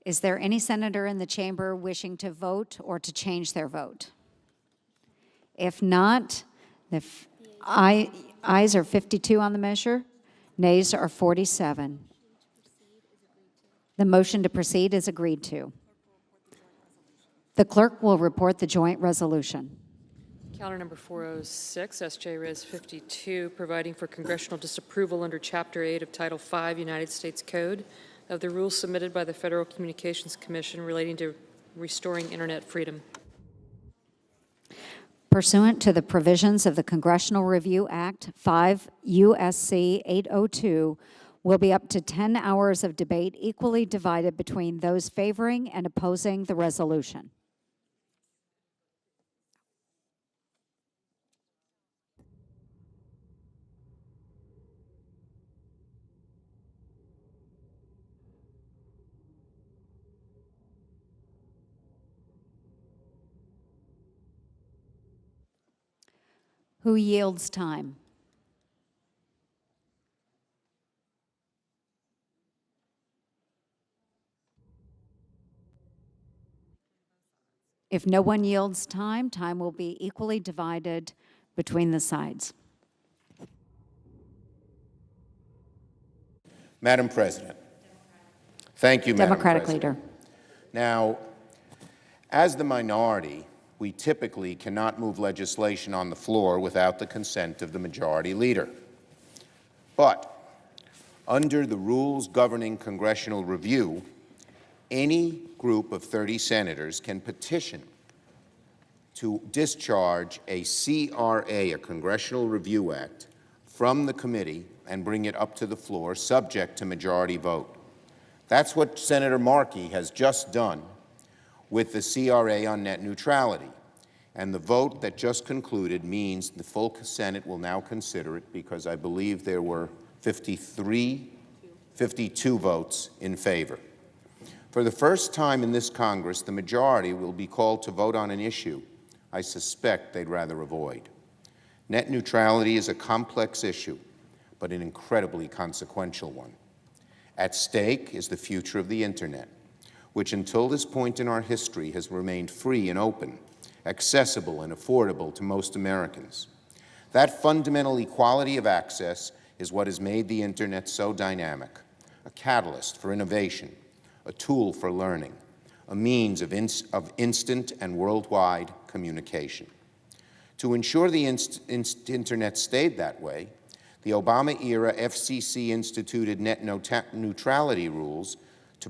Is there any senator in the chamber wishing to vote or to change their vote? If not, the ayes are 52 on the measure, nays are 47. The motion to proceed is agreed to. The clerk will report the joint resolution. Calendar number 406, SJ Res 52, providing for congressional disapproval under Chapter 8 of Title 5 United States Code of the rules submitted by the Federal Communications Commission relating to restoring Internet freedom. Pursuant to the provisions of the Congressional Review Act, 5 U.S.C. 802 will be up to 10 hours of debate equally divided between those favoring and opposing the resolution. Who yields time? If no one yields time, time will be equally divided between the sides. Madam President. Thank you, Madam Democratic President. leader. Now, as the minority, we typically cannot move legislation on the floor without the consent of the majority leader. But under the rules governing congressional review, any group of 30 senators can petition to discharge a CRA, a Congressional Review Act, from the committee and bring it up to the floor subject to majority vote. That's what Senator Markey has just done with the CRA on net neutrality. And the vote that just concluded means the full Senate will now consider it because I believe there were 52 votes in favor. For the first time in this Congress, the majority will be called to vote on an issue I suspect they'd rather avoid. Net neutrality is a complex issue, but an incredibly consequential one. At stake is the future of the Internet, which until this point in our history has remained free and open, accessible and affordable to most Americans. That fundamental equality of access is what has made the Internet so dynamic, a catalyst for innovation, a tool for learning, a means of instant and worldwide communication. To ensure the Internet stayed that way, the Obama-era FCC instituted net neutrality rules to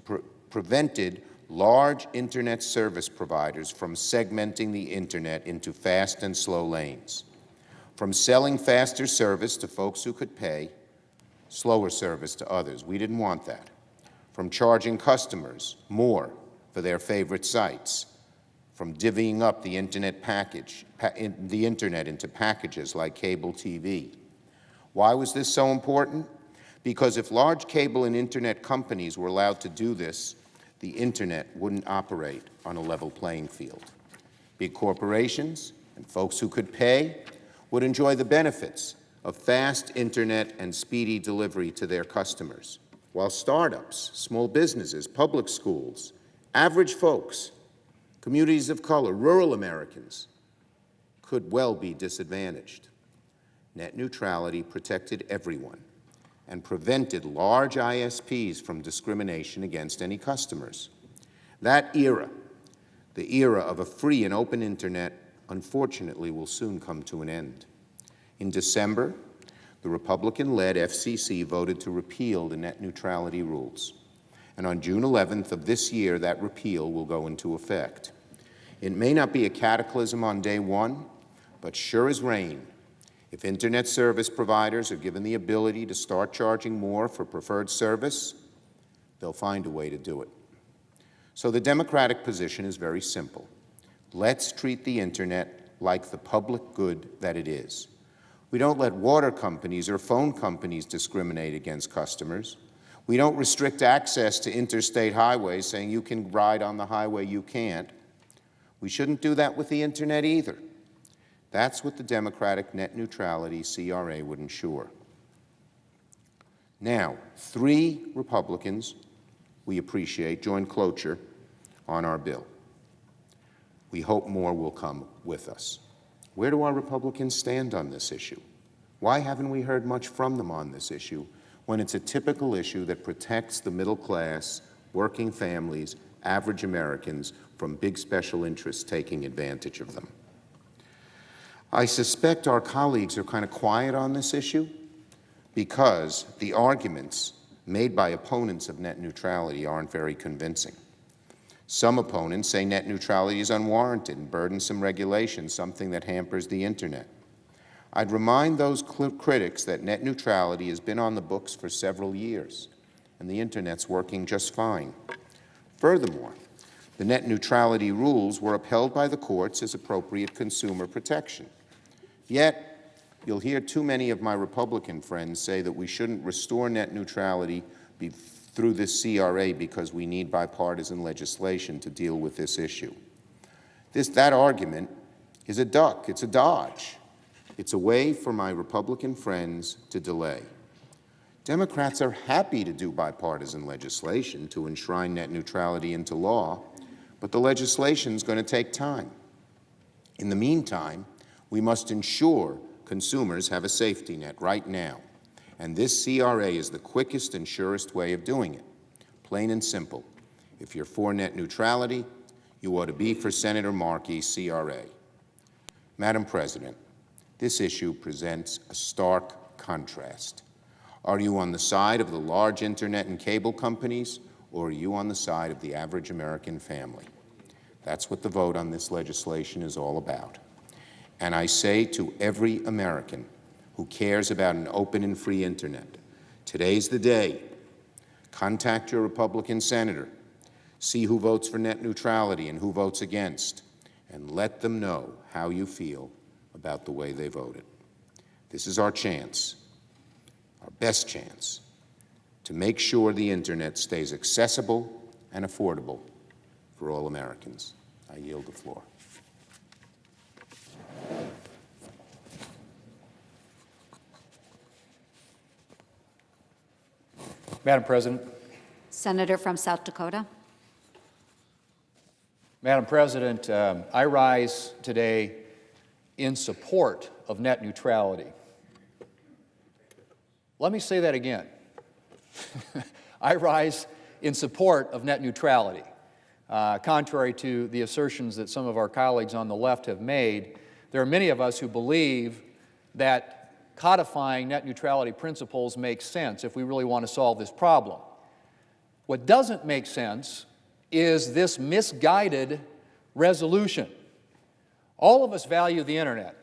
prevented large Internet service providers from segmenting the Internet into fast and slow lanes, from selling faster service to folks who could pay, slower service to others. We didn't want that. From charging customers more for their favorite sites, from divvying up the Internet into packages like cable TV. Why was this so important? Because if large cable and Internet companies were allowed to do this, the Internet wouldn't operate on a level playing field. Big corporations and folks who could pay would enjoy the benefits of fast Internet and speedy delivery to their customers, while startups, small businesses, public schools, average folks, communities of color, rural Americans could well be disadvantaged. Net neutrality protected everyone and prevented large ISPs from discrimination against any customers. That era, the era of a free and open Internet, unfortunately will soon come to an end. In December, the Republican-led FCC voted to repeal the net neutrality rules. And on June 11th of this year, that repeal will go into effect. It may not be a cataclysm on day one, but sure as rain. If Internet service providers are given the ability to start charging more for preferred service, they'll find a way to do it. So the Democratic position is very simple. Let's treat the Internet like the public good that it is. We don't let water companies or phone companies discriminate against customers. We don't restrict access to interstate highways, saying you can ride on the highway, you can't. We shouldn't do that with the Internet either. That's what the Democratic net neutrality CRA would ensure. Now, 3 Republicans we appreciate, joined cloture on our bill. We hope more will come with us. Where do our Republicans stand on this issue? Why haven't we heard much from them on this issue when it's a typical issue that protects the middle class, working families, average Americans from big special interests taking advantage of them? I suspect our colleagues are kind of quiet on this issue because the arguments made by opponents of net neutrality aren't very convincing. Some opponents say net neutrality is unwarranted and burdensome regulation, something that hampers the Internet. I'd remind those critics that net neutrality has been on the books for several years, and the Internet's working just fine. Furthermore, the net neutrality rules were upheld by the courts as appropriate consumer protection. Yet, you'll hear too many of my Republican friends say that we shouldn't restore net neutrality through this CRA because we need bipartisan legislation to deal with this issue. That argument is a duck, it's a dodge. It's a way for my Republican friends to delay. Democrats are happy to do bipartisan legislation to enshrine net neutrality into law, but the legislation is going to take time. In the meantime, we must ensure consumers have a safety net right now. And this CRA is the quickest and surest way of doing it. Plain and simple. If you're for net neutrality, you ought to be for Senator Markey's CRA. Madam President, this issue presents a stark contrast. Are you on the side of the large Internet and cable companies, or are you on the side of the average American family? That's what the vote on this legislation is all about. And I say to every American who cares about an open and free Internet, today's the day. Contact your Republican senator. See who votes for net neutrality and who votes against, and let them know how you feel about the way they voted. This is our chance, our best chance, to make sure the Internet stays accessible and affordable for all Americans. I yield the floor. Madam President. Senator from South Dakota. Madam President, I rise today in support of net neutrality. Let me say that again. I rise in support of net neutrality. Contrary to the assertions that some of our colleagues on the left have made, there are many of us who believe that codifying net neutrality principles makes sense if we really want to solve this problem. What doesn't make sense is this misguided resolution. All of us value the Internet.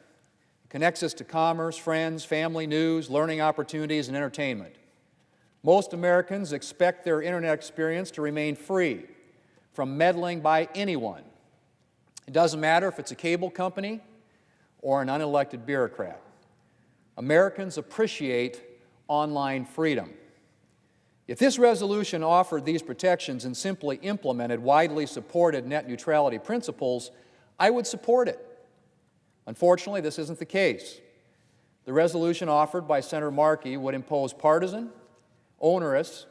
It connects us to commerce, friends, family, news, learning opportunities, and entertainment. Most Americans expect their Internet experience to remain free from meddling by anyone. It doesn't matter if it's a cable company or an unelected bureaucrat. Americans appreciate online freedom. If this resolution offered these protections and simply implemented widely supported net neutrality principles, I would support it. Unfortunately, this isn't the case. The resolution offered by Senator Markey would impose partisan, onerous,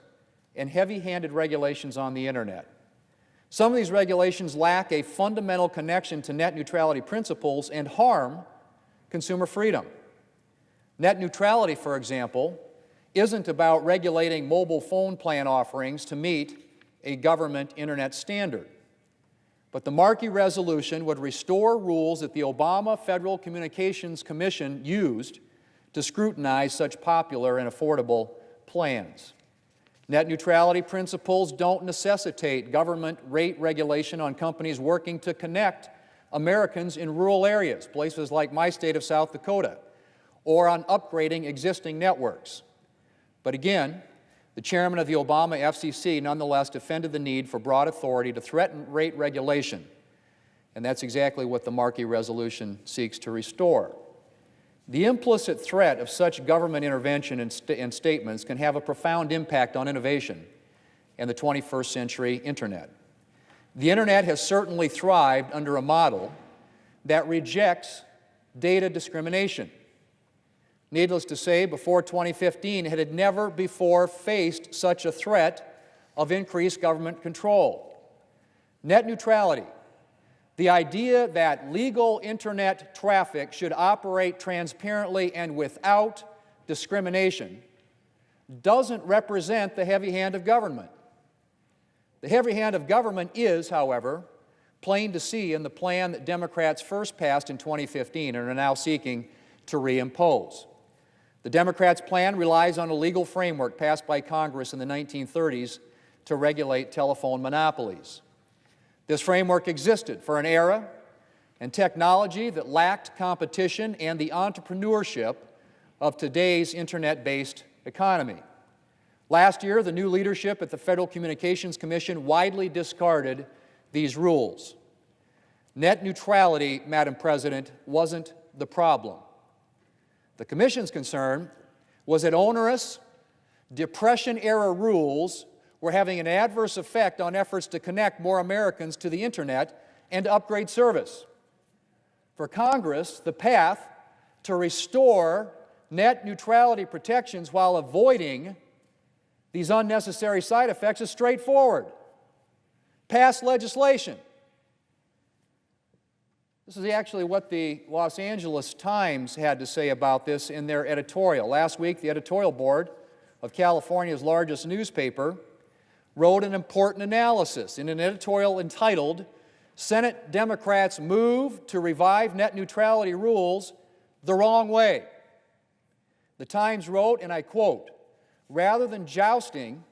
and heavy-handed regulations on the Internet. Some of these regulations lack a fundamental connection to net neutrality principles and harm consumer freedom. Net neutrality, for example, isn't about regulating mobile phone plan offerings to meet a government Internet standard. But the Markey resolution would restore rules that the Obama Federal Communications Commission used to scrutinize such popular and affordable plans. Net neutrality principles don't necessitate government rate regulation on companies working to connect Americans in rural areas, places like my state of South Dakota, or on upgrading existing networks. But again, the chairman of the Obama FCC nonetheless defended the need for broad authority to threaten rate regulation, and that's exactly what the Markey resolution seeks to restore. The implicit threat of such government intervention and statements can have a profound impact on innovation and the 21st century Internet. The Internet has certainly thrived under a model that rejects data discrimination. Needless to say, before 2015, it had never before faced such a threat of increased government control. Net neutrality, the idea that legal internet traffic should operate transparently and without discrimination, doesn't represent the heavy hand of government. The heavy hand of government is, however, plain to see in the plan that Democrats first passed in 2015 and are now seeking to reimpose. The Democrats' plan relies on a legal framework passed by Congress in the 1930s to regulate telephone monopolies. This framework existed for an era and technology that lacked competition and the entrepreneurship of today's internet-based economy. Last year, the new leadership at the Federal Communications Commission widely discarded these rules. Net neutrality, Madam President, wasn't the problem. The Commission's concern was that onerous, Depression-era rules were having an adverse effect on efforts to connect more Americans to the internet and to upgrade service. For Congress, the path to restore net neutrality protections while avoiding these unnecessary side effects is straightforward. Pass legislation. This is actually what the Los Angeles Times had to say about this in their editorial. Last week, the editorial board of California's largest newspaper wrote an important analysis in an editorial entitled, "Senate Democrats Move to Revive Net Neutrality Rules the Wrong Way." The Times wrote, and I quote, "Rather than jousting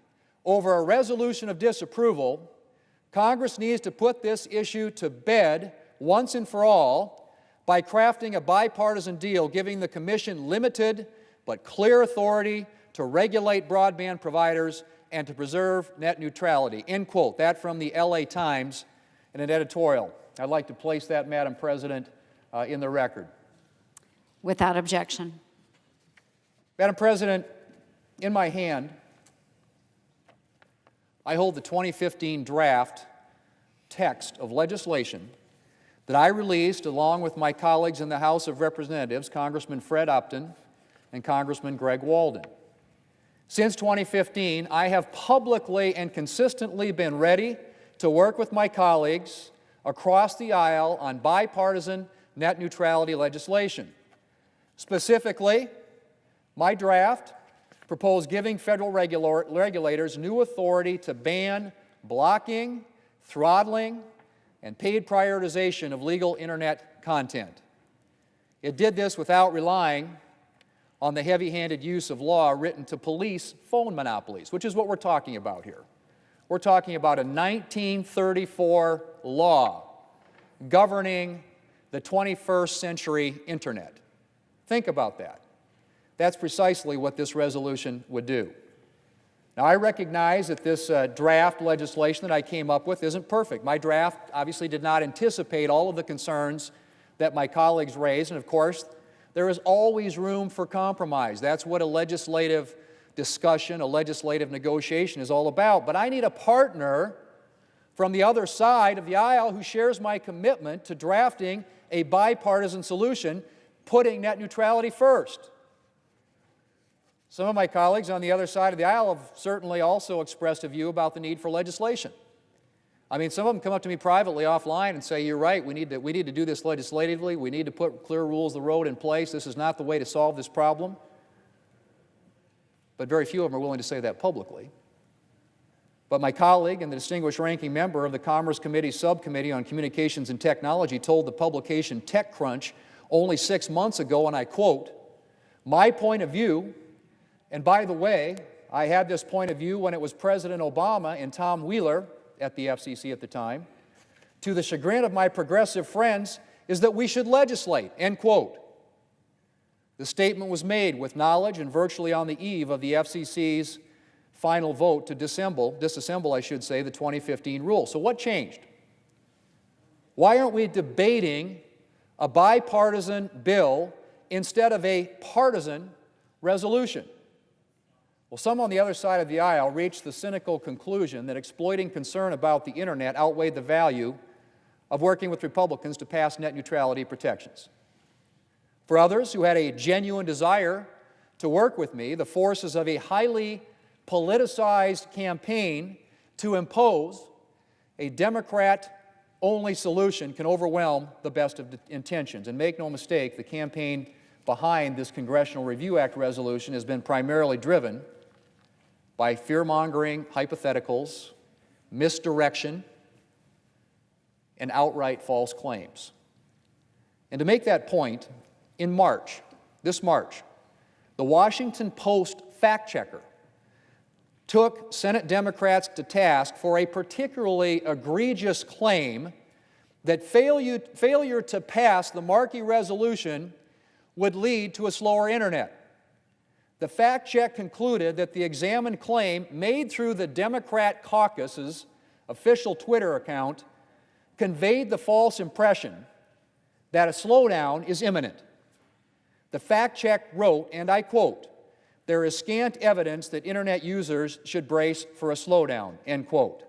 over a resolution of disapproval, Congress needs to put this issue to bed once and for all by crafting a bipartisan deal giving the Commission limited but clear authority to regulate broadband providers and to preserve net neutrality." End quote. That from the LA Times in an editorial. I'd like to place that, Madam President, in the record. Without objection. Madam President, in my hand, I hold the 2015 draft text of legislation that I released along with my colleagues in the House of Representatives, Congressman Fred Upton and Congressman Greg Walden. Since 2015, I have publicly and consistently been ready to work with my colleagues across the aisle on bipartisan net neutrality legislation. Specifically, my draft proposed giving federal regulators new authority to ban blocking, throttling, and paid prioritization of legal internet content. It did this without relying on the heavy-handed use of law written to police phone monopolies, which is what we're talking about here. We're talking about a 1934 law governing the 21st century internet. Think about that. That's precisely what this resolution would do. Now, I recognize that this draft legislation that I came up with isn't perfect. My draft obviously did not anticipate all of the concerns that my colleagues raised, and of course, there is always room for compromise. That's what a legislative discussion, a legislative negotiation is all about. But I need a partner from the other side of the aisle who shares my commitment to drafting a bipartisan solution, putting net neutrality first. Some of my colleagues on the other side of the aisle have certainly also expressed a view about the need for legislation. I mean, some of them come up to me privately offline and say, "You're right, we need to do this legislatively, we need to put clear rules of the road in place, this is not the way to solve this problem." But very few of them are willing to say that publicly. But my colleague and the distinguished ranking member of the Commerce Committee Subcommittee on Communications and Technology told the publication TechCrunch only 6 months ago, and I quote, "My point of view," and by the way, I had this point of view when it was President Obama and Tom Wheeler at the FCC at the time, "to the chagrin of my progressive friends, is that we should legislate," end quote. The statement was made with knowledge and virtually on the eve of the FCC's final vote to disassemble, I should say, the 2015 rule. So what changed? Why aren't we debating a bipartisan bill instead of a partisan resolution? Well, some on the other side of the aisle reached the cynical conclusion that exploiting concern about the internet outweighed the value of working with Republicans to pass net neutrality protections. For others who had a genuine desire to work with me, the forces of a highly politicized campaign to impose a Democrat-only solution can overwhelm the best of intentions. And make no mistake, the campaign behind this Congressional Review Act resolution has been primarily driven by fear-mongering hypotheticals, misdirection, and outright false claims. And to make that point, in March, this March, the Washington Post fact-checker took Senate Democrats to task for a particularly egregious claim that failure to pass the Markey resolution would lead to a slower internet. The fact check concluded that the examined claim made through the Democrat caucus's official Twitter account conveyed the false impression that a slowdown is imminent. The fact check wrote, and I quote, "There is scant evidence that internet users should brace for a slowdown," end quote.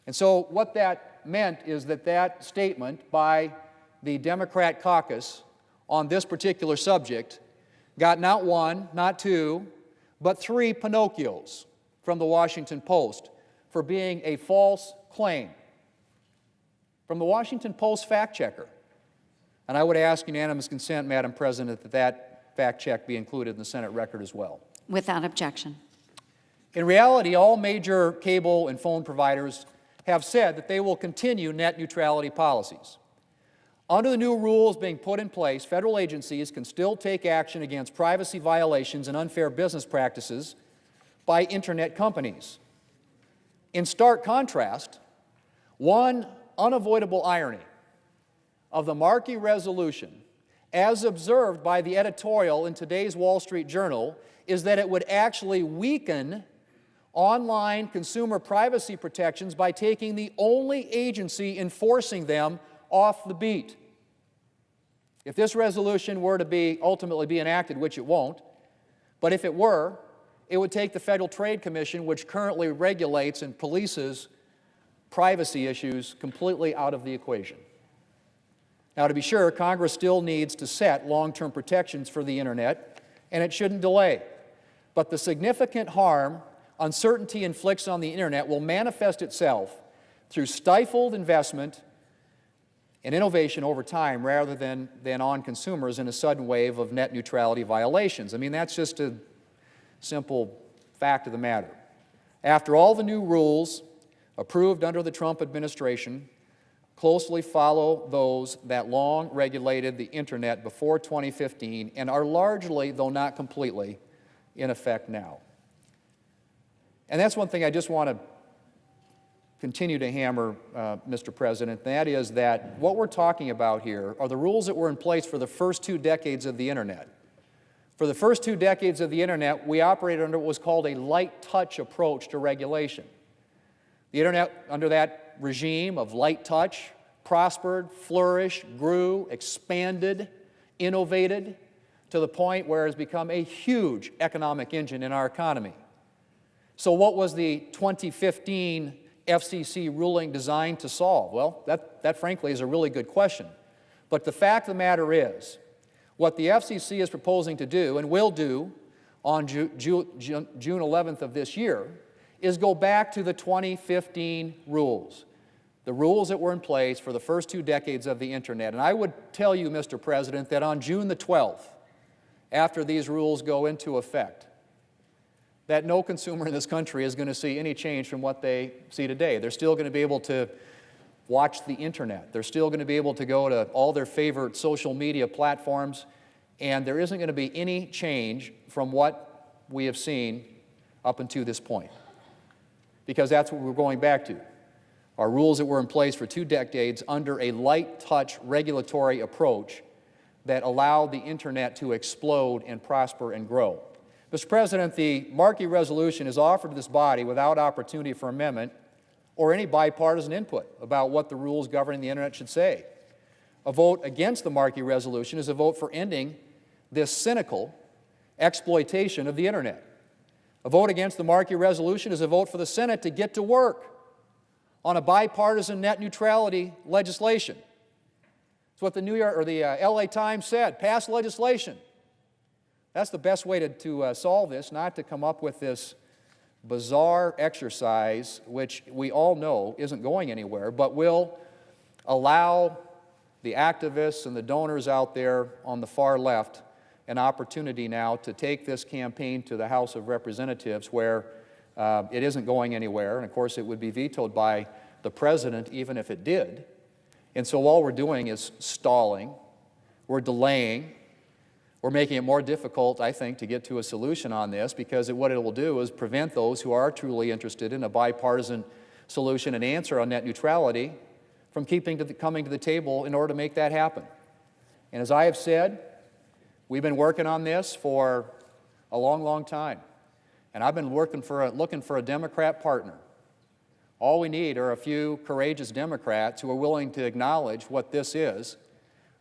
And so what that meant is that that statement by the Democrat caucus on this particular subject got not one, not two, but 3 Pinocchios from the Washington Post for being a false claim. From the Washington Post fact checker. And I would ask unanimous consent, Madam President, that that fact check be included in the Senate record as well. Without objection. In reality, all major cable and phone providers have said that they will continue net neutrality policies. Under the new rules being put in place, federal agencies can still take action against privacy violations and unfair business practices by internet companies. In stark contrast, one unavoidable irony of the Markey resolution, as observed by the editorial in today's Wall Street Journal, is that it would actually weaken online consumer privacy protections by taking the only agency enforcing them off the beat. If this resolution were to ultimately be enacted, which it won't, but if it were, it would take the Federal Trade Commission, which currently regulates and polices privacy issues, completely out of the equation. Now, to be sure, Congress still needs to set long-term protections for the internet, and it shouldn't delay. But the significant harm uncertainty inflicts on the internet will manifest itself through stifled investment and innovation over time rather than on consumers in a sudden wave of net neutrality violations. I mean, that's just a simple fact of the matter. After all, the new rules approved under the Trump administration closely follow those that long regulated the internet before 2015 and are largely, though not completely, in effect now. And that's one thing I just want to continue to hammer, Mr. President, and that is that what we're talking about here are the rules that were in place for the first 2 decades of the internet. For the first 2 decades of the internet, we operated under what was called a light touch approach to regulation. The internet, under that regime of light touch, prospered, flourished, grew, expanded, innovated, to the point where it has become a huge economic engine in our economy. So what was the 2015 FCC ruling designed to solve? Well, that frankly is a really good question. But the fact of the matter is, what the FCC is proposing to do, and will do on June 11th of this year, is go back to the 2015 rules, the rules that were in place for the first 2 decades of the internet. And I would tell you, Mr. President, that on June the 12th, after these rules go into effect, that no consumer in this country is going to see any change from what they see today. They're still going to be able to watch the internet. They're still going to be able to go to all their favorite social media platforms, and there isn't going to be any change from what we have seen up until this point, because that's what we're going back to. Our rules that were in place for 2 decades under a light touch regulatory approach that allowed the internet to explode and prosper and grow. Mr. President, the Markey resolution is offered to this body without opportunity for amendment or any bipartisan input about what the rules governing the internet should say. A vote against the Markey resolution is a vote for ending this cynical exploitation of the internet. A vote against the Markey resolution is a vote for the Senate to get to work on a bipartisan net neutrality legislation. It's what the LA Times said, pass legislation. That's the best way to solve this, not to come up with this bizarre exercise, which we all know isn't going anywhere, but will allow the activists and the donors out there on the far left an opportunity now to take this campaign to the House of Representatives, where it isn't going anywhere, and of course it would be vetoed by the President even if it did. And so all we're doing is stalling, we're delaying, we're making it more difficult, I think, to get to a solution on this, because what it will do is prevent those who are truly interested in a bipartisan solution and answer on net neutrality from coming to the table in order to make that happen. And as I have said, we've been working on this for a long, long time. And I've been looking for a Democrat partner. All we need are a few courageous Democrats who are willing to acknowledge what this is,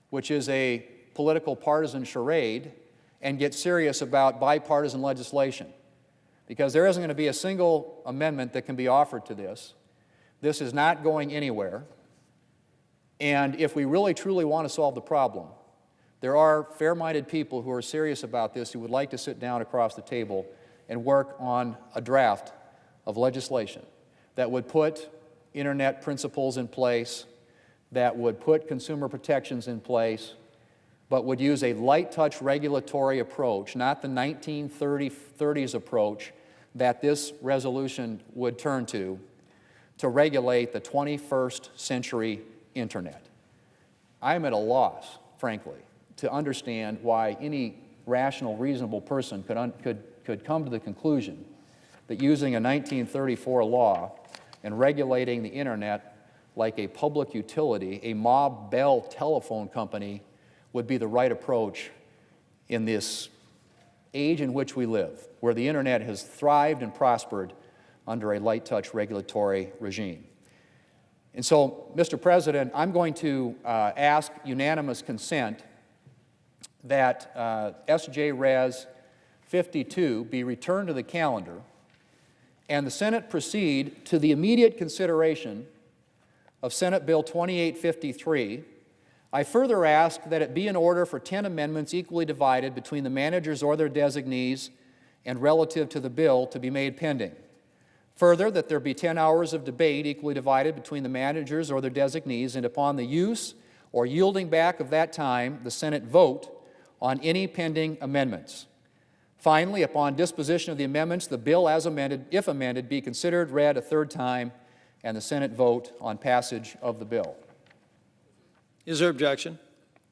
which is a political partisan charade, and get serious about bipartisan legislation. Because there isn't going to be a single amendment that can be offered to this. This is not going anywhere. And if we really truly want to solve the problem, there are fair-minded people who are serious about this who would like to sit down across the table and work on a draft of legislation that would put Internet principles in place, that would put consumer protections in place, but would use a light-touch regulatory approach, not the 1930s approach that this resolution would turn to regulate the 21st century Internet. I'm at a loss, frankly, to understand why any rational, reasonable person could come to the conclusion that using a 1934 law and regulating the Internet like a public utility, a Ma Bell telephone company, would be the right approach in this age in which we live, where the Internet has thrived and prospered under a light-touch regulatory regime. And so, Mr. President, I'm going to ask unanimous consent that S.J. Res. 52 be returned to the calendar and the Senate proceed to the immediate consideration of Senate Bill 2853. I further ask that it be in order for 10 amendments equally divided between the managers or their designees and relative to the bill to be made pending. Further, that there be 10 hours of debate equally divided between the managers or their designees, and upon the use or yielding back of that time, the Senate vote on any pending amendments. Finally, upon disposition of the amendments, the bill as amended, if amended, be considered, read a third time, and the Senate vote on passage of the bill. Is there objection?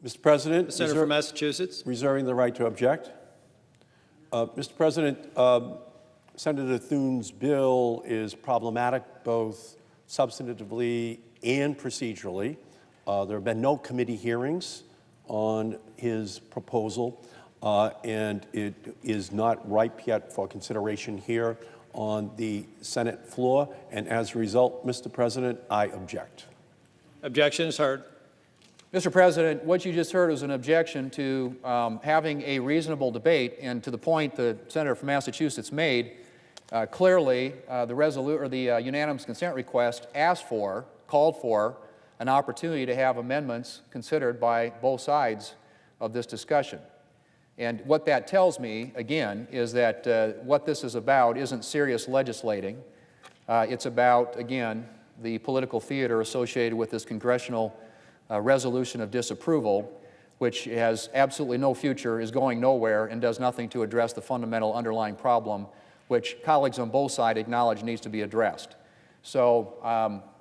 Mr. President, The Senator from Massachusetts. reserving the right to object. Mr. President, Senator Thune's bill is problematic both substantively and procedurally. There have been no committee hearings on his proposal, and it is not ripe yet for consideration here on the Senate floor. And as a result, Mr. President, I object. Objection is heard. Mr. President, what you just heard was an objection to having a reasonable debate, and to the point the Senator from Massachusetts made, clearly the unanimous consent request called for an opportunity to have amendments considered by both sides of this discussion. And what that tells me, again, is that what this is about isn't serious legislating. It's about, again, the political theater associated with this congressional resolution of disapproval, which has absolutely no future, is going nowhere, and does nothing to address the fundamental underlying problem, which colleagues on both sides acknowledge needs to be addressed. So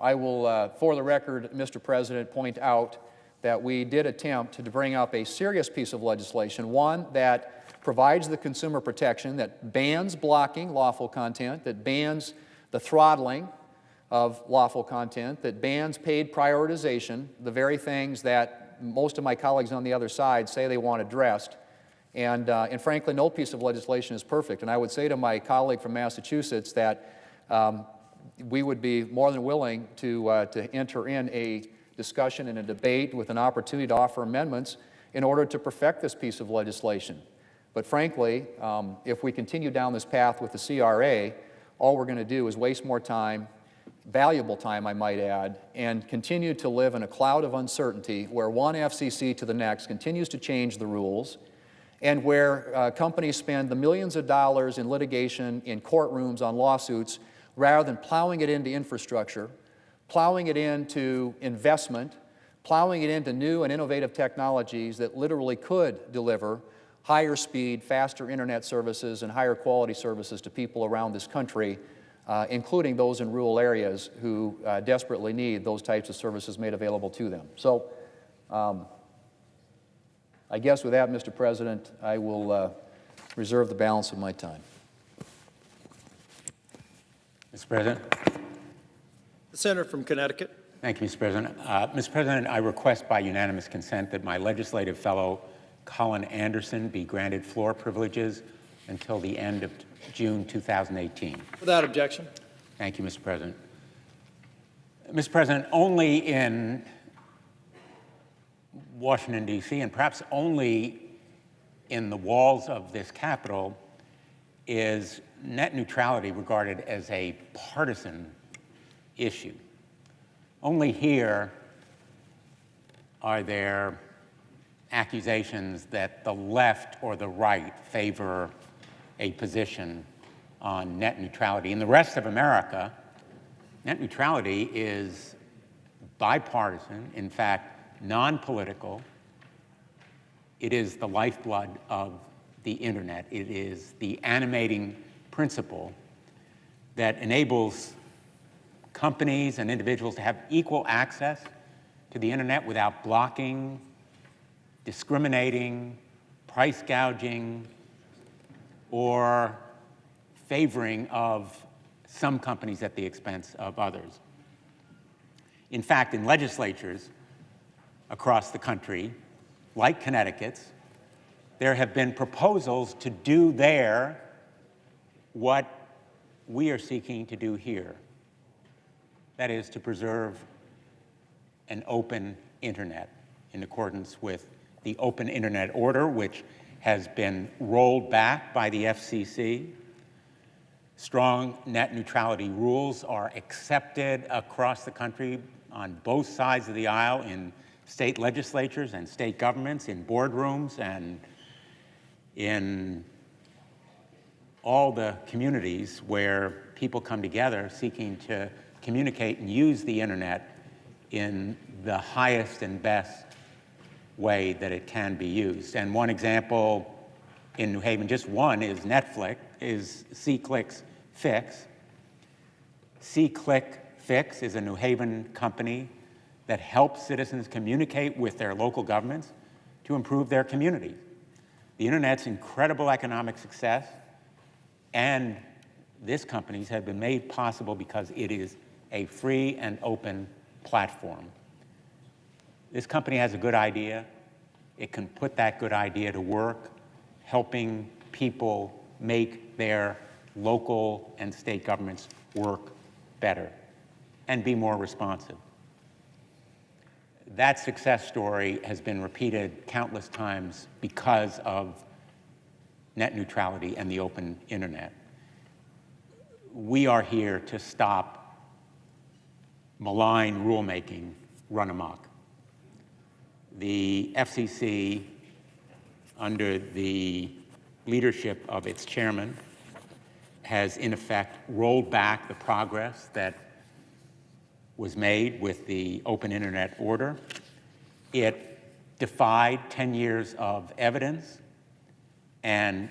I will, for the record, Mr. President, point out that we did attempt to bring up a serious piece of legislation, one that provides the consumer protection, that bans blocking lawful content, that bans the throttling of lawful content, that bans paid prioritization, the very things that most of my colleagues on the other side say they want addressed. And frankly, no piece of legislation is perfect. And I would say to my colleague from Massachusetts that we would be more than willing to enter in a discussion and a debate with an opportunity to offer amendments in order to perfect this piece of legislation. But frankly, if we continue down this path with the CRA, all we're going to do is waste more time, valuable time I might add, and continue to live in a cloud of uncertainty where one FCC to the next continues to change the rules, and where companies spend the millions of dollars in litigation in courtrooms on lawsuits rather than plowing it into infrastructure, plowing it into investment, plowing it into new and innovative technologies that literally could deliver higher speed, faster internet services and higher quality services to people around this country, including those in rural areas who desperately need those types of services made available to them. So I guess with that, Mr. President, I will reserve the balance of my time. Mr. President. The senator from Connecticut. Thank you, Mr. President. Mr. President, I request by unanimous consent that my legislative fellow, Colin Anderson, be granted floor privileges until the end of June 2018. Without objection. Thank you, Mr. President. Mr. President, only in Washington, D.C., and perhaps only in the walls of this Capitol, is net neutrality regarded as a partisan issue. Only here are there accusations that the left or the right favor a position on net neutrality. In the rest of America, net neutrality is bipartisan, in fact, non-political. It is the lifeblood of the internet. It is the animating principle that enables companies and individuals to have equal access to the internet without blocking, discriminating, price gouging, or favoring of some companies at the expense of others. In fact, in legislatures across the country, like Connecticut's, there have been proposals to do there what we are seeking to do here. That is, to preserve an open internet in accordance with the Open Internet Order, which has been rolled back by the FCC. Strong net neutrality rules are accepted across the country on both sides of the aisle in state legislatures and state governments, in boardrooms, and in all the communities where people come together seeking to communicate and use the internet in the highest and best way that it can be used. And one example in New Haven, just one, is Netflix, is C-Click's Fix. C-Click Fix is a New Haven company that helps citizens communicate with their local governments to improve their communities. The internet's incredible economic success and this company's have been made possible because it is a free and open platform. This company has a good idea. It can put that good idea to work, helping people make their local and state governments work better and be more responsive. That success story has been repeated countless times because of net neutrality and the open internet. We are here to stop malign rulemaking run amok. The FCC, under the leadership of its chairman, has in effect rolled back the progress that was made with the Open Internet Order. It defied 10 years of evidence and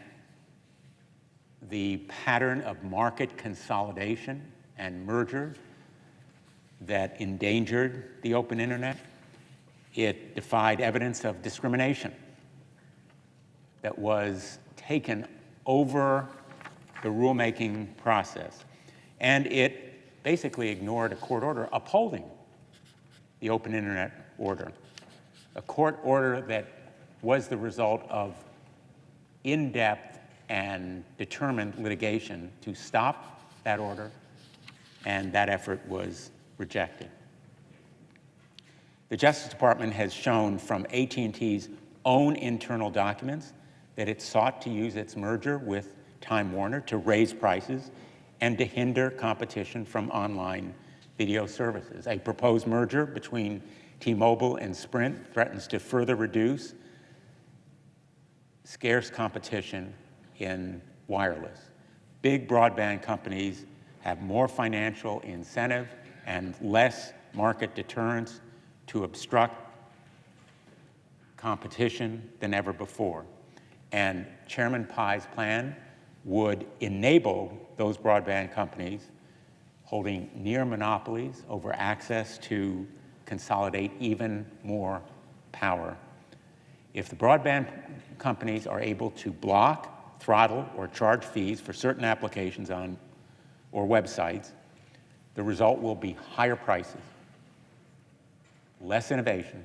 the pattern of market consolidation and merger that endangered the open internet. It defied evidence of discrimination that was taken over the rulemaking process. And it basically ignored a court order upholding the Open Internet Order, a court order that was the result of in-depth and determined litigation to stop that order, and that effort was rejected. The Justice Department has shown from AT&T's own internal documents that it sought to use its merger with Time Warner to raise prices and to hinder competition from online video services. A proposed merger between T-Mobile and Sprint threatens to further reduce scarce competition in wireless. Big broadband companies have more financial incentive and less market deterrence to obstruct competition than ever before. And Chairman Pai's plan would enable those broadband companies holding near monopolies over access to consolidate even more power. If the broadband companies are able to block, throttle, or charge fees for certain applications on or websites, the result will be higher prices, less innovation,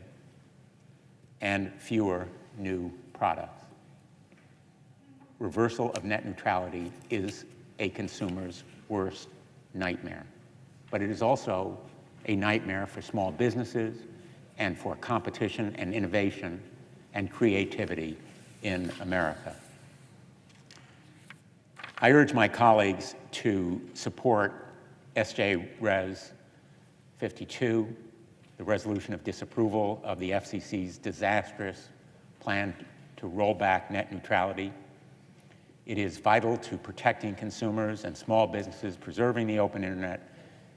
and fewer new products. Reversal of net neutrality is a consumer's worst nightmare, but it is also a nightmare for small businesses and for competition and innovation and creativity in America. I urge my colleagues to support SJ Res 52, the resolution of disapproval of the FCC's disastrous plan to roll back net neutrality. It is vital to protecting consumers and small businesses, preserving the open internet,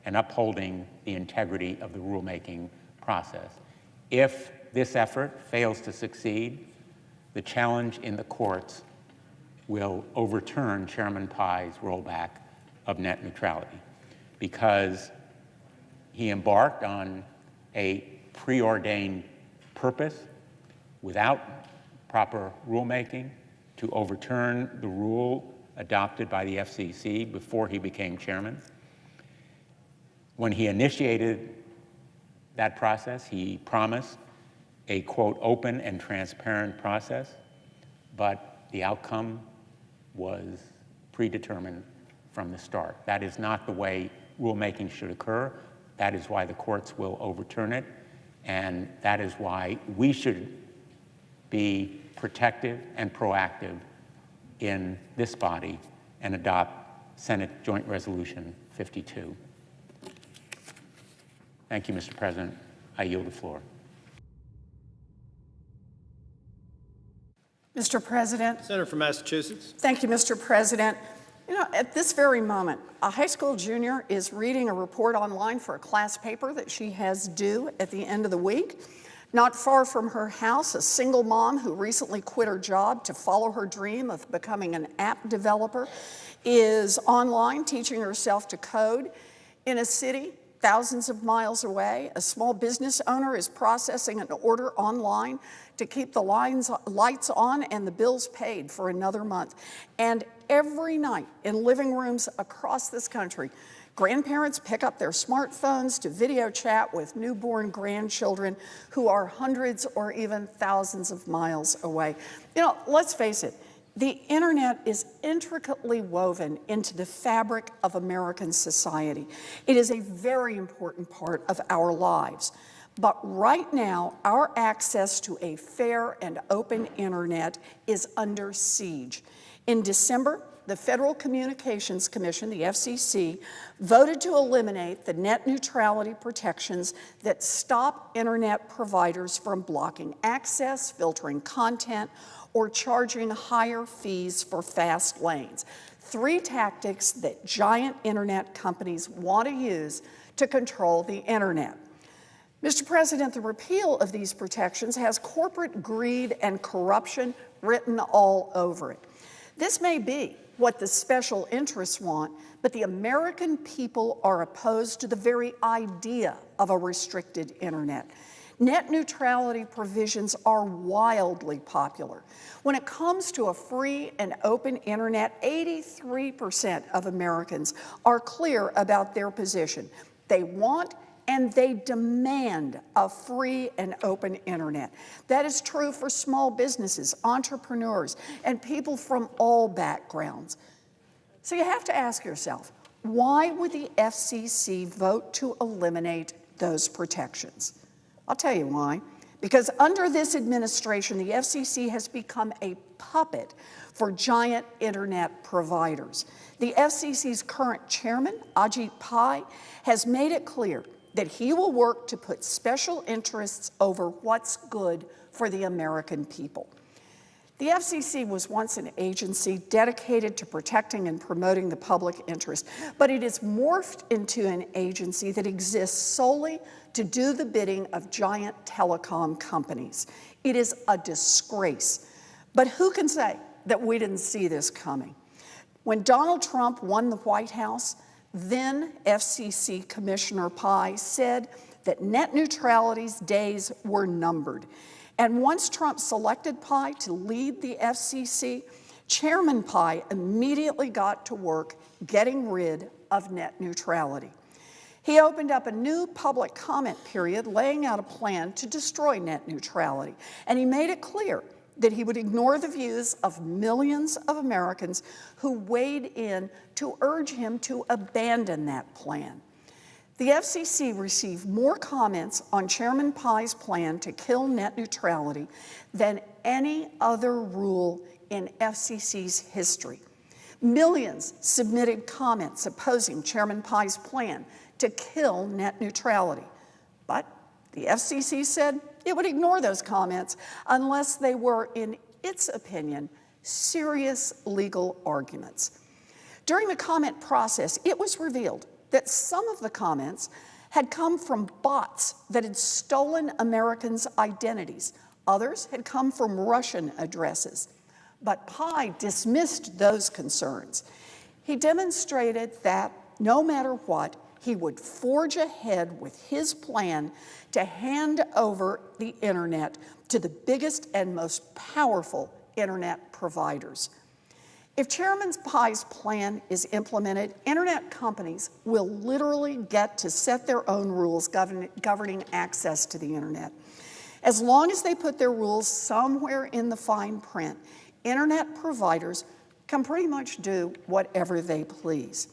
and upholding the integrity of the rulemaking process. If this effort fails to succeed, the challenge in the courts will overturn Chairman Pai's rollback of net neutrality, because he embarked on a preordained purpose without proper rulemaking to overturn the rule adopted by the FCC before he became chairman. When he initiated that process, he promised a, quote, open and transparent process, but the outcome was predetermined from the start. That is not the way rulemaking should occur. That is why the courts will overturn it, and that is why we should be protective and proactive in this body and adopt Senate Joint Resolution 52. Thank you, Mr. President. I yield the floor. Mr. President. Senator from Massachusetts. Thank you, Mr. President. You know, at this very moment, a high school junior is reading a report online for a class paper that she has due at the end of the week. Not far from her house, a single mom who recently quit her job to follow her dream of becoming an app developer is online teaching herself to code. In a city thousands of miles away, a small business owner is processing an order online to keep the lights on and the bills paid for another month. And every night in living rooms across this country, grandparents pick up their smartphones to video chat with newborn grandchildren who are hundreds or even thousands of miles away. You know, let's face it, the internet is intricately woven into the fabric of American society. It is a very important part of our lives. But right now, our access to a fair and open internet is under siege. In December, the Federal Communications Commission, the FCC, voted to eliminate the net neutrality protections that stop internet providers from blocking access, filtering content, or charging higher fees for fast lanes. 3 tactics that giant internet companies want to use to control the internet. Mr. President, the repeal of these protections has corporate greed and corruption written all over it. This may be what the special interests want, but the American people are opposed to the very idea of a restricted internet. Net neutrality provisions are wildly popular. When it comes to a free and open internet, 83% of Americans are clear about their position. They want and they demand a free and open internet. That is true for small businesses, entrepreneurs, and people from all backgrounds. So you have to ask yourself, why would the FCC vote to eliminate those protections? I'll tell you why. Because under this administration, the FCC has become a puppet for giant internet providers. The FCC's current chairman, Ajit Pai, has made it clear that he will work to put special interests over what's good for the American people. The FCC was once an agency dedicated to protecting and promoting the public interest, but it has morphed into an agency that exists solely to do the bidding of giant telecom companies. It is a disgrace. But who can say that we didn't see this coming? When Donald Trump won the White House, then FCC Commissioner Pai said that net neutrality's days were numbered. And once Trump selected Pai to lead the FCC, Chairman Pai immediately got to work getting rid of net neutrality. He opened up a new public comment period laying out a plan to destroy net neutrality, and he made it clear that he would ignore the views of millions of Americans who weighed in to urge him to abandon that plan. The FCC received more comments on Chairman Pai's plan to kill net neutrality than any other rule in FCC's history. Millions submitted comments opposing Chairman Pai's plan to kill net neutrality. But the FCC said it would ignore those comments unless they were, in its opinion, serious legal arguments. During the comment process, it was revealed that some of the comments had come from bots that had stolen Americans' identities. Others had come from Russian addresses. But Pai dismissed those concerns. He demonstrated that no matter what, he would forge ahead with his plan to hand over the internet to the biggest and most powerful internet providers. If Chairman Pai's plan is implemented, internet companies will literally get to set their own rules governing access to the internet. As long as they put their rules somewhere in the fine print, internet providers can pretty much do whatever they please.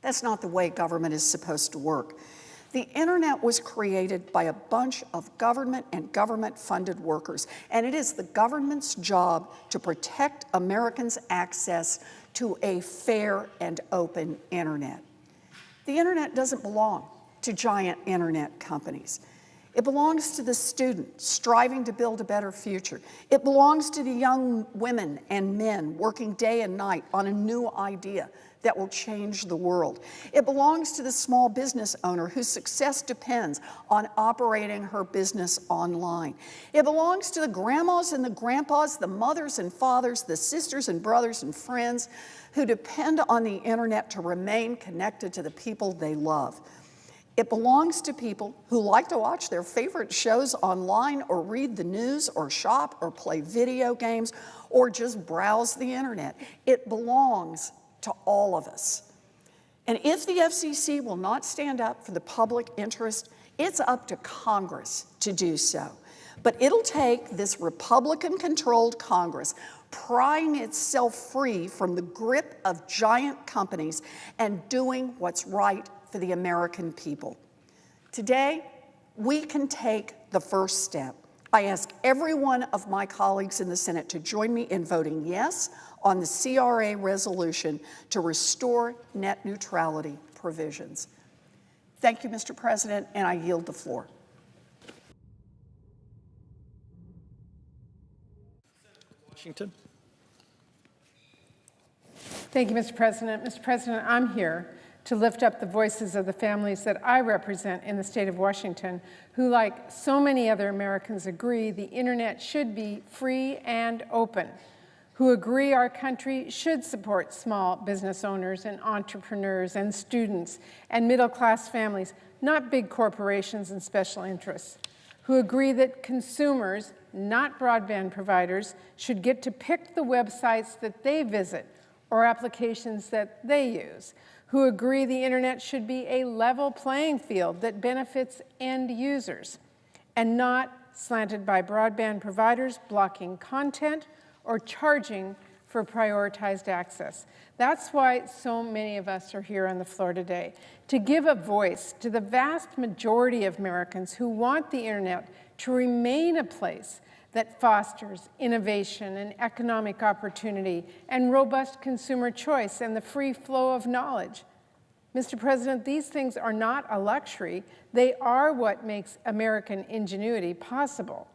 That's not the way government is supposed to work. The internet was created by a bunch of government and government-funded workers, and it is the government's job to protect Americans' access to a fair and open internet. The internet doesn't belong to giant internet companies. It belongs to the student striving to build a better future. It belongs to the young women and men working day and night on a new idea that will change the world. It belongs to the small business owner whose success depends on operating her business online. It belongs to the grandmas and the grandpas, the mothers and fathers, the sisters and brothers and friends who depend on the internet to remain connected to the people they love. It belongs to people who like to watch their favorite shows online or read the news or shop or play video games or just browse the internet. It belongs to all of us. And if the FCC will not stand up for the public interest, it's up to Congress to do so. But it'll take this Republican-controlled Congress prying itself free from the grip of giant companies and doing what's right for the American people. Today, we can take the first step. I ask every one of my colleagues in the Senate to join me in voting yes on the CRA resolution to restore net neutrality provisions. Thank you, Mr. President, and I yield the floor. Washington. Thank you, Mr. President. Mr. President, I'm here to lift up the voices of the families that I represent in the state of Washington, who, like so many other Americans, agree the internet should be free and open, who agree our country should support small business owners and entrepreneurs and students and middle-class families, not big corporations and special interests, who agree that consumers, not broadband providers, should get to pick the websites that they visit or applications that they use, who agree the internet should be a level playing field that benefits end users and not slanted by broadband providers blocking content or charging for prioritized access. That's why so many of us are here on the floor today, to give a voice to the vast majority of Americans who want the internet to remain a place that fosters innovation and economic opportunity and robust consumer choice and the free flow of knowledge. Mr. President, these things are not a luxury. They are what makes American ingenuity possible.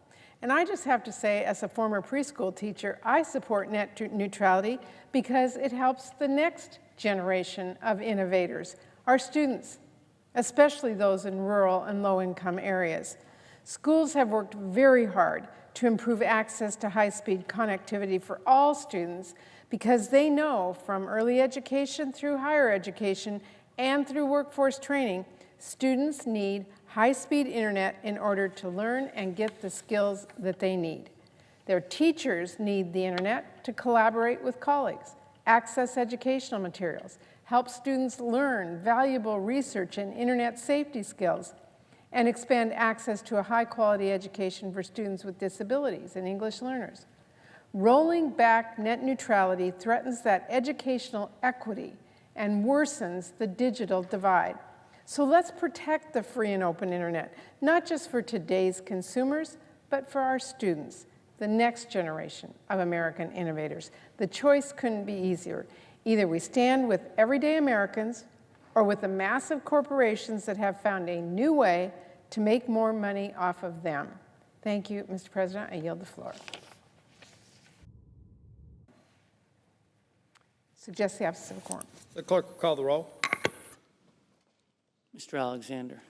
And I just have to say, as a former preschool teacher, I support net neutrality because it helps the next generation of innovators, our students, especially those in rural and low-income areas. Schools have worked very hard to improve access to high-speed connectivity for all students because they know from early education through higher education and through workforce training, students need high-speed internet in order to learn and get the skills that they need. Their teachers need the internet to collaborate with colleagues, access educational materials, help students learn valuable research and internet safety skills, and expand access to a high-quality education for students with disabilities and English learners. Rolling back net neutrality threatens that educational equity and worsens the digital divide. So let's protect the free and open internet, not just for today's consumers, but for our students, the next generation of American innovators. The choice couldn't be easier. Either we stand with everyday Americans or with the massive corporations that have found a new way to make more money off of them. Thank you, Mr. President. I yield the floor. Suggest the absence of a quorum. The clerk will call the roll. Mr. Alexander.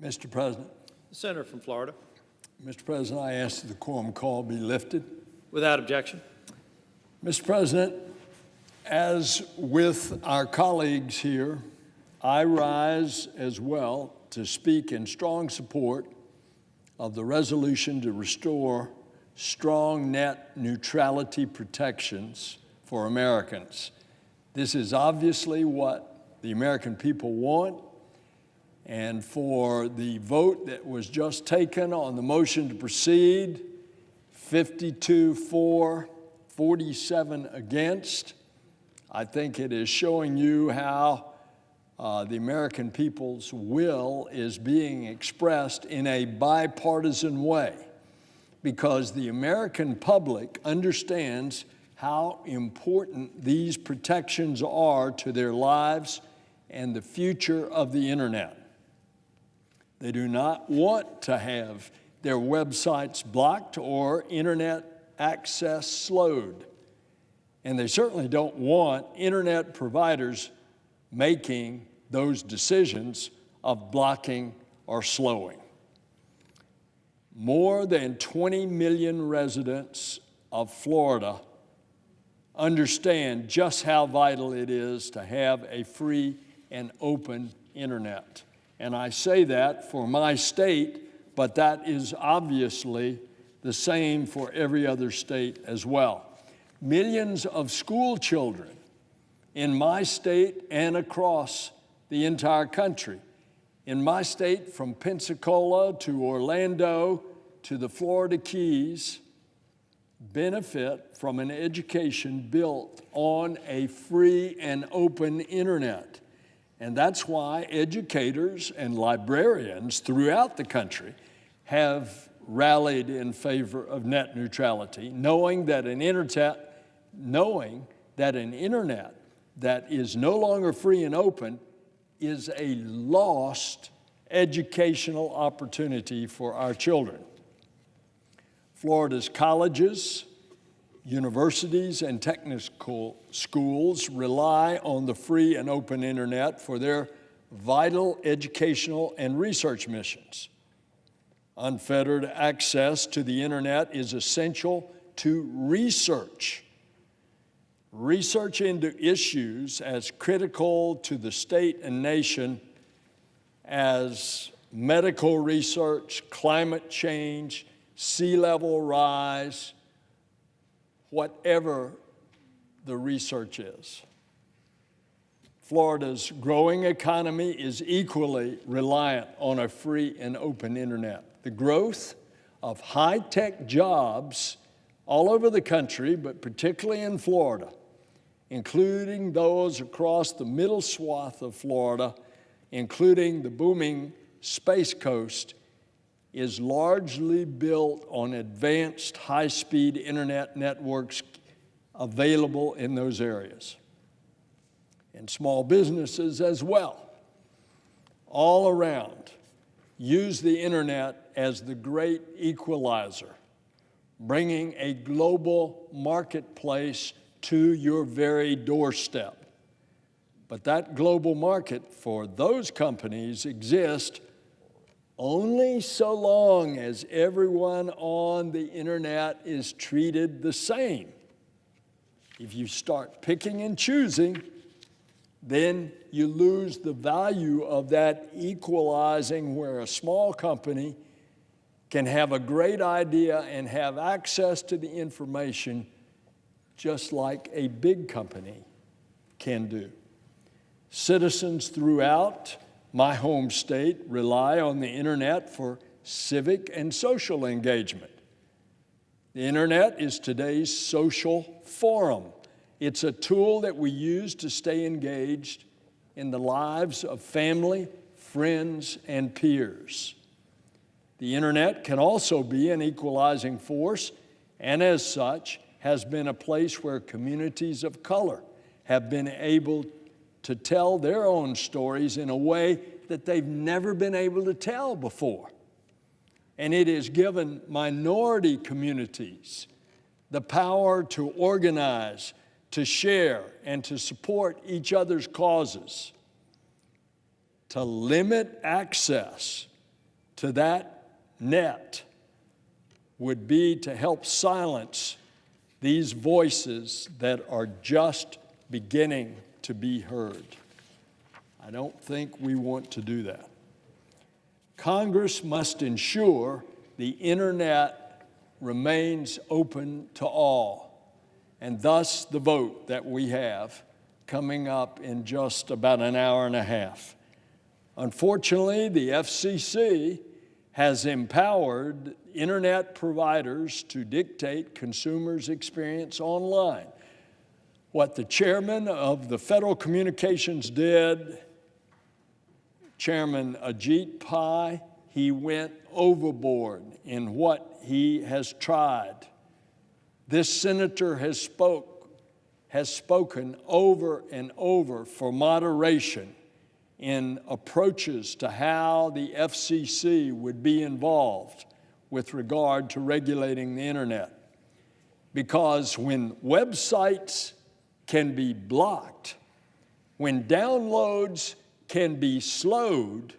Mr. President. The senator from Florida. Mr. President, I ask that the quorum call be lifted. Without objection. Mr. President, as with our colleagues here, I rise as well to speak in strong support of the resolution to restore strong net neutrality protections for Americans. This is obviously what the American people want, and for the vote that was just taken on the motion to proceed, 52 for, 47 against, I think it is showing you how the American people's will is being expressed in a bipartisan way, because the American public understands how important these protections are to their lives and the future of the internet. They do not want to have their websites blocked or internet access slowed. And they certainly don't want internet providers making those decisions of blocking or slowing. More than 20 million residents of Florida understand just how vital it is to have a free and open internet. And I say that for my state, but that is obviously the same for every other state as well. Millions of school children in my state and across the entire country. In my state, from Pensacola to Orlando to the Florida Keys, benefit from an education built on a free and open internet. And that's why educators and librarians throughout the country have rallied in favor of net neutrality, knowing that an internet that is no longer free and open is a lost educational opportunity for our children. Florida's colleges, universities, and technical schools rely on the free and open internet for their vital educational and research missions. Unfettered access to the internet is essential to research. Research into issues as critical to the state and nation as medical research, climate change, sea level rise, whatever the research is. Florida's growing economy is equally reliant on a free and open internet. The growth of high-tech jobs all over the country, but particularly in Florida, including those across the middle swath of Florida, including the booming Space Coast, is largely built on advanced high-speed internet networks available in those areas. And small businesses as well, all around, use the internet as the great equalizer, bringing a global marketplace to your very doorstep. But that global market for those companies exists only so long as everyone on the internet is treated the same. If you start picking and choosing, then you lose the value of that equalizing, where a small company can have a great idea and have access to the information just like a big company can do. Citizens throughout my home state rely on the internet for civic and social engagement. The internet is today's social forum. It's a tool that we use to stay engaged in the lives of family, friends, and peers. The internet can also be an equalizing force, and as such, has been a place where communities of color have been able to tell their own stories in a way that they've never been able to tell before. And it has given minority communities the power to organize, to share, and to support each other's causes. To limit access to that net would be to help silence these voices that are just beginning to be heard. I don't think we want to do that. Congress must ensure the internet remains open to all, and thus the vote that we have coming up in just about an hour and a half. Unfortunately, the FCC has empowered internet providers to dictate consumers' experience online. What the chairman of the Federal Communications did, Chairman Ajit Pai, he went overboard in what he has tried. This senator has spoken over and over for moderation in approaches to how the FCC would be involved with regard to regulating the internet. Because when websites can be blocked, when downloads can be slowed,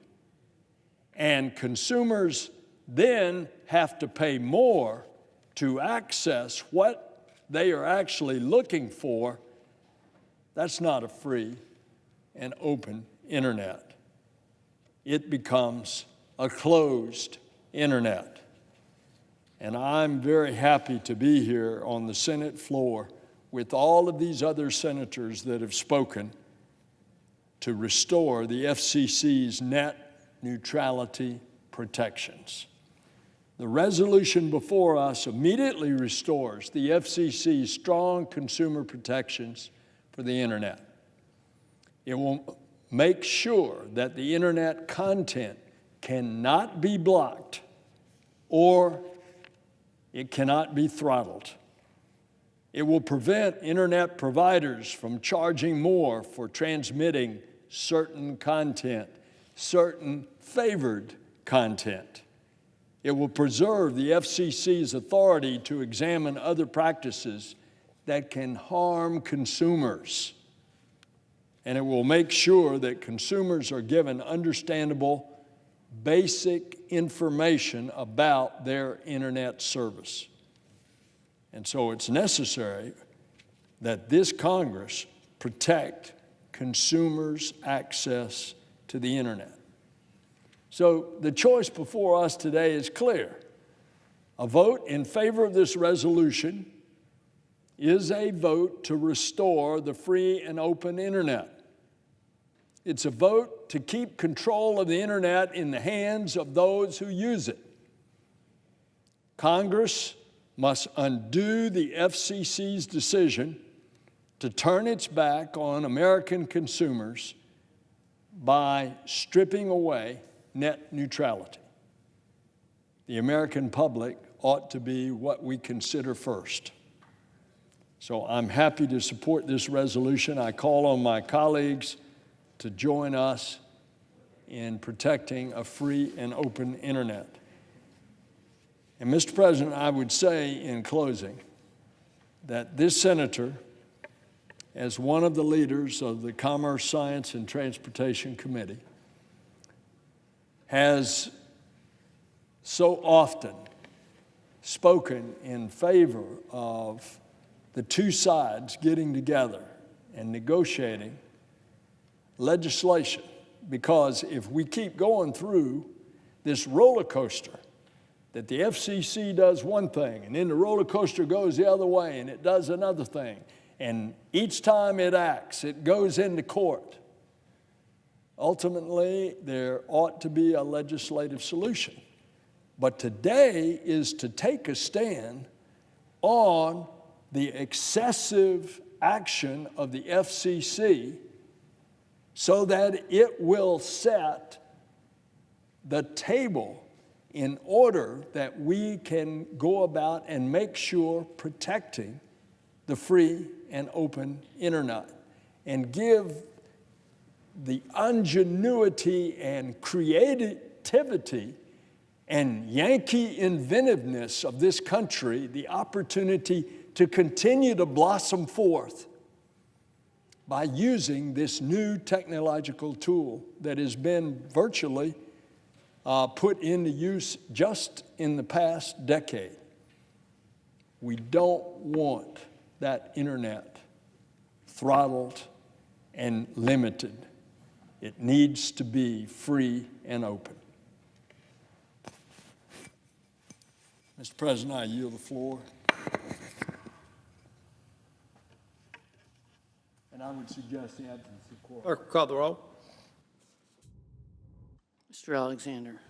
and consumers then have to pay more to access what they are actually looking for, that's not a free and open internet. It becomes a closed internet. And I'm very happy to be here on the Senate floor with all of these other senators that have spoken to restore the FCC's net neutrality protections. The resolution before us immediately restores the FCC's strong consumer protections for the internet. It will make sure that the internet content cannot be blocked or it cannot be throttled. It will prevent internet providers from charging more for transmitting certain content, certain favored content. It will preserve the FCC's authority to examine other practices that can harm consumers. And it will make sure that consumers are given understandable, basic information about their internet service. And so it's necessary that this Congress protect consumers' access to the internet. So the choice before us today is clear. A vote in favor of this resolution is a vote to restore the free and open internet. It's a vote to keep control of the internet in the hands of those who use it. Congress must undo the FCC's decision to turn its back on American consumers by stripping away net neutrality. The American public ought to be what we consider first. So I'm happy to support this resolution. I call on my colleagues to join us in protecting a free and open internet. And Mr. President, I would say in closing that this senator, as one of the leaders of the Commerce, Science, and Transportation Committee, has so often spoken in favor of the two sides getting together and negotiating legislation, because if we keep going through this roller coaster, that the FCC does one thing, and then the roller coaster goes the other way, and it does another thing, and each time it acts, it goes into court. Ultimately, there ought to be a legislative solution. But today is to take a stand on the excessive action of the FCC so that it will set the table in order that we can go about and make sure protecting the free and open internet and give the ingenuity and creativity and Yankee inventiveness of this country the opportunity to continue to blossom forth by using this new technological tool that has been virtually put into use just in the past decade. We don't want that internet throttled and limited. It needs to be free and open. Mr. President, I yield the floor. And I would suggest the absence of quorum. Clerk, call the roll. Mr. Alexander.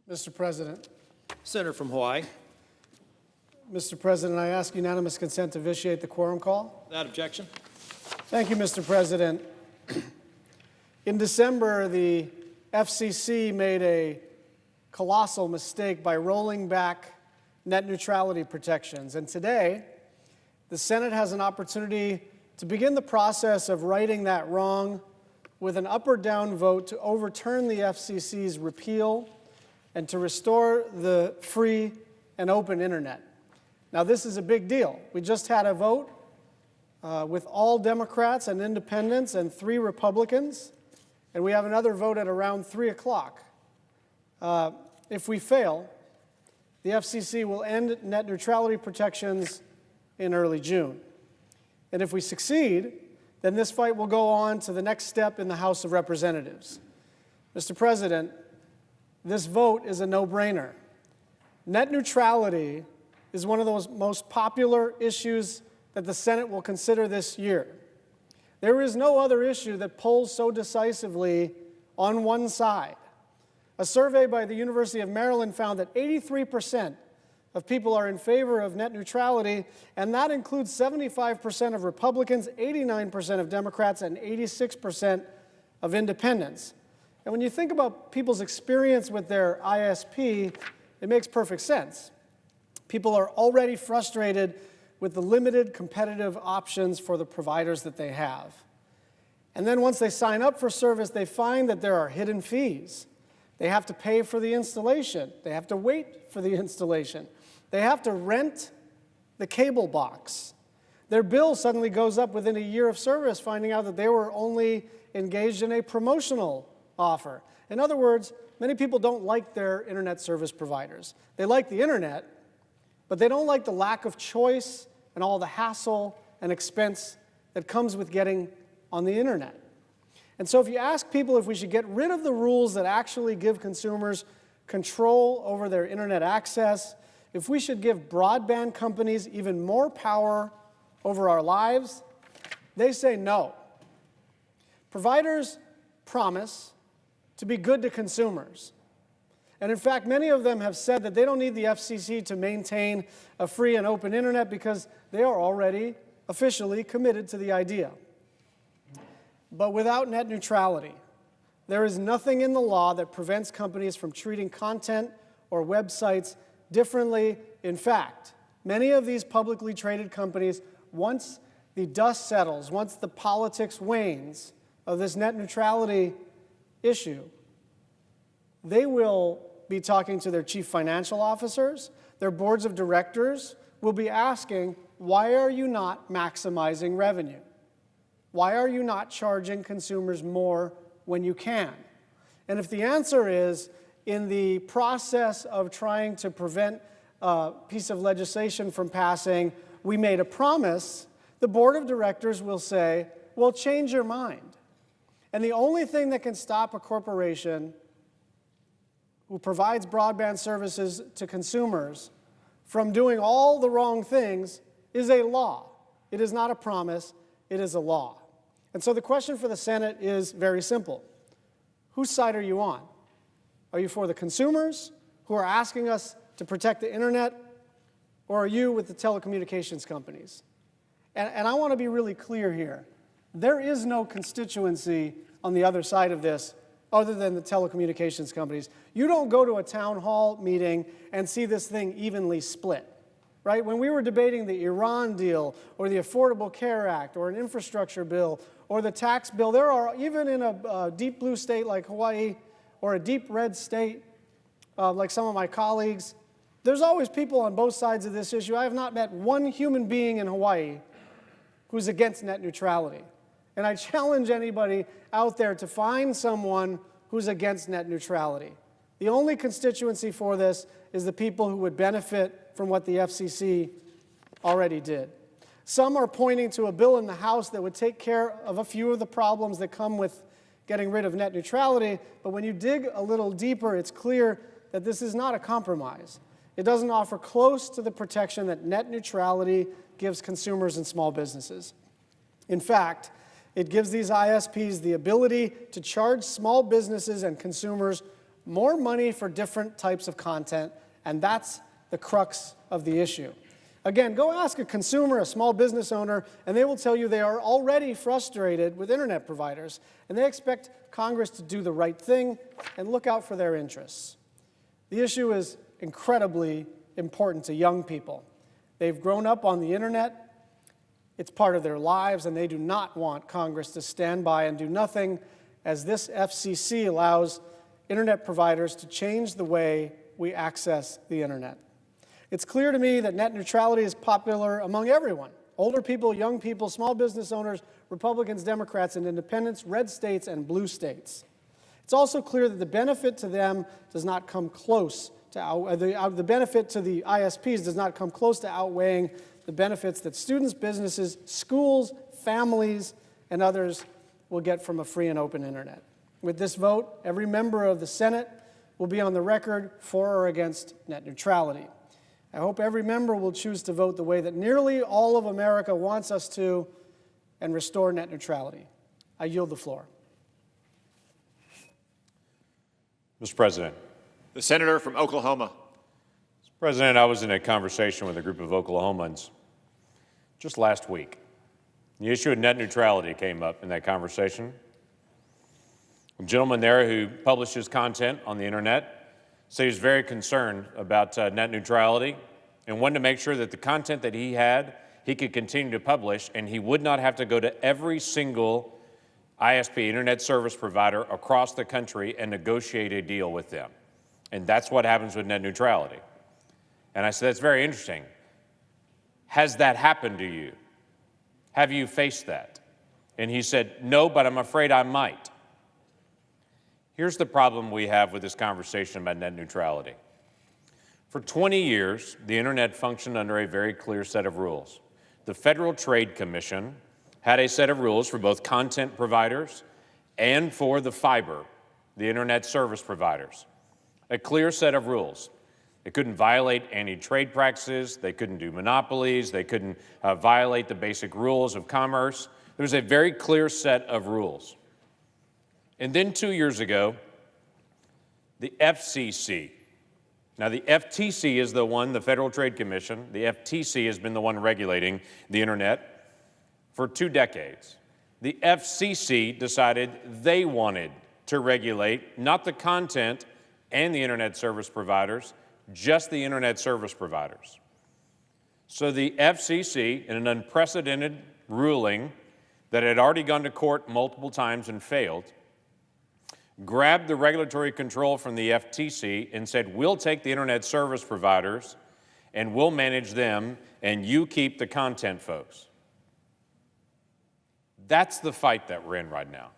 Mr. President. Senator from Hawaii. Mr. President, I ask unanimous consent to vitiate the quorum call. Without objection. Thank you, Mr. President. In December, the FCC made a colossal mistake by rolling back net neutrality protections. And today, the Senate has an opportunity to begin the process of righting that wrong with an up or down vote to overturn the FCC's repeal and to restore the free and open internet. Now, this is a big deal. We just had a vote with all Democrats and independents and 3 Republicans, and we have another vote at around 3 o'clock. If we fail, the FCC will end net neutrality protections in early June. And if we succeed, then this fight will go on to the next step in the House of Representatives. Mr. President, this vote is a no-brainer. Net neutrality is one of those most popular issues that the Senate will consider this year. There is no other issue that polls so decisively on one side. A survey by the University of Maryland found that 83% of people are in favor of net neutrality, and that includes 75% of Republicans, 89% of Democrats, and 86% of independents. And when you think about people's experience with their ISP, it makes perfect sense. People are already frustrated with the limited competitive options for the providers that they have. And then once they sign up for service, they find that there are hidden fees. They have to pay for the installation. They have to wait for the installation. They have to rent the cable box. Their bill suddenly goes up within a year of service, finding out that they were only engaged in a promotional offer. In other words, many people don't like their internet service providers. They like the internet, but they don't like the lack of choice and all the hassle and expense that comes with getting on the internet. And so if you ask people if we should get rid of the rules that actually give consumers control over their internet access, if we should give broadband companies even more power over our lives, they say no. Providers promise to be good to consumers. And in fact, many of them have said that they don't need the FCC to maintain a free and open internet because they are already officially committed to the idea. But without net neutrality, there is nothing in the law that prevents companies from treating content or websites differently. In fact, many of these publicly traded companies, once the dust settles, once the politics wanes of this net neutrality issue, they will be talking to their chief financial officers, their boards of directors will be asking, why are you not maximizing revenue? Why are you not charging consumers more when you can? And if the answer is, in the process of trying to prevent a piece of legislation from passing, we made a promise, the board of directors will say, well, change your mind. And the only thing that can stop a corporation who provides broadband services to consumers from doing all the wrong things is a law. It is not a promise, it is a law. And so the question for the Senate is very simple. Whose side are you on? Are you for the consumers who are asking us to protect the internet, or are you with the telecommunications companies? And I want to be really clear here. There is no constituency on the other side of this other than the telecommunications companies. You don't go to a town hall meeting and see this thing evenly split, right? When we were debating the Iran deal or the Affordable Care Act or an infrastructure bill or the tax bill, there are, even in a deep blue state like Hawaii or a deep red state like some of my colleagues, there's always people on both sides of this issue. I have not met one human being in Hawaii who's against net neutrality. And I challenge anybody out there to find someone who's against net neutrality. The only constituency for this is the people who would benefit from what the FCC already did. Some are pointing to a bill in the House that would take care of a few of the problems that come with getting rid of net neutrality, but when you dig a little deeper, it's clear that this is not a compromise. It doesn't offer close to the protection that net neutrality gives consumers and small businesses. In fact, it gives these ISPs the ability to charge small businesses and consumers more money for different types of content, and that's the crux of the issue. Again, go ask a consumer, a small business owner, and they will tell you they are already frustrated with internet providers, and they expect Congress to do the right thing and look out for their interests. The issue is incredibly important to young people. They've grown up on the internet, it's part of their lives, and they do not want Congress to stand by and do nothing as this FCC allows internet providers to change the way we access the internet. It's clear to me that net neutrality is popular among everyone: older people, young people, small business owners, Republicans, Democrats, and independents, red states and blue states. It's also clear that the benefit to them does not come close to the benefit to the ISPs does not come close to outweighing the benefits that students, businesses, schools, families, and others will get from a free and open internet. With this vote, every member of the Senate will be on the record for or against net neutrality. I hope every member will choose to vote the way that nearly all of America wants us to and restore net neutrality. I yield the floor. Mr. President. The senator from Oklahoma. Mr. President, I was in a conversation with a group of Oklahomans just last week. The issue of net neutrality came up in that conversation. A gentleman there who publishes content on the internet said he was very concerned about net neutrality and wanted to make sure that the content that he had, he could continue to publish, and he would not have to go to every single ISP, internet service provider, across the country and negotiate a deal with them. And that's what happens with net neutrality. And I said, that's very interesting. Has that happened to you? Have you faced that? And he said, no, but I'm afraid I might. Here's the problem we have with this conversation about net neutrality. For 20 years, the internet functioned under a very clear set of rules. The Federal Trade Commission had a set of rules for both content providers and for the fiber, the internet service providers. A clear set of rules. They couldn't violate anti-trade practices, they couldn't do monopolies, they couldn't violate the basic rules of commerce. There was a very clear set of rules. And then 2 years ago, the FCC. Now, the FTC is the one, the Federal Trade Commission, the FTC has been the one regulating the internet for 2 decades. The FCC decided they wanted to regulate not the content and the internet service providers, just the internet service providers. So the FCC, in an unprecedented ruling that had already gone to court multiple times and failed, grabbed the regulatory control from the FTC and said, we'll take the internet service providers and we'll manage them and you keep the content folks. That's the fight that we're in right now.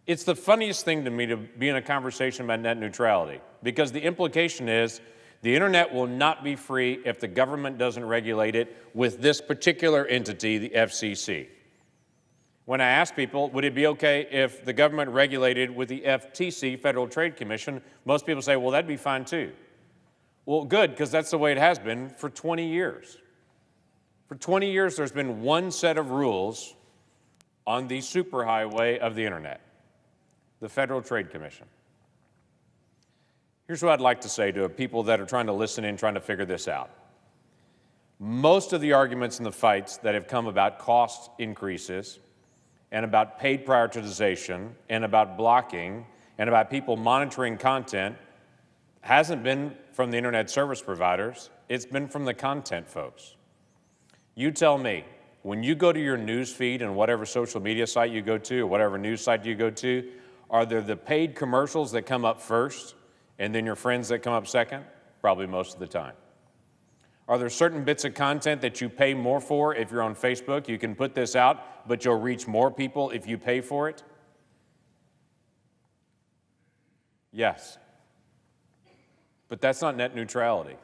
It's the funniest thing to me to be in a conversation about net neutrality, because the implication is the internet will not be free if the government doesn't regulate it with this particular entity, the FCC. When I ask people, would it be okay if the government regulated with the FTC, Federal Trade Commission, most people say, well, that'd be fine too. Well, good, because that's the way it has been for 20 years. For 20 years, there's been one set of rules on the superhighway of the internet, the Federal Trade Commission. Here's what I'd like to say to people that are trying to listen in, trying to figure this out. Most of the arguments and the fights that have come about cost increases and about paid prioritization and about blocking and about people monitoring content hasn't been from the internet service providers, it's been from the content folks. You tell me, when you go to your news feed and whatever social media site you go to or whatever news site you go to, are there the paid commercials that come up first and then your friends that come up second? Probably most of the time. Are there certain bits of content that you pay more for? If you're on Facebook, you can put this out, but you'll reach more people if you pay for it? Yes. But that's not net neutrality.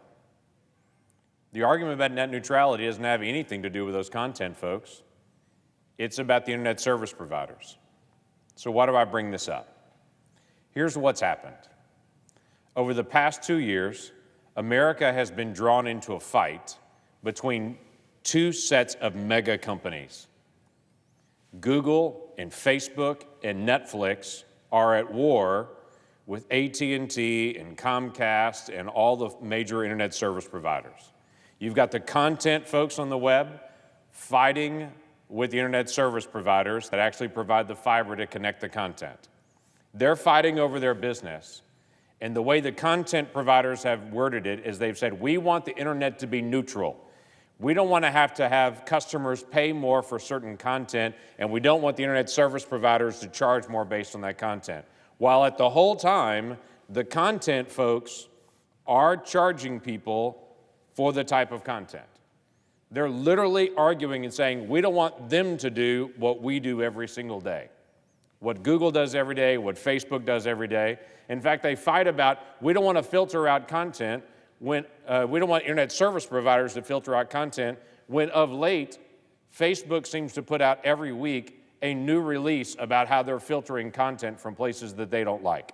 The argument about net neutrality doesn't have anything to do with those content folks. It's about the internet service providers. So why do I bring this up? Here's what's happened. Over the past 2 years, America has been drawn into a fight between two sets of mega companies. Google and Facebook and Netflix are at war with AT&T and Comcast and all the major internet service providers. You've got the content folks on the web fighting with the internet service providers that actually provide the fiber to connect the content. They're fighting over their business. And the way the content providers have worded it is they've said, we want the internet to be neutral. We don't want to have customers pay more for certain content, and we don't want the internet service providers to charge more based on that content. While at the whole time, the content folks are charging people for the type of content. They're literally arguing and saying, we don't want them to do what we do every single day. What Google does every day, what Facebook does every day. In fact, they fight about, we don't want to filter out content when, we don't want internet service providers to filter out content when of late, Facebook seems to put out every week a new release about how they're filtering content from places that they don't like.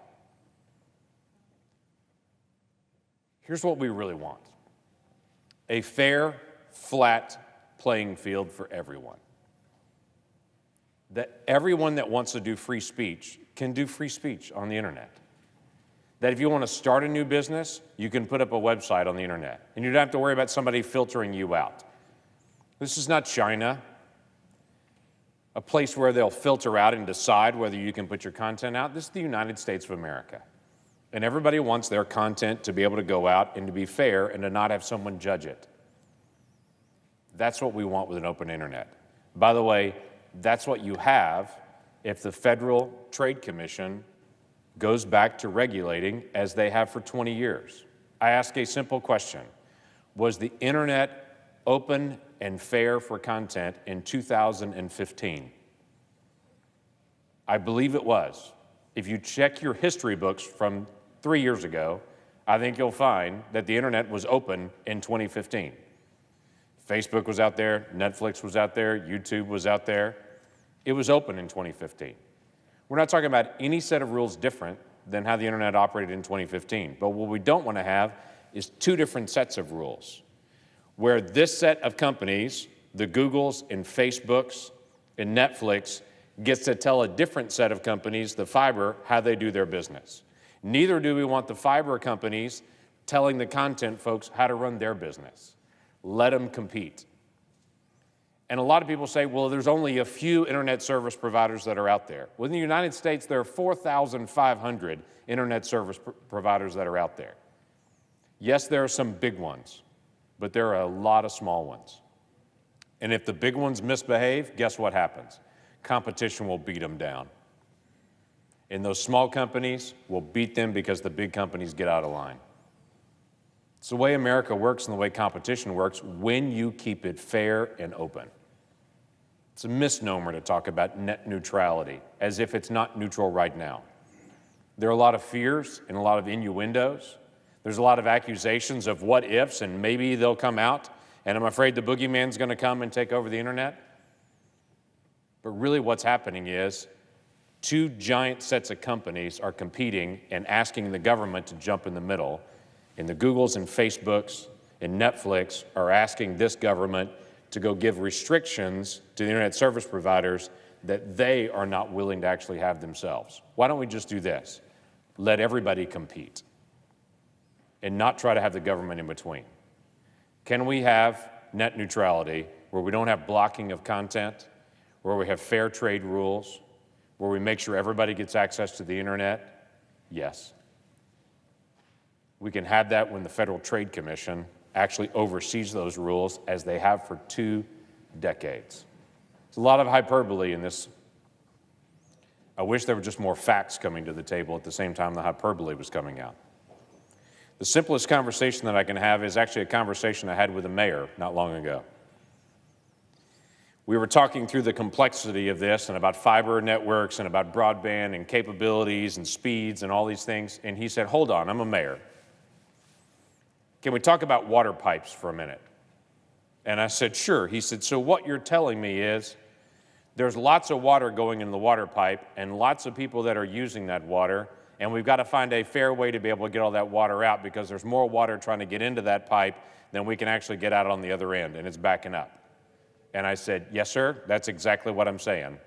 Here's what we really want. A fair, flat playing field for everyone. That everyone that wants to do free speech can do free speech on the internet. That if you want to start a new business, you can put up a website on the internet, and you don't have to worry about somebody filtering you out. This is not China, a place where they'll filter out and decide whether you can put your content out. This is the United States of America. And everybody wants their content to be able to go out and to be fair and to not have someone judge it. That's what we want with an open internet. By the way, that's what you have if the Federal Trade Commission goes back to regulating as they have for 20 years. I ask a simple question. Was the internet open and fair for content in 2015? I believe it was. If you check your history books from 3 years ago, I think you'll find that the internet was open in 2015. Facebook was out there, Netflix was out there, YouTube was out there. It was open in 2015. We're not talking about any set of rules different than how the internet operated in 2015. But what we don't want to have is two different sets of rules, where this set of companies, the Googles and Facebooks and Netflix, gets to tell a different set of companies, the fiber, how they do their business. Neither do we want the fiber companies telling the content folks how to run their business. Let them compete. And a lot of people say, well, there's only a few internet service providers that are out there. Well, in the United States, there are 4,500 internet service providers that are out there. Yes, there are some big ones, but there are a lot of small ones. And if the big ones misbehave, guess what happens? Competition will beat them down. And those small companies will beat them because the big companies get out of line. It's the way America works and the way competition works when you keep it fair and open. It's a misnomer to talk about net neutrality, as if it's not neutral right now. There are a lot of fears and a lot of innuendos. There's a lot of accusations of what ifs, and maybe they'll come out, and I'm afraid the boogeyman's going to come and take over the internet. But really what's happening is two giant sets of companies are competing and asking the government to jump in the middle. And the Googles and Facebooks and Netflix are asking this government to go give restrictions to the internet service providers that they are not willing to actually have themselves. Why don't we just do this? Let everybody compete and not try to have the government in between. Can we have net neutrality where we don't have blocking of content, where we have fair trade rules, where we make sure everybody gets access to the internet? Yes. We can have that when the Federal Trade Commission actually oversees those rules, as they have for 2 decades. There's a lot of hyperbole in this. I wish there were just more facts coming to the table at the same time the hyperbole was coming out. The simplest conversation that I can have is actually a conversation I had with a mayor not long ago. We were talking through the complexity of this and about fiber networks and about broadband and capabilities and speeds and all these things, and he said, hold on, I'm a mayor. Can we talk about water pipes for a minute? And I said, sure. He said, so what you're telling me is there's lots of water going in the water pipe and lots of people that are using that water, and we've got to find a fair way to be able to get all that water out because there's more water trying to get into that pipe than we can actually get out on the other end, and it's backing up. And I said, yes, sir, that's exactly what I'm saying.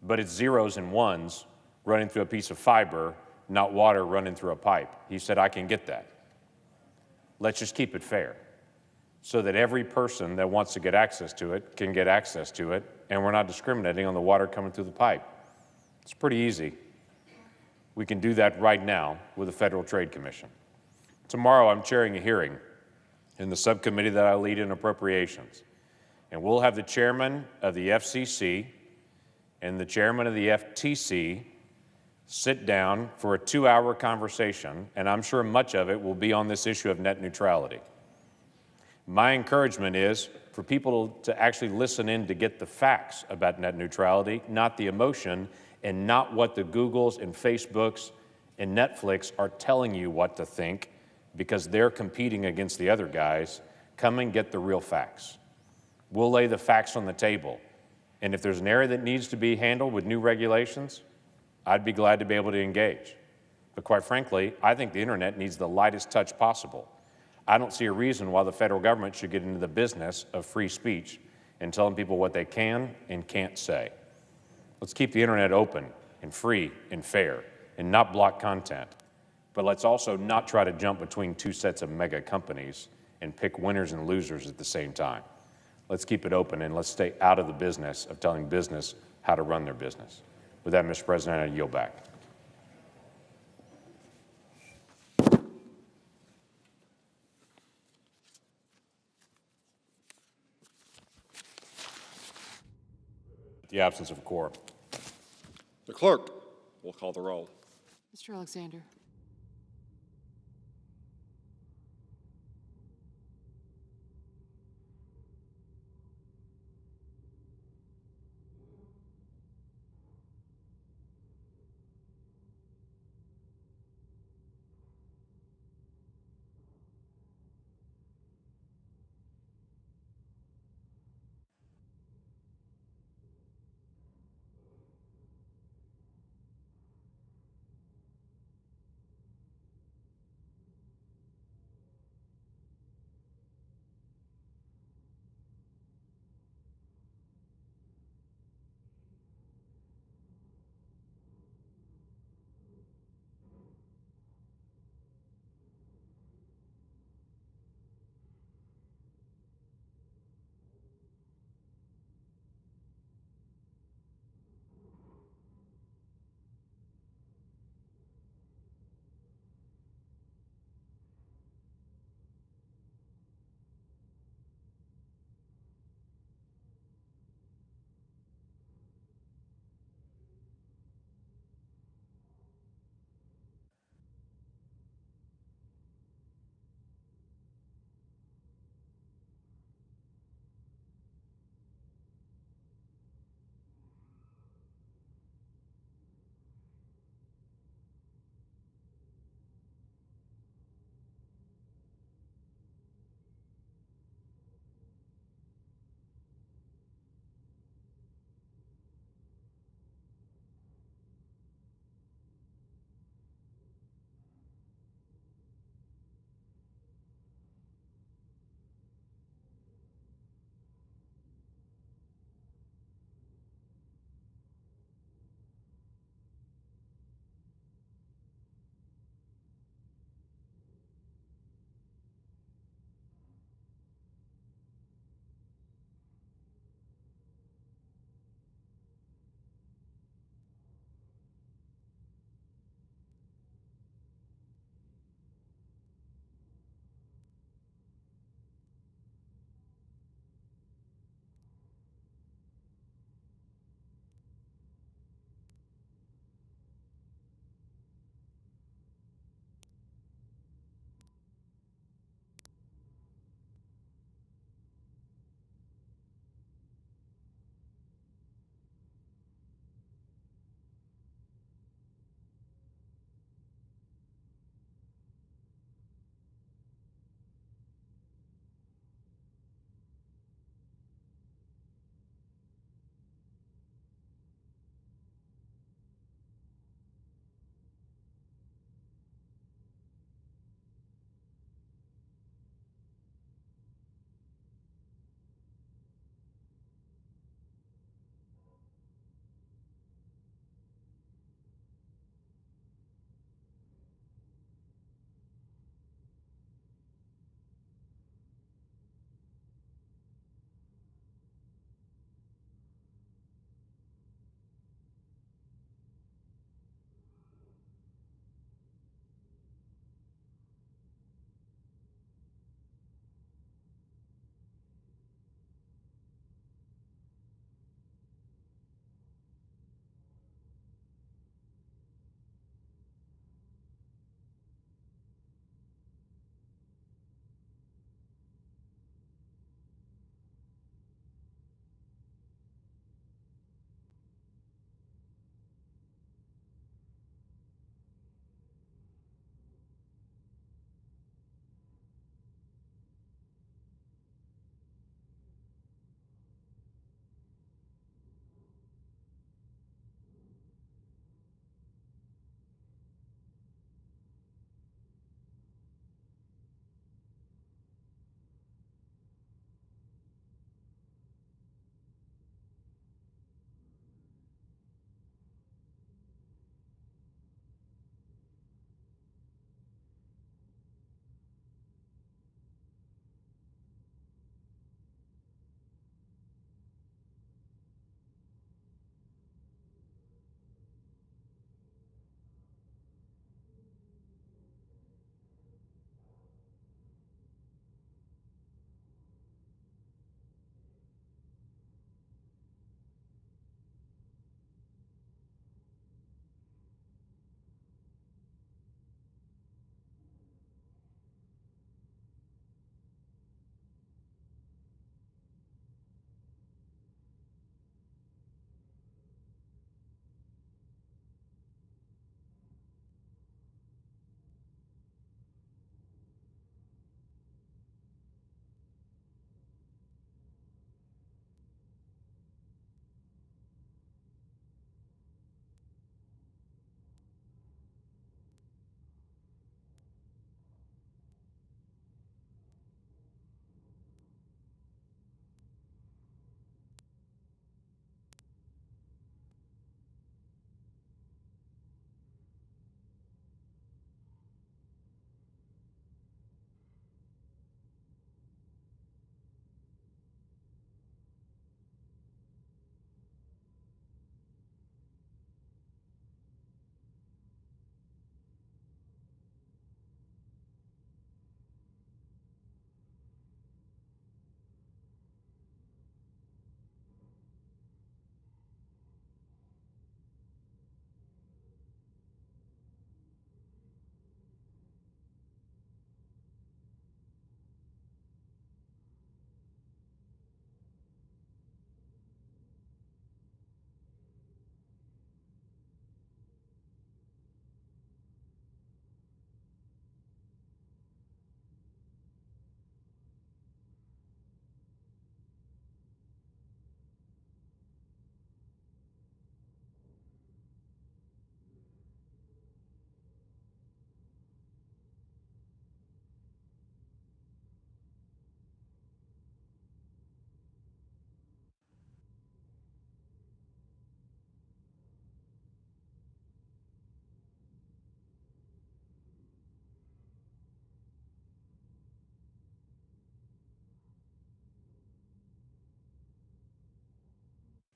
But it's zeros and ones running through a piece of fiber, not water running through a pipe. He said, I can get that. Let's just keep it fair so that every person that wants to get access to it can get access to it, and we're not discriminating on the water coming through the pipe. It's pretty easy. We can do that right now with the Federal Trade Commission. Tomorrow, I'm chairing a hearing in the subcommittee that I lead in appropriations, and we'll have the chairman of the FCC and the chairman of the FTC sit down for a 2-hour conversation, and I'm sure much of it will be on this issue of net neutrality. My encouragement is for people to actually listen in to get the facts about net neutrality, not the emotion, and not what the Googles and Facebooks and Netflix are telling you what to think because they're competing against the other guys. Come and get the real facts. We'll lay the facts on the table. And if there's an area that needs to be handled with new regulations, I'd be glad to be able to engage. But quite frankly, I think the internet needs the lightest touch possible. I don't see a reason why the federal government should get into the business of free speech and telling people what they can and can't say. Let's keep the internet open and free and fair and not block content. But let's also not try to jump between two sets of mega companies and pick winners and losers at the same time. Let's keep it open and let's stay out of the business of telling business how to run their business. With that, Mr. President, I yield back. The absence of a quorum. The clerk will call the roll. Mr. Alexander.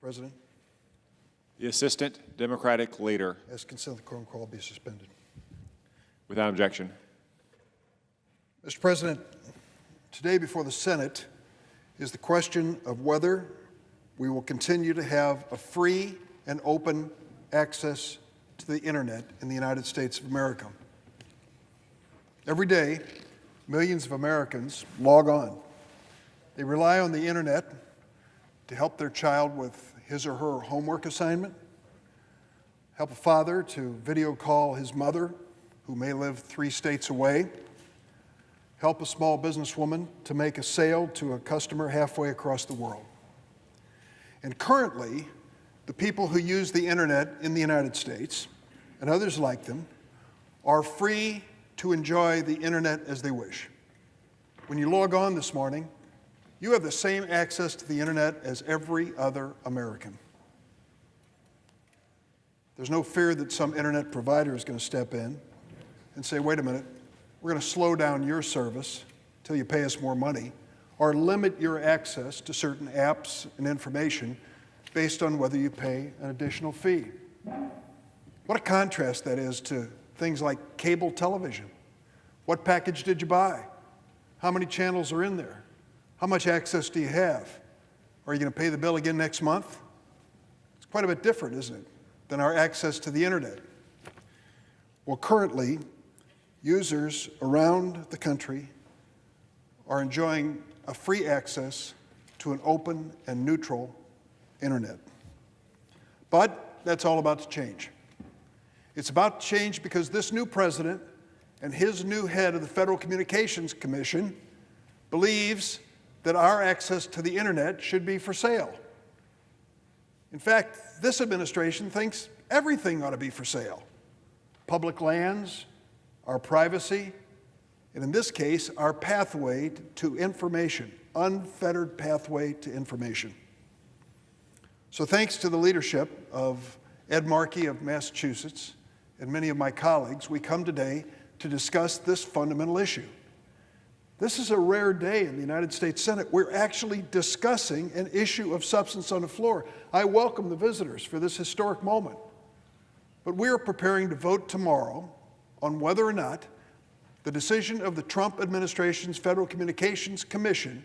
President, The Assistant Democratic Leader. as consent, the quorum call be suspended. Without objection. Mr. President, today before the Senate is the question of whether we will continue to have a free and open access to the internet in the United States of America. Every day, millions of Americans log on. They rely on the internet to help their child with his or her homework assignment, help a father to video call his mother, who may live 3 states away, help a small businesswoman to make a sale to a customer halfway across the world. And currently, the people who use the internet in the United States, and others like them, are free to enjoy the internet as they wish. When you log on this morning, you have the same access to the internet as every other American. There's no fear that some internet provider is going to step in and say, wait a minute, we're going to slow down your service until you pay us more money, or limit your access to certain apps and information based on whether you pay an additional fee. What a contrast that is to things like cable television. What package did you buy? How many channels are in there? How much access do you have? Are you going to pay the bill again next month? It's quite a bit different, isn't it, than our access to the internet. Well, currently, users around the country are enjoying a free access to an open and neutral internet. But that's all about to change. It's about to change because this new president and his new head of the Federal Communications Commission believes that our access to the internet should be for sale. In fact, this administration thinks everything ought to be for sale. Public lands, our privacy, and in this case, our pathway to information, unfettered pathway to information. So thanks to the leadership of Ed Markey of Massachusetts and many of my colleagues, we come today to discuss this fundamental issue. This is a rare day in the United States Senate. We're actually discussing an issue of substance on the floor. I welcome the visitors for this historic moment. But we are preparing to vote tomorrow on whether or not the decision of the Trump administration's Federal Communications Commission,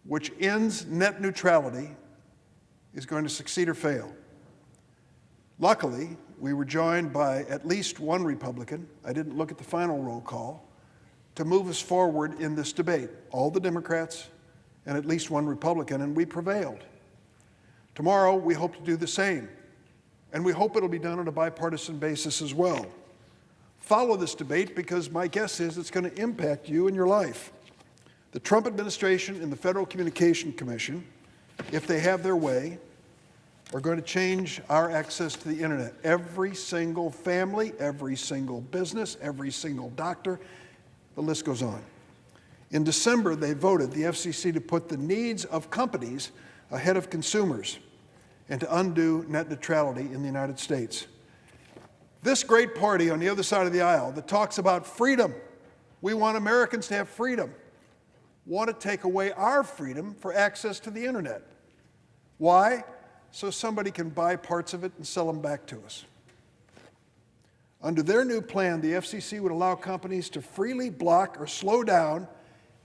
which ends net neutrality, is going to succeed or fail. Luckily, we were joined by at least one Republican, I didn't look at the final roll call, to move us forward in this debate. All the Democrats and at least one Republican, and we prevailed. Tomorrow, we hope to do the same, and we hope it'll be done on a bipartisan basis as well. Follow this debate because my guess is it's going to impact you and your life. The Trump administration and the Federal Communications Commission, if they have their way, are going to change our access to the internet. Every single family, every single business, every single doctor, the list goes on. In December, they voted, the FCC, to put the needs of companies ahead of consumers and to undo net neutrality in the United States. This great party on the other side of the aisle that talks about freedom, we want Americans to have freedom, want to take away our freedom for access to the internet. Why? So somebody can buy parts of it and sell them back to us. Under their new plan, the FCC would allow companies to freely block or slow down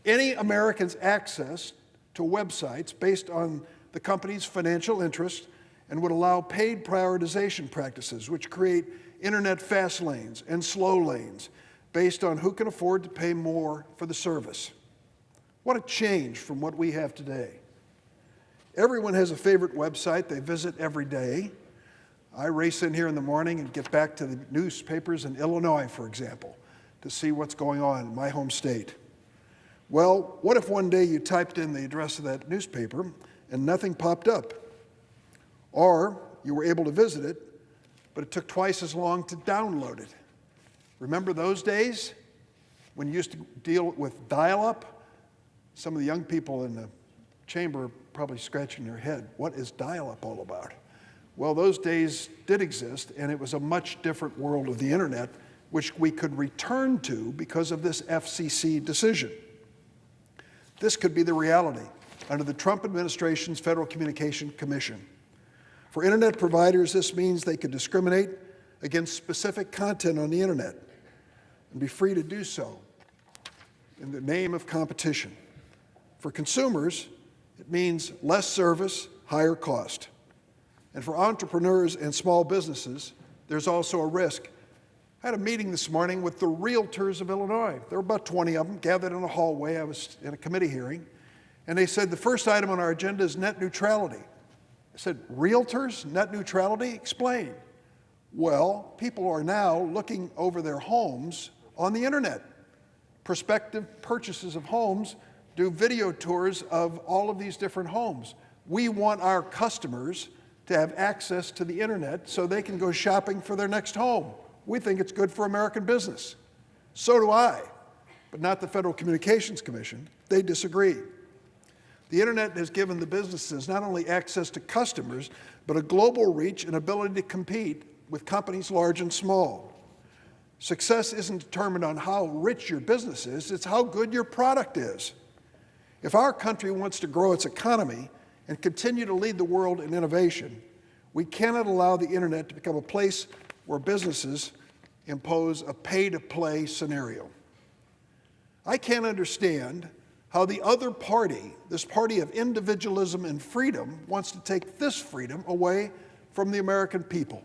any American's access to websites based on the company's financial interest and would allow paid prioritization practices, which create internet fast lanes and slow lanes based on who can afford to pay more for the service. What a change from what we have today. Everyone has a favorite website they visit every day. I race in here in the morning and get back to the newspapers in Illinois, for example, to see what's going on in my home state. Well, what if one day you typed in the address of that newspaper and nothing popped up? Or you were able to visit it, but it took twice as long to download it. Remember those days when you used to deal with dial-up? Some of the young people in the chamber are probably scratching their head. What is dial-up all about? Well, those days did exist, and it was a much different world of the internet, which we could return to because of this FCC decision. This could be the reality under the Trump administration's Federal Communications Commission. For internet providers, this means they could discriminate against specific content on the internet and be free to do so in the name of competition. For consumers, it means less service, higher cost. And for entrepreneurs and small businesses, there's also a risk. I had a meeting this morning with the realtors of Illinois. There were about 20 of them gathered in a hallway. I was in a committee hearing. And they said, the first item on our agenda is net neutrality. I said, realtors, net neutrality? Explain. Well, people are now looking over their homes on the internet. Prospective purchases of homes do video tours of all of these different homes. We want our customers to have access to the internet so they can go shopping for their next home. We think it's good for American business. So do I, but not the Federal Communications Commission. They disagree. The internet has given the businesses not only access to customers, but a global reach and ability to compete with companies large and small. Success isn't determined on how rich your business is, it's how good your product is. If our country wants to grow its economy and continue to lead the world in innovation, we cannot allow the internet to become a place where businesses impose a pay-to-play scenario. I can't understand how the other party, this party of individualism and freedom, wants to take this freedom away from the American people.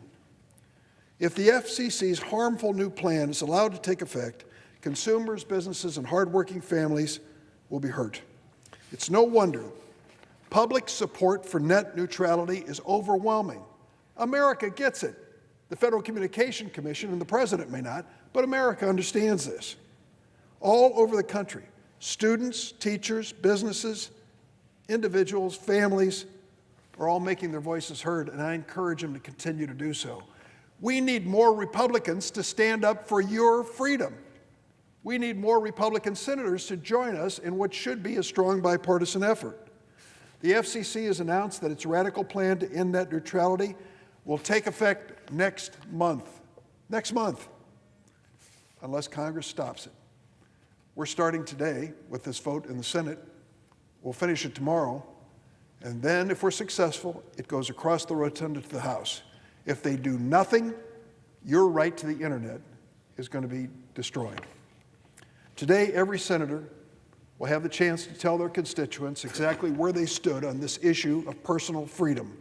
If the FCC's harmful new plan is allowed to take effect, consumers, businesses, and hardworking families will be hurt. It's no wonder public support for net neutrality is overwhelming. America gets it. The Federal Communications Commission and the President may not, but America understands this. All over the country, students, teachers, businesses, individuals, families are all making their voices heard, and I encourage them to continue to do so. We need more Republicans to stand up for your freedom. We need more Republican senators to join us in what should be a strong bipartisan effort. The FCC has announced that its radical plan to end net neutrality will take effect next month, unless Congress stops it. We're starting today with this vote in the Senate. We'll finish it tomorrow. And then, if we're successful, it goes across the rotunda to the House. If they do nothing, your right to the internet is going to be destroyed. Today, every senator will have the chance to tell their constituents exactly where they stood on this issue of personal freedom,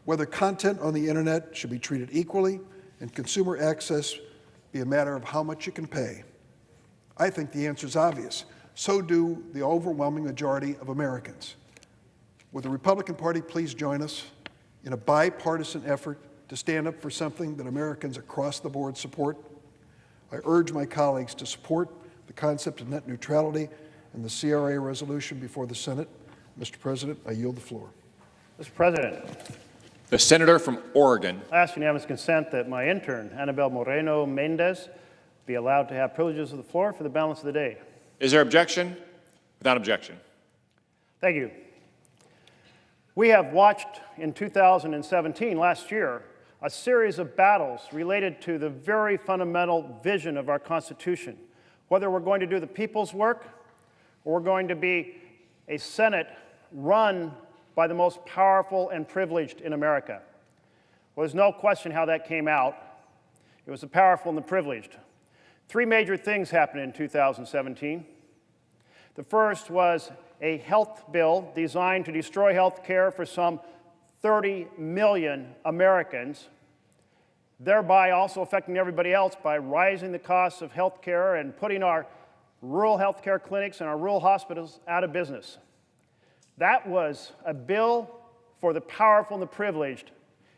whether content on the internet should be treated equally and consumer access be a matter of how much you can pay. I think the answer is obvious. So do the overwhelming majority of Americans. Would the Republican Party please join us in a bipartisan effort to stand up for something that Americans across the board support? I urge my colleagues to support the concept of net neutrality and the CRA resolution before the Senate. Mr. President, I yield the floor. Mr. President, The senator from Oregon. I ask unanimous consent that my intern, Annabel Moreno Mendez, be allowed to have privileges of the floor for the balance of the day. Is there objection? Without objection. Thank you. We have watched in 2017, last year, a series of battles related to the very fundamental vision of our Constitution, whether we're going to do the people's work or we're going to be a Senate run by the most powerful and privileged in America. Well, there's no question how that came out. It was the powerful and the privileged. Three major things happened in 2017. The first was a health bill designed to destroy health care for some 30 million Americans, thereby also affecting everybody else by rising the costs of health care and putting our rural health care clinics and our rural hospitals out of business. That was a bill for the powerful and the privileged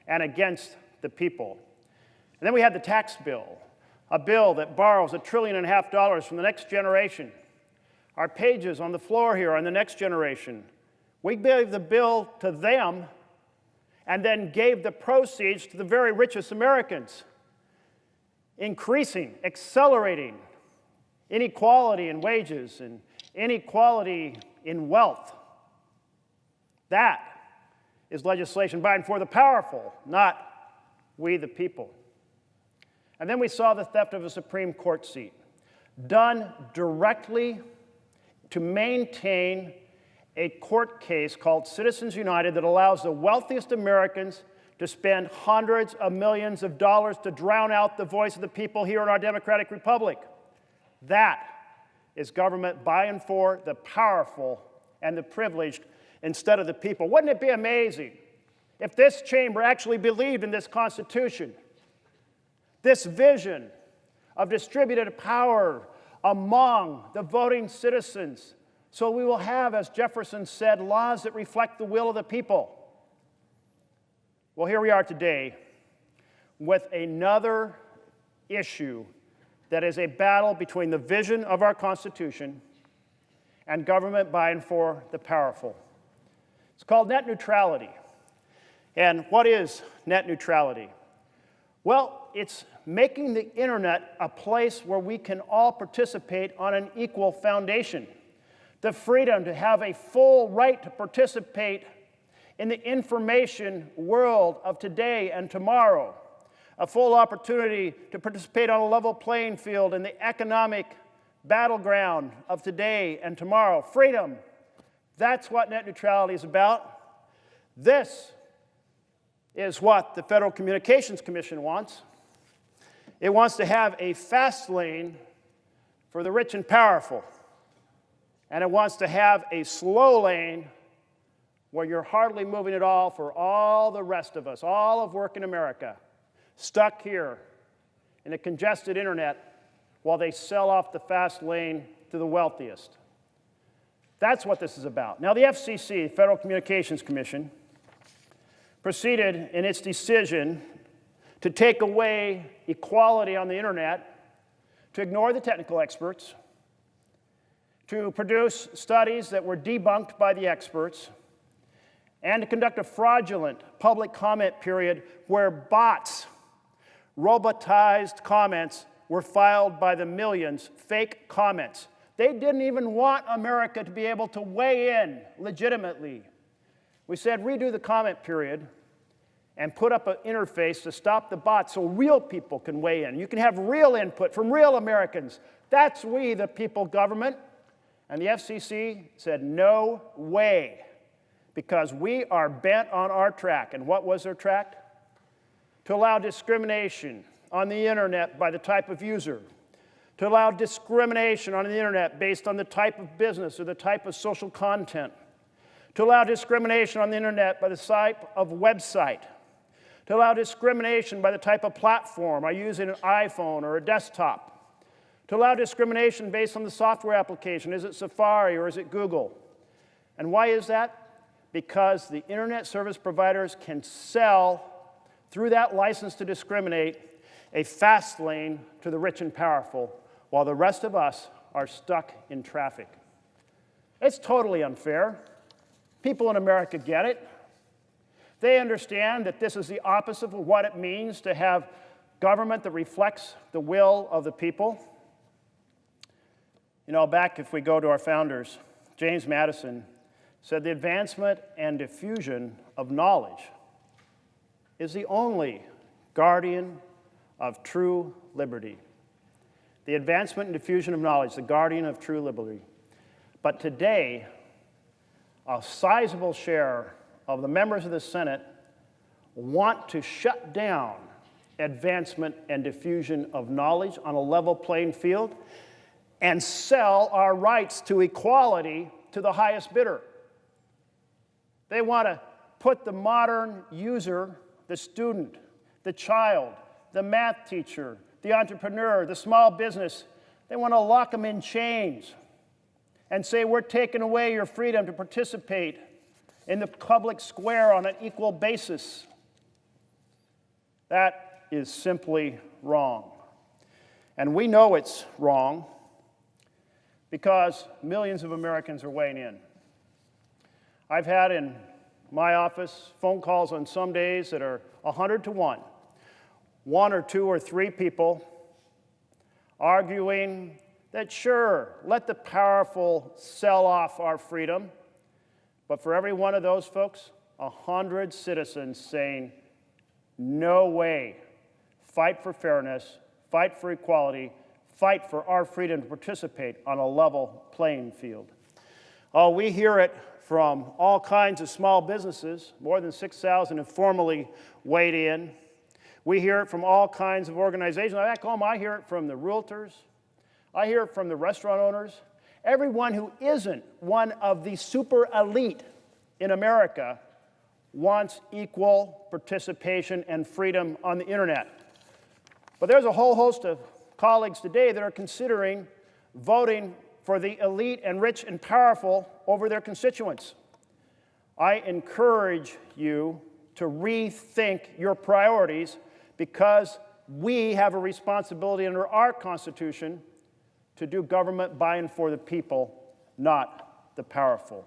and against the people. And then we had the tax bill, a bill that borrows $1.5 trillion from the next generation. Our pages on the floor here on the next generation. We gave the bill to them and then gave the proceeds to the very richest Americans, increasing, accelerating inequality in wages and inequality in wealth. That is legislation by and for the powerful, not we the people. And then we saw the theft of a Supreme Court seat, done directly to maintain a court case called Citizens United that allows the wealthiest Americans to spend hundreds of millions of dollars to drown out the voice of the people here in our democratic republic. That is government by and for the powerful and the privileged instead of the people. Wouldn't it be amazing if this chamber actually believed in this Constitution, this vision of distributed power among the voting citizens, so we will have, as Jefferson said, laws that reflect the will of the people? Well, here we are today with another issue that is a battle between the vision of our Constitution and government by and for the powerful. It's called net neutrality. And what is net neutrality? Well, it's making the internet a place where we can all participate on an equal foundation. The freedom to have a full right to participate in the information world of today and tomorrow. A full opportunity to participate on a level playing field in the economic battleground of today and tomorrow. Freedom. That's what net neutrality is about. This is what the Federal Communications Commission wants. It wants to have a fast lane for the rich and powerful. And it wants to have a slow lane where you're hardly moving at all for all the rest of us, all of working America, stuck here in a congested internet while they sell off the fast lane to the wealthiest. That's what this is about. Now, the FCC, Federal Communications Commission, proceeded in its decision to take away equality on the internet, to ignore the technical experts, to produce studies that were debunked by the experts, and to conduct a fraudulent public comment period where bots, robotized comments were filed by the millions, fake comments. They didn't even want America to be able to weigh in legitimately. We said redo the comment period and put up an interface to stop the bots so real people can weigh in. You can have real input from real Americans. That's we, the people government. And the FCC said, no way, because we are bent on our track. And what was their track? To allow discrimination on the internet by the type of user, to allow discrimination on the internet based on the type of business or the type of social content, to allow discrimination on the internet by the type of website, to allow discrimination by the type of platform, I use an iPhone or a desktop, to allow discrimination based on the software application. Is it Safari or is it Google? And why is that? Because the internet service providers can sell, through that license to discriminate, a fast lane to the rich and powerful, while the rest of us are stuck in traffic. It's totally unfair. People in America get it. They understand that this is the opposite of what it means to have government that reflects the will of the people. You know, back if we go to our founders, James Madison said the advancement and diffusion of knowledge is the only guardian of true liberty. The advancement and diffusion of knowledge, the guardian of true liberty. But today, a sizable share of the members of the Senate want to shut down advancement and diffusion of knowledge on a level playing field and sell our rights to equality to the highest bidder. They want to put the modern user, the student, the child, the math teacher, the entrepreneur, the small business, they want to lock them in chains and say, we're taking away your freedom to participate in the public square on an equal basis. That is simply wrong. And we know it's wrong because millions of Americans are weighing in. I've had in my office phone calls on some days that are 100 to 1. 1 or 2 or 3 people arguing that, sure, let the powerful sell off our freedom, but for every one of those folks, 100 citizens saying, no way, fight for fairness, fight for equality, fight for our freedom to participate on a level playing field. Oh, we hear it from all kinds of small businesses. More than 6,000 have formally weighed in. We hear it from all kinds of organizations. Back home, I hear it from the realtors. I hear it from the restaurant owners. Everyone who isn't one of the super elite in America wants equal participation and freedom on the internet. But there's a whole host of colleagues today that are considering voting for the elite and rich and powerful over their constituents. I encourage you to rethink your priorities because we have a responsibility under our Constitution to do government by and for the people, not the powerful.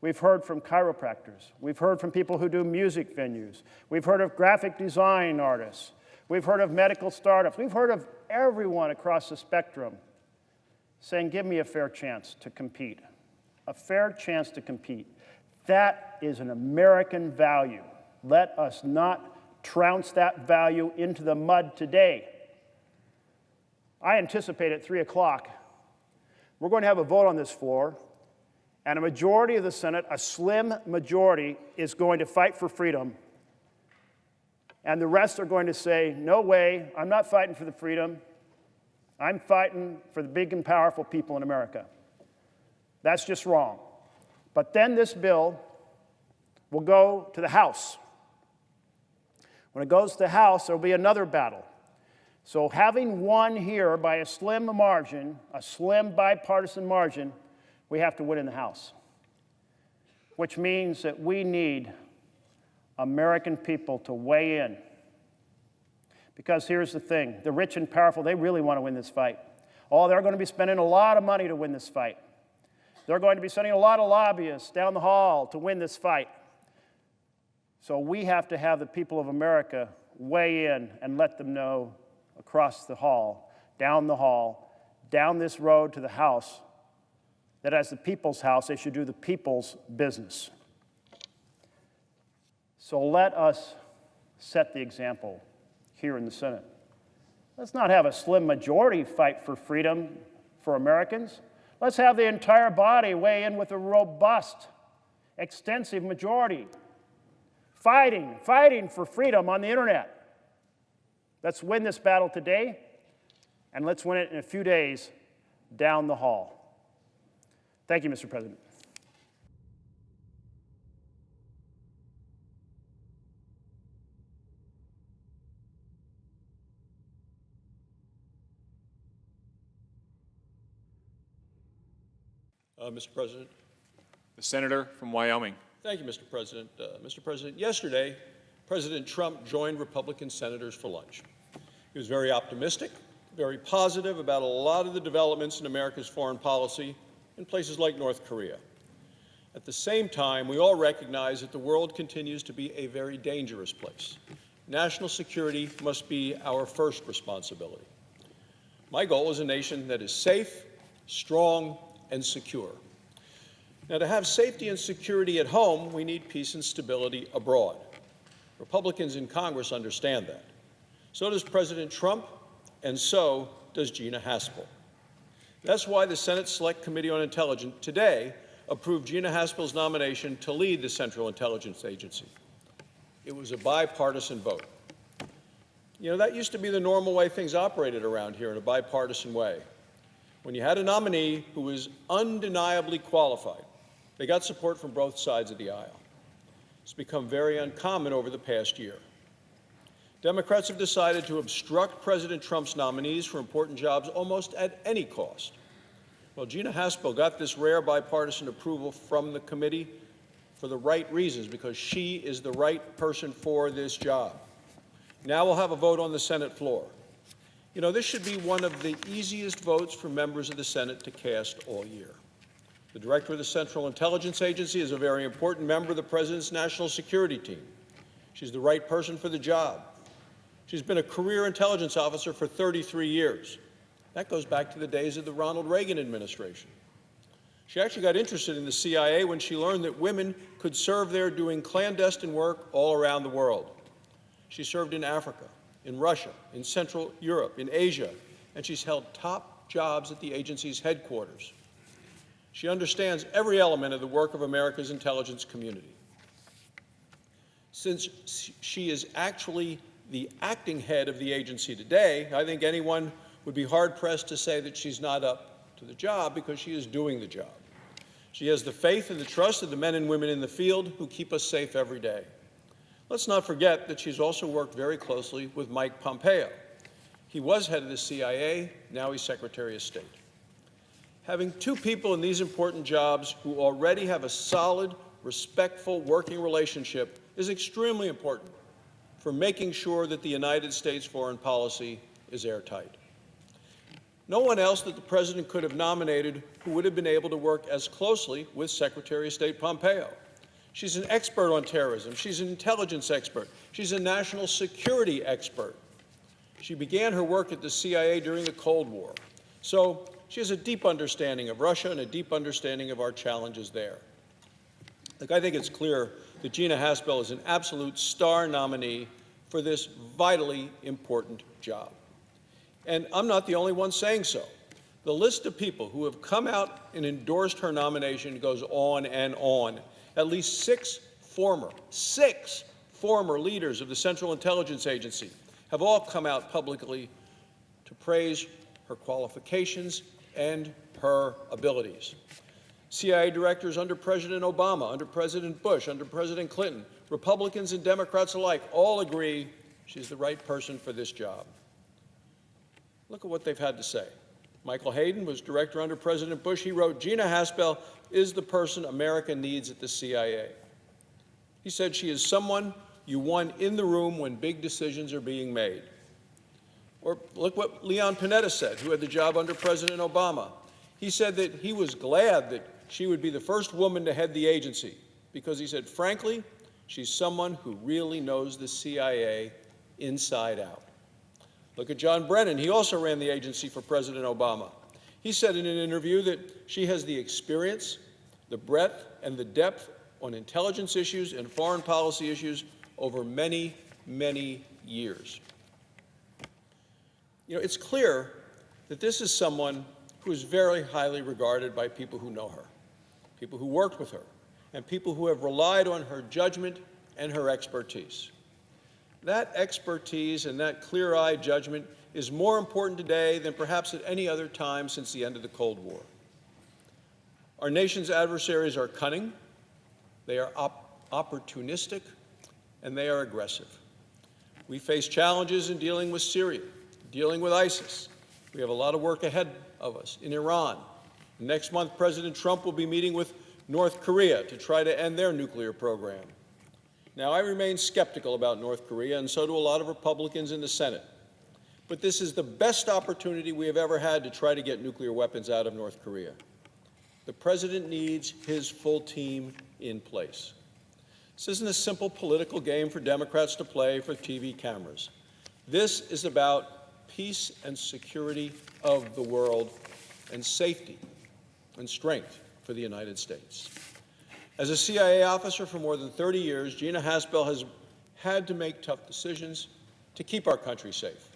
We've heard from chiropractors. We've heard from people who do music venues. We've heard of graphic design artists. We've heard of medical startups. We've heard of everyone across the spectrum saying, give me a fair chance to compete. A fair chance to compete. That is an American value. Let us not trounce that value into the mud today. I anticipate at 3 o'clock, we're going to have a vote on this floor, and a majority of the Senate, a slim majority, is going to fight for freedom. And the rest are going to say, no way, I'm not fighting for the freedom. I'm fighting for the big and powerful people in America. That's just wrong. But then this bill will go to the House. When it goes to the House, there will be another battle. So having won here by a slim margin, a slim bipartisan margin, we have to win in the House, which means that we need American people to weigh in. Because here's the thing, the rich and powerful, they really want to win this fight. Oh, they're going to be spending a lot of money to win this fight. They're going to be sending a lot of lobbyists down the hall to win this fight. So we have to have the people of America weigh in and let them know across the hall, down this road to the House, that as the people's house, they should do the people's business. So let us set the example here in the Senate. Let's not have a slim majority fight for freedom for Americans. Let's have the entire body weigh in with a robust, extensive majority, fighting for freedom on the internet. Let's win this battle today, and let's win it in a few days down the hall. Thank you, Mr. President. Mr. President. The senator from Wyoming. Thank you, Mr. President. Mr. President, yesterday, President Trump joined Republican senators for lunch. He was very optimistic, very positive about a lot of the developments in America's foreign policy in places like North Korea. At the same time, we all recognize that the world continues to be a very dangerous place. National security must be our first responsibility. My goal is a nation that is safe, strong, and secure. Now, to have safety and security at home, we need peace and stability abroad. Republicans in Congress understand that. So does President Trump, and so does Gina Haspel. That's why the Senate Select Committee on Intelligence today approved Gina Haspel's nomination to lead the Central Intelligence Agency. It was a bipartisan vote. You know, that used to be the normal way things operated around here, in a bipartisan way. When you had a nominee who was undeniably qualified, they got support from both sides of the aisle. It's become very uncommon over the past year. Democrats have decided to obstruct President Trump's nominees for important jobs almost at any cost. Well, Gina Haspel got this rare bipartisan approval from the committee for the right reasons, because she is the right person for this job. Now we'll have a vote on the Senate floor. You know, this should be one of the easiest votes for members of the Senate to cast all year. The director of the Central Intelligence Agency is a very important member of the President's national security team. She's the right person for the job. She's been a career intelligence officer for 33 years. That goes back to the days of the Ronald Reagan administration. She actually got interested in the CIA when she learned that women could serve there doing clandestine work all around the world. She served in Africa, in Russia, in Central Europe, in Asia, and she's held top jobs at the agency's headquarters. She understands every element of the work of America's intelligence community. Since she is actually the acting head of the agency today, I think anyone would be hard-pressed to say that she's not up to the job, because she is doing the job. She has the faith and the trust of the men and women in the field who keep us safe every day. Let's not forget that she's also worked very closely with Mike Pompeo. He was head of the CIA, now he's Secretary of State. Having two people in these important jobs who already have a solid, respectful working relationship is extremely important for making sure that the United States foreign policy is airtight. No one else that the President could have nominated who would have been able to work as closely with Secretary of State Pompeo. She's an expert on terrorism. She's an intelligence expert. She's a national security expert. She began her work at the CIA during the Cold War. So she has a deep understanding of Russia and a deep understanding of our challenges there. Look, I think it's clear that Gina Haspel is an absolute star nominee for this vitally important job. And I'm not the only one saying so. The list of people who have come out and endorsed her nomination goes on and on. At least six former leaders of the Central Intelligence Agency have all come out publicly to praise her qualifications and her abilities. CIA directors under President Obama, under President Bush, under President Clinton, Republicans and Democrats alike all agree she's the right person for this job. Look at what they've had to say. Michael Hayden was director under President Bush. He wrote, "Gina Haspel is the person America needs at the CIA." He said she is someone you want in the room when big decisions are being made. Or look what Leon Panetta said, who had the job under President Obama. He said that he was glad that she would be the first woman to head the agency, because he said, frankly, she's someone who really knows the CIA inside out. Look at John Brennan. He also ran the agency for President Obama. He said in an interview that she has the experience, the breadth, and the depth on intelligence issues and foreign policy issues over many, many years. You know, it's clear that this is someone who is very highly regarded by people who know her, people who worked with her, and people who have relied on her judgment and her expertise. That expertise and that clear-eyed judgment is more important today than perhaps at any other time since the end of the Cold War. Our nation's adversaries are cunning, they are opportunistic, and they are aggressive. We face challenges in dealing with Syria, dealing with ISIS. We have a lot of work ahead of us in Iran. Next month, President Trump will be meeting with North Korea to try to end their nuclear program. Now, I remain skeptical about North Korea, and so do a lot of Republicans in the Senate. But this is the best opportunity we have ever had to try to get nuclear weapons out of North Korea. The President needs his full team in place. This isn't a simple political game for Democrats to play for TV cameras. This is about peace and security of the world and safety and strength for the United States. As a CIA officer for more than 30 years, Gina Haspel has had to make tough decisions to keep our country safe.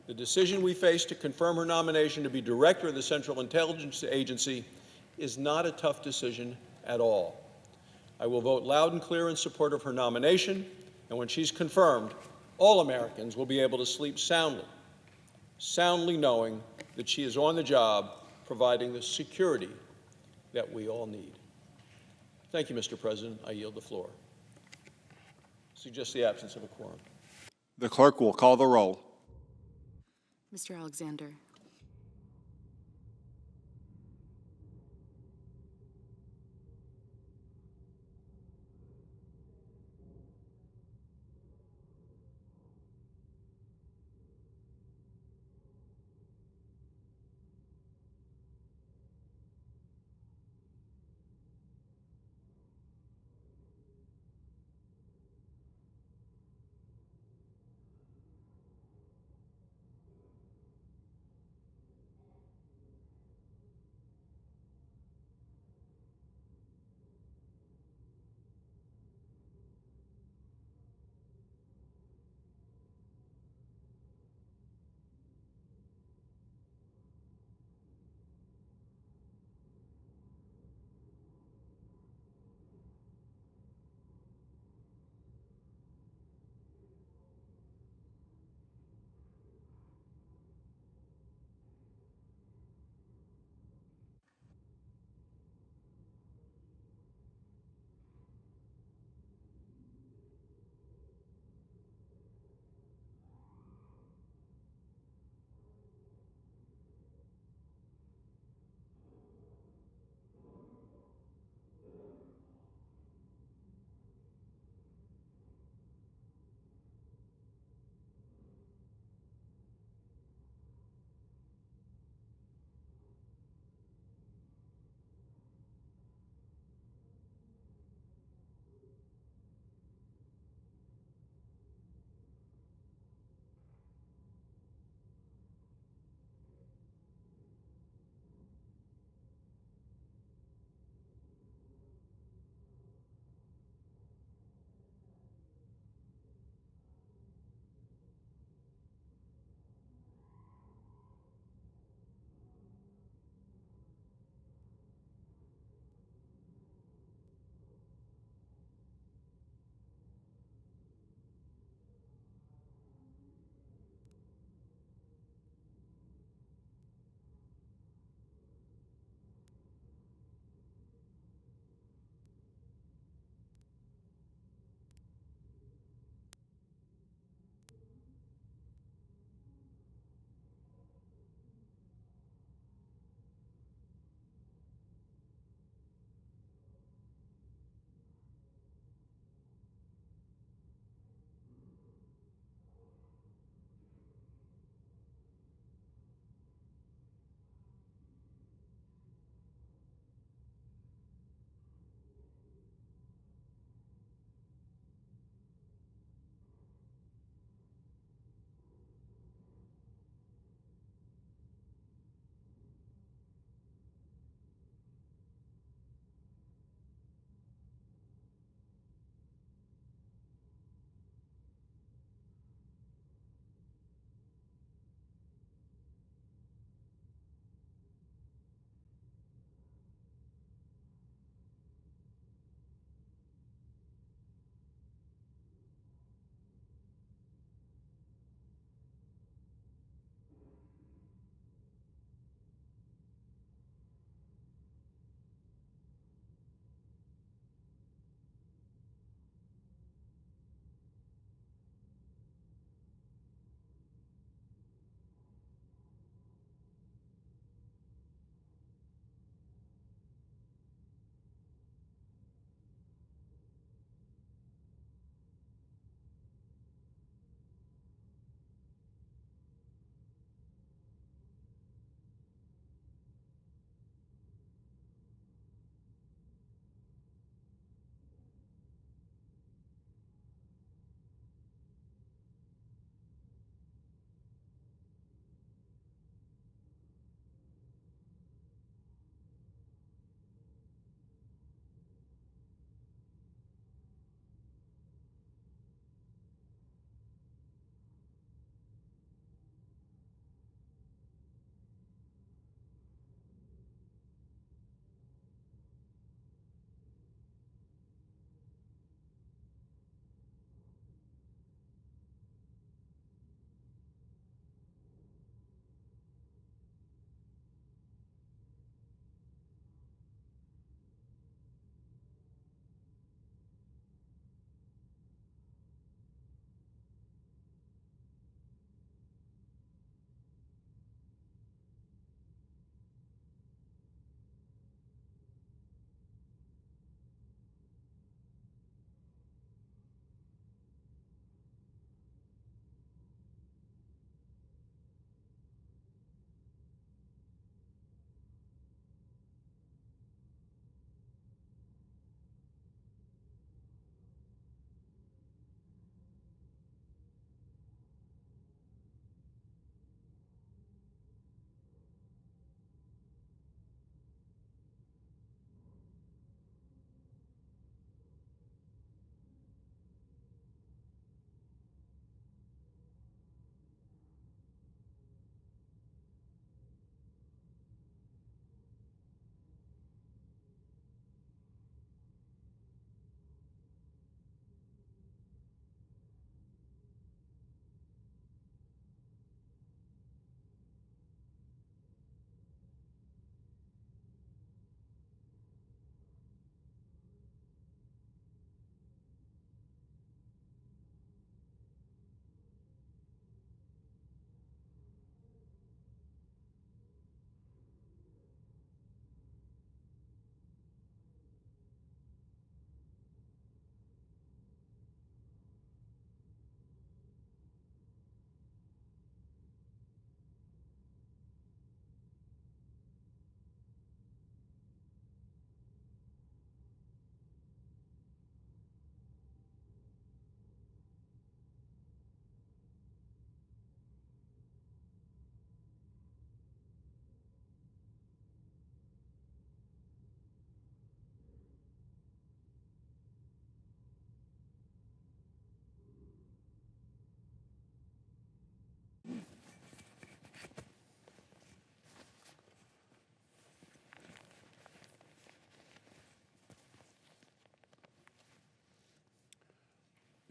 The decision we face to confirm her nomination to be director of the Central Intelligence Agency is not a tough decision at all. I will vote loud and clear in support of her nomination, and when she's confirmed, all Americans will be able to sleep soundly knowing that she is on the job providing the security that we all need. Thank you, Mr. President. I yield the floor. Suggest the absence of a quorum. The clerk will call the roll. Mr. Alexander.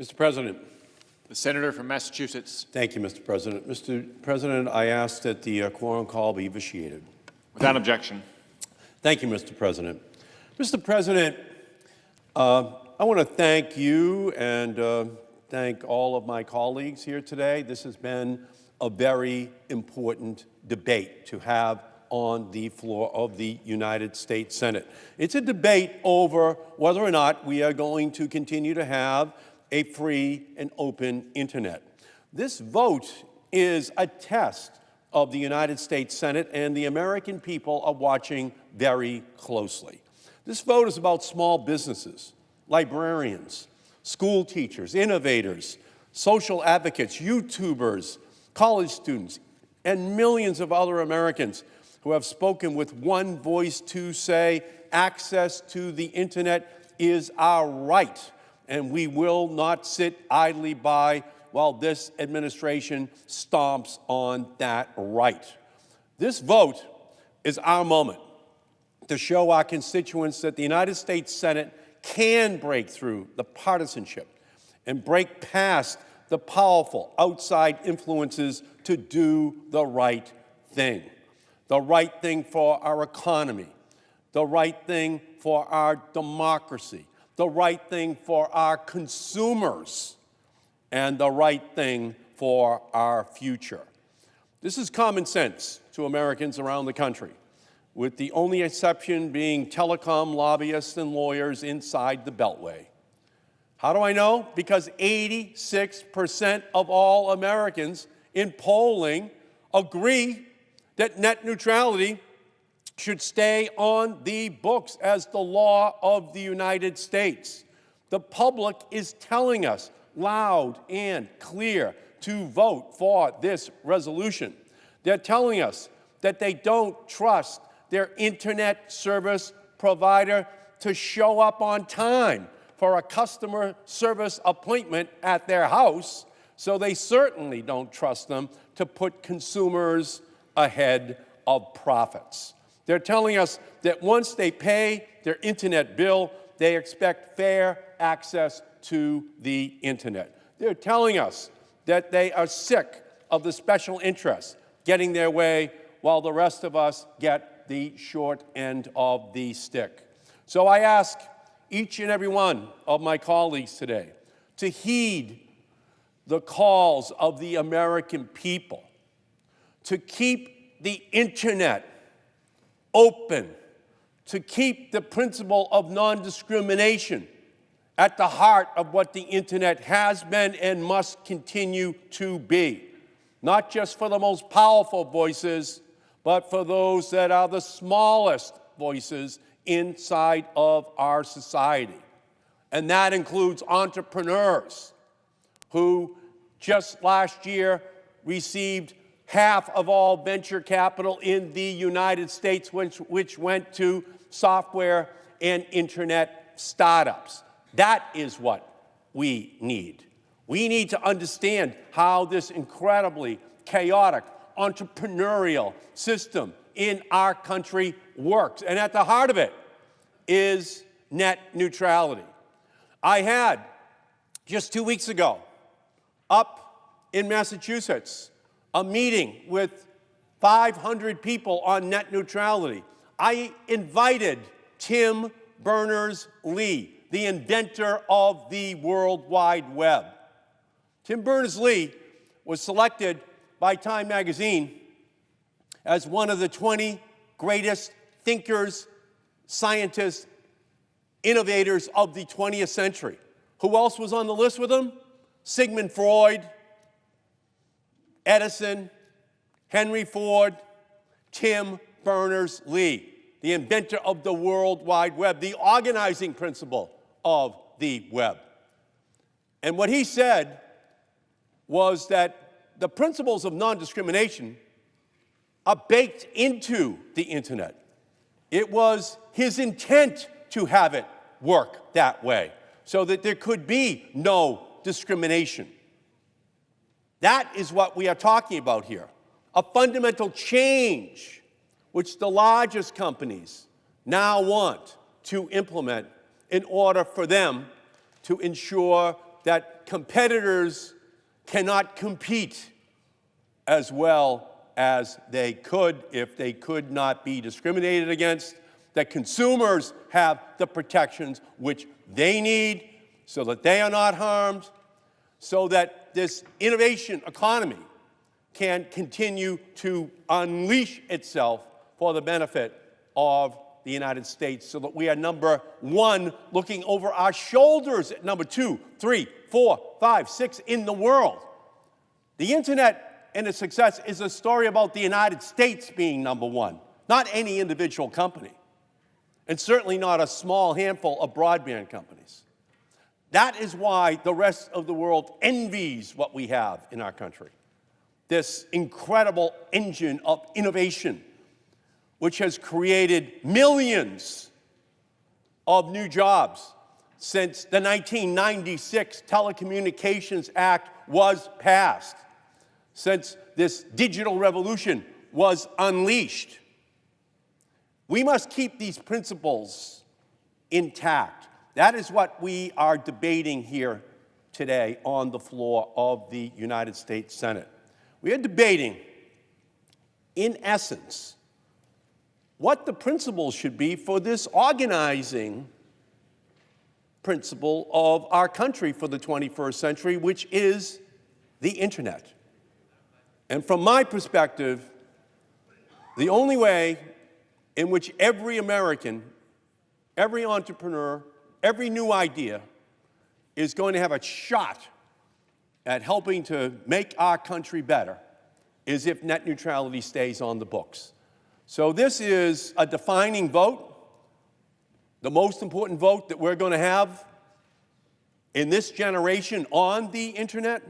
Mr. President. The senator from Massachusetts. Thank you, Mr. President. Mr. President, I ask that the quorum call be vitiated. Without objection. Thank you, Mr. President. Mr. President, I want to thank you and thank all of my colleagues here today. This has been a very important debate to have on the floor of the United States Senate. It's a debate over whether or not we are going to continue to have a free and open internet. This vote is a test of the United States Senate, and the American people are watching very closely. This vote is about small businesses, librarians, school teachers, innovators, social advocates, YouTubers, college students, and millions of other Americans who have spoken with one voice to say access to the internet is our right, and we will not sit idly by while this administration stomps on that right. This vote is our moment to show our constituents that the United States Senate can break through the partisanship and break past the powerful outside influences to do the right thing. The right thing for our economy, the right thing for our democracy, the right thing for our consumers, and the right thing for our future. This is common sense to Americans around the country, with the only exception being telecom lobbyists and lawyers inside the Beltway. How do I know? Because 86% of all Americans in polling agree that net neutrality should stay on the books as the law of the United States. The public is telling us loud and clear to vote for this resolution. They're telling us that they don't trust their internet service provider to show up on time for a customer service appointment at their house, so they certainly don't trust them to put consumers ahead of profits. They're telling us that once they pay their internet bill, they expect fair access to the internet. They're telling us that they are sick of the special interests getting their way while the rest of us get the short end of the stick. So I ask each and every one of my colleagues today to heed the calls of the American people, to keep the internet open, to keep the principle of non-discrimination at the heart of what the internet has been and must continue to be, not just for the most powerful voices, but for those that are the smallest voices inside of our society. And that includes entrepreneurs who just last year received half of all venture capital in the United States, which went to software and internet startups. That is what we need. We need to understand how this incredibly chaotic entrepreneurial system in our country works. And at the heart of it is net neutrality. I had, just 2 weeks ago, up in Massachusetts, a meeting with 500 people on net neutrality. I invited Tim Berners-Lee, the inventor of the World Wide Web. Tim Berners-Lee was selected by Time magazine as one of the 20 greatest thinkers, scientists, innovators of the 20th century. Who else was on the list with him? Sigmund Freud, Edison, Henry Ford, Tim Berners-Lee, the inventor of the World Wide Web, the organizing principle of the web. And what he said was that the principles of non-discrimination are baked into the internet. It was his intent to have it work that way, so that there could be no discrimination. That is what we are talking about here, a fundamental change which the largest companies now want to implement in order for them to ensure that competitors cannot compete as well as they could if they could not be discriminated against, that consumers have the protections which they need so that they are not harmed, so that this innovation economy can continue to unleash itself for the benefit of the United States, so that we are number one looking over our shoulders at number 2, 3, 4, 5, 6 in the world. The internet and its success is a story about the United States being number one, not any individual company, and certainly not a small handful of broadband companies. That is why the rest of the world envies what we have in our country, this incredible engine of innovation, which has created millions of new jobs since the 1996 Telecommunications Act was passed, since this digital revolution was unleashed. We must keep these principles intact. That is what we are debating here today on the floor of the United States Senate. We are debating, in essence, what the principles should be for this organizing principle of our country for the 21st century, which is the internet. And from my perspective, the only way in which every American, every entrepreneur, every new idea is going to have a shot at helping to make our country better is if net neutrality stays on the books. So this is a defining vote, the most important vote that we're going to have in this generation on the internet.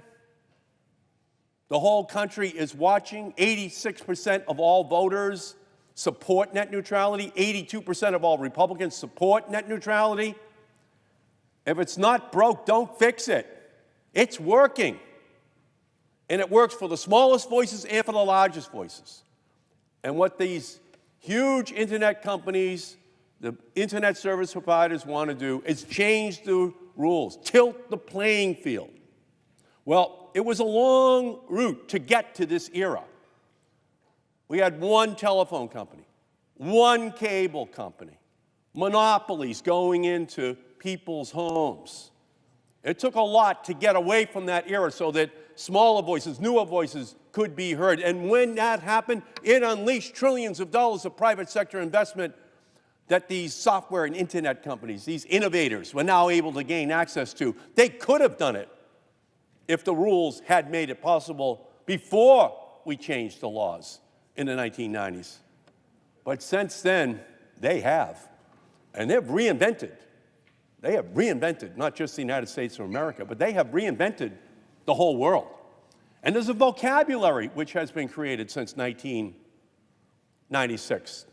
The whole country is watching. 86% of all voters support net neutrality. 82% of all Republicans support net neutrality. If it's not broke, don't fix it. It's working. And it works for the smallest voices and for the largest voices. And what these huge internet companies, the internet service providers want to do is change the rules, tilt the playing field. Well, it was a long route to get to this era. We had one telephone company, one cable company, monopolies going into people's homes. It took a lot to get away from that era so that smaller voices, newer voices could be heard. And when that happened, it unleashed trillions of dollars of private sector investment that these software and internet companies, these innovators, were now able to gain access to. They could have done it if the rules had made it possible before we changed the laws in the 1990s. But since then, they have. And they've reinvented. They have reinvented not just the United States of America, but they have reinvented the whole world. And there's a vocabulary which has been created since 1996.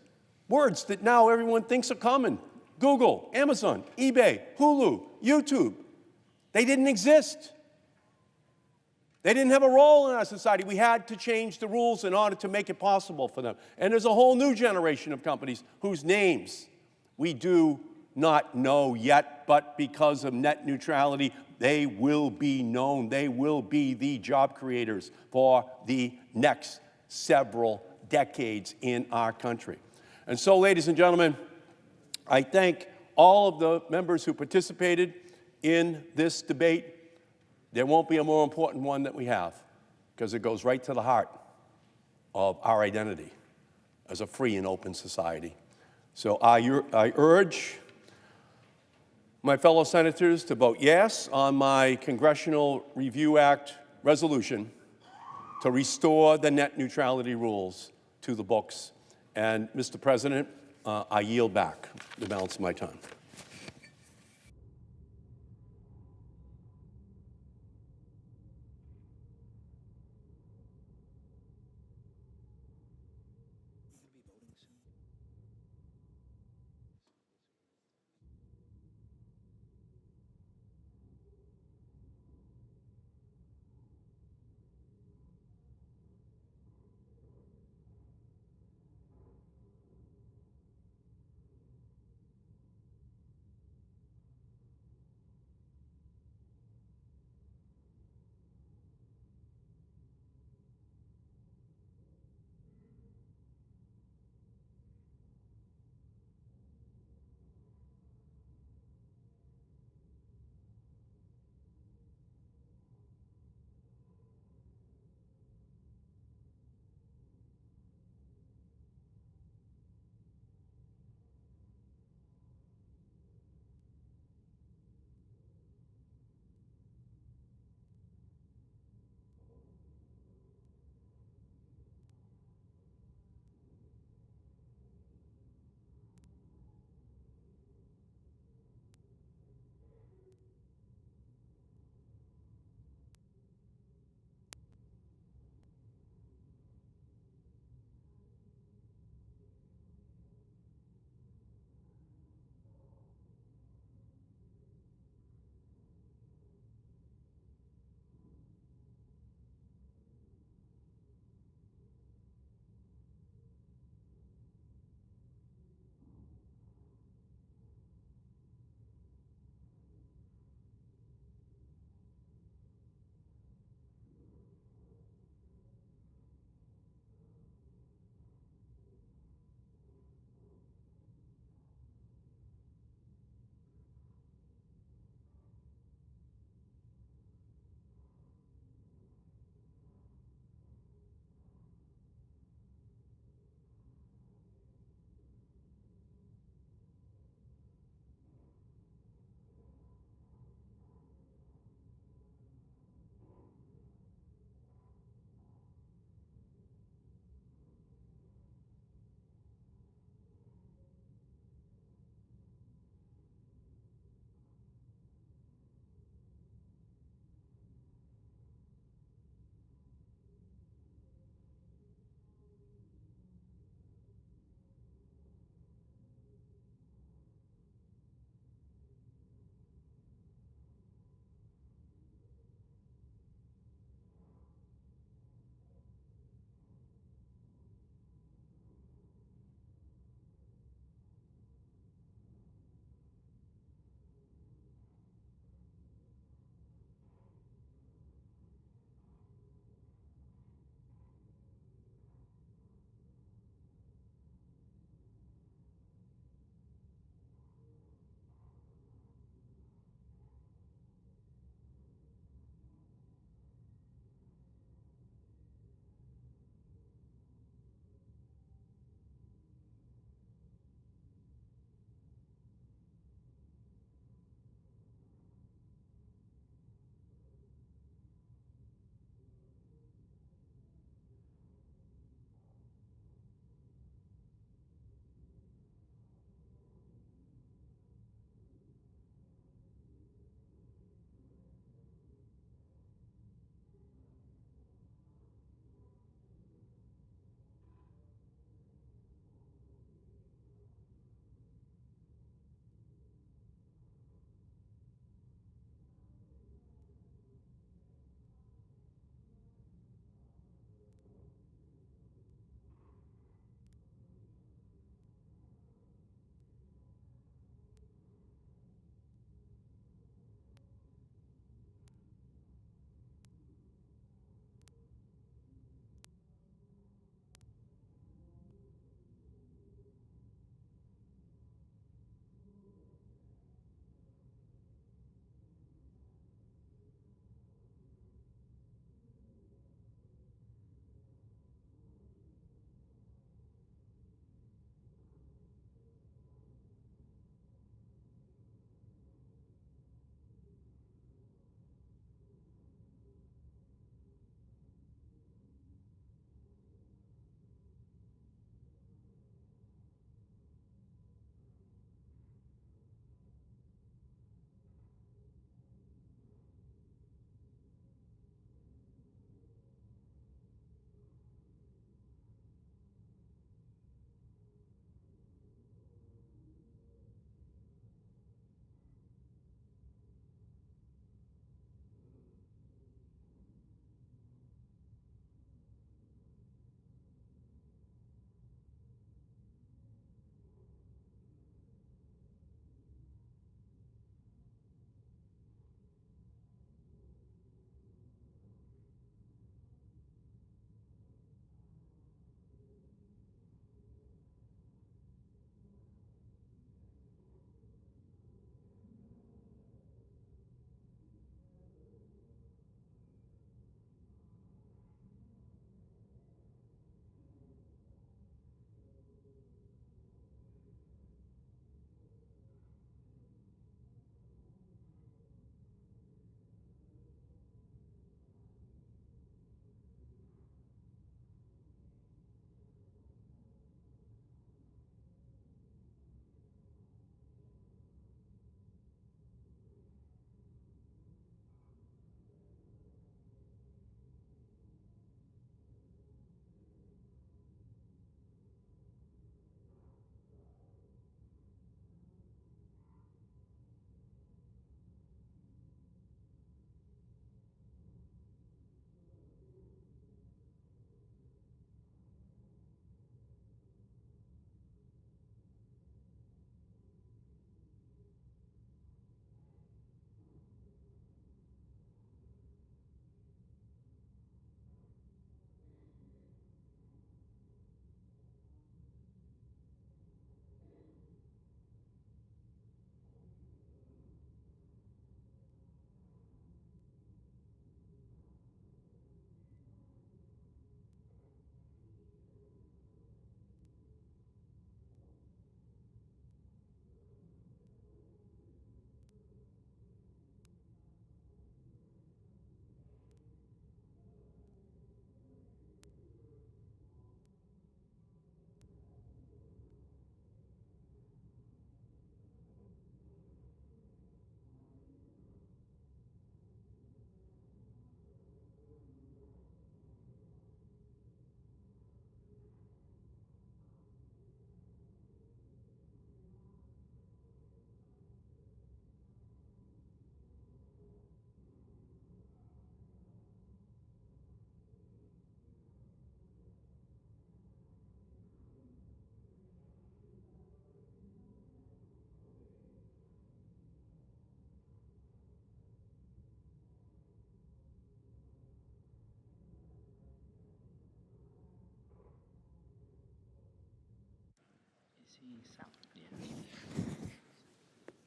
Words that now everyone thinks are common. Google, Amazon, eBay, Hulu, YouTube. They didn't exist. They didn't have a role in our society. We had to change the rules in order to make it possible for them. And there's a whole new generation of companies whose names we do not know yet, but because of net neutrality, they will be known. They will be the job creators for the next several decades in our country. And so, ladies and gentlemen, I thank all of the members who participated in this debate. There won't be a more important one that we have, because it goes right to the heart of our identity as a free and open society. So I urge my fellow senators to vote yes on my Congressional Review Act resolution to restore the net neutrality rules to the books. And, Mr. President, I yield back the balance of my time.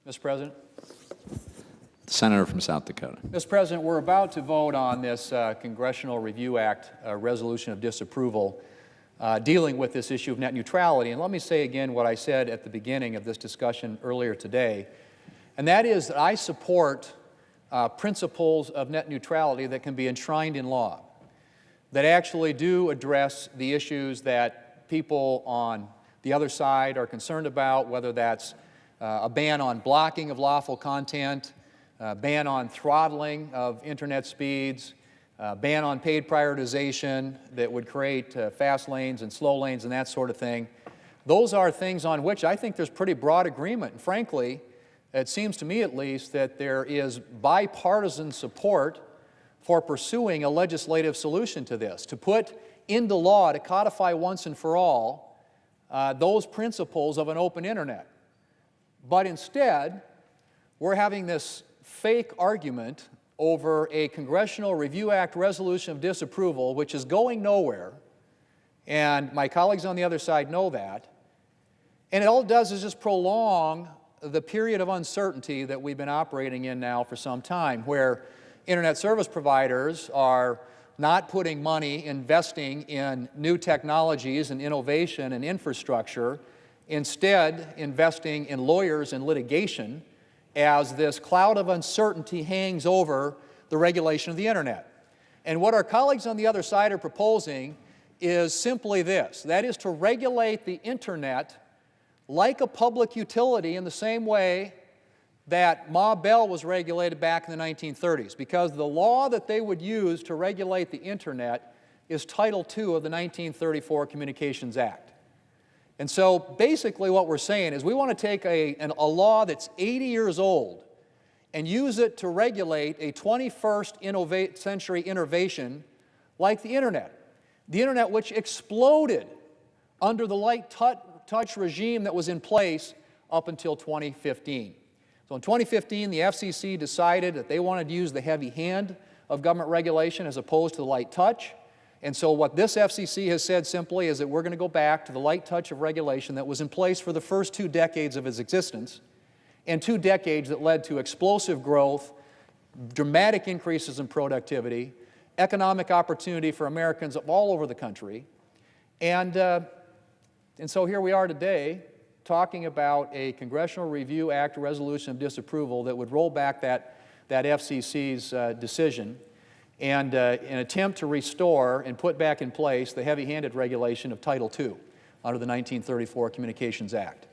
Mr. President? Senator from South Dakota. Mr. President, we're about to vote on this Congressional Review Act resolution of disapproval dealing with this issue of net neutrality. And let me say again what I said at the beginning of this discussion earlier today, and that is that I support principles of net neutrality that can be enshrined in law, that actually do address the issues that people on the other side are concerned about, whether that's a ban on blocking of lawful content, ban on throttling of internet speeds, ban on paid prioritization that would create fast lanes and slow lanes and that sort of thing. Those are things on which I think there's pretty broad agreement. And frankly, it seems to me at least that there is bipartisan support for pursuing a legislative solution to this, to put into law, to codify once and for all those principles of an open internet. But instead, we're having this fake argument over a Congressional Review Act resolution of disapproval, which is going nowhere, and my colleagues on the other side know that. And it all it does is just prolong the period of uncertainty that we've been operating in now for some time, where internet service providers are not putting money, investing in new technologies and innovation and infrastructure, instead investing in lawyers and litigation as this cloud of uncertainty hangs over the regulation of the internet. And what our colleagues on the other side are proposing is simply this, that is to regulate the internet like a public utility in the same way that Ma Bell was regulated back in the 1930s, because the law that they would use to regulate the internet is Title II of the 1934 Communications Act. And so basically what we're saying is we want to take a law that's 80 years old and use it to regulate a 21st century innovation like the internet. The internet which exploded under the light touch regime that was in place up until 2015. So in 2015, the FCC decided that they wanted to use the heavy hand of government regulation as opposed to the light touch. And so what this FCC has said simply is that we're going to go back to the light touch of regulation that was in place for the first 2 decades of its existence, and 2 decades that led to explosive growth, dramatic increases in productivity, economic opportunity for Americans all over the country. And so here we are today talking about a Congressional Review Act resolution of disapproval that would roll back that FCC's decision and an attempt to restore and put back in place the heavy-handed regulation of Title II under the 1934 Communications Act.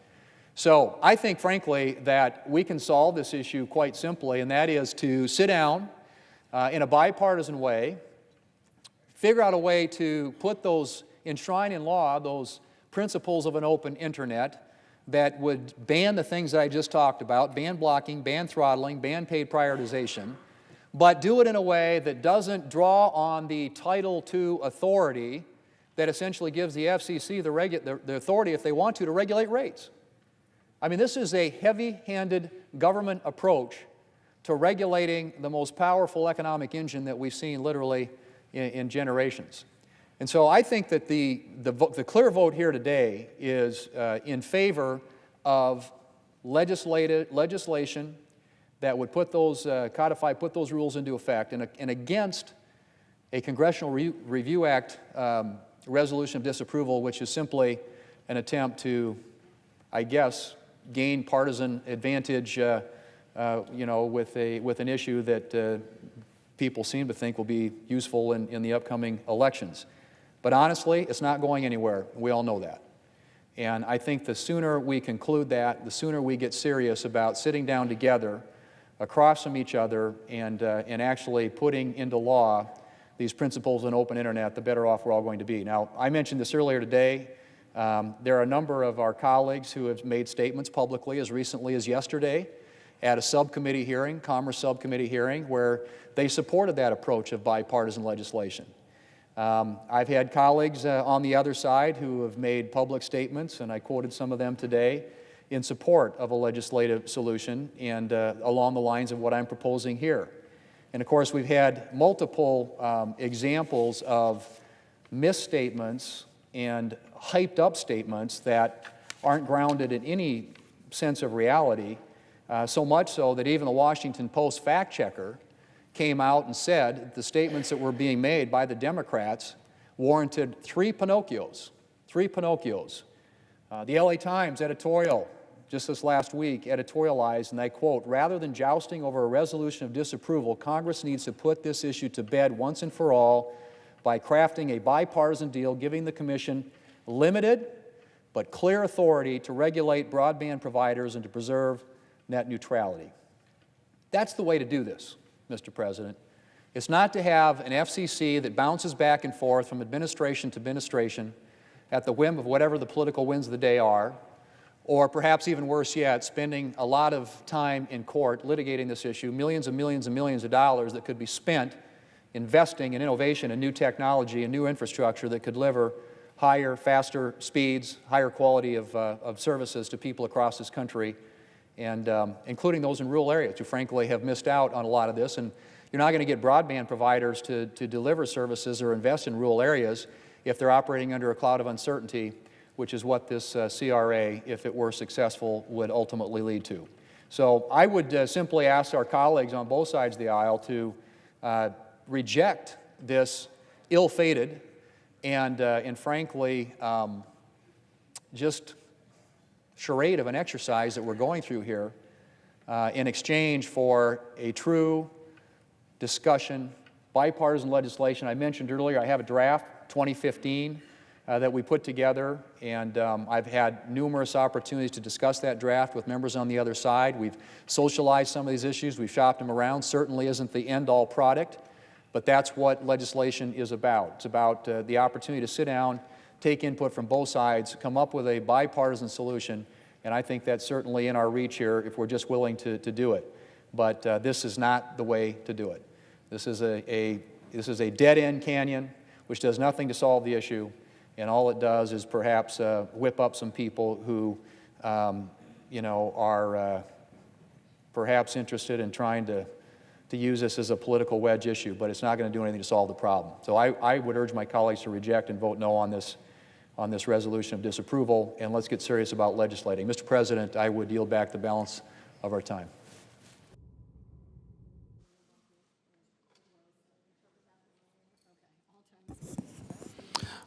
So I think, frankly, that we can solve this issue quite simply, and that is to sit down in a bipartisan way, figure out a way to put those, enshrine in law, those principles of an open internet that would ban the things that I just talked about, ban blocking, ban throttling, ban paid prioritization, but do it in a way that doesn't draw on the Title II authority that essentially gives the FCC the authority, if they want to regulate rates. I mean, this is a heavy-handed government approach to regulating the most powerful economic engine that we've seen literally in generations. And so I think that the clear vote here today is in favor of legislation that would put those, put those rules into effect, and against a Congressional Review Act resolution of disapproval, which is simply an attempt to, I guess, gain partisan advantage, you know, with an issue that people seem to think will be useful in the upcoming elections. But honestly, it's not going anywhere. We all know that. And I think the sooner we conclude that, the sooner we get serious about sitting down together across from each other and actually putting into law these principles in open internet, the better off we're all going to be. Now, I mentioned this earlier today. There are a number of our colleagues who have made statements publicly as recently as yesterday at a subcommittee hearing, Commerce Subcommittee hearing, where they supported that approach of bipartisan legislation. I've had colleagues on the other side who have made public statements, and I quoted some of them today, in support of a legislative solution and along the lines of what I'm proposing here. And of course, we've had multiple examples of misstatements and hyped up statements that aren't grounded in any sense of reality, so much so that even the Washington Post fact checker came out and said the statements that were being made by the Democrats warranted three Pinocchios. The LA Times editorial just this last week editorialized, and I quote, "Rather than jousting over a resolution of disapproval, Congress needs to put this issue to bed once and for all by crafting a bipartisan deal giving the Commission limited but clear authority to regulate broadband providers and to preserve net neutrality." That's the way to do this, Mr. President. It's not to have an FCC that bounces back and forth from administration to administration at the whim of whatever the political winds of the day are, or perhaps even worse yet, spending a lot of time in court litigating this issue, millions and millions and millions of dollars that could be spent investing in innovation and new technology and new infrastructure that could deliver higher, faster speeds, higher quality of services to people across this country, and including those in rural areas who frankly have missed out on a lot of this. And you're not going to get broadband providers to deliver services or invest in rural areas if they're operating under a cloud of uncertainty, which is what this CRA, if it were successful, would ultimately lead to. So I would simply ask our colleagues on both sides of the aisle to reject this ill-fated and frankly, just charade of an exercise that we're going through here in exchange for a true discussion, bipartisan legislation. I mentioned earlier I have a draft, 2015, that we put together, and I've had numerous opportunities to discuss that draft with members on the other side. We've socialized some of these issues. We've shopped them around. Certainly isn't the end-all product, but that's what legislation is about. It's about the opportunity to sit down, take input from both sides, come up with a bipartisan solution, and I think that's certainly in our reach here if we're just willing to do it. But this is not the way to do it. This is a dead-end canyon which does nothing to solve the issue, and all it does is perhaps whip up some people who, you know, are perhaps interested in trying to use this as a political wedge issue, but it's not going to do anything to solve the problem. So I would urge my colleagues to reject and vote no on this resolution of disapproval, and let's get serious about legislating. Mr. President, I would yield back the balance of our time.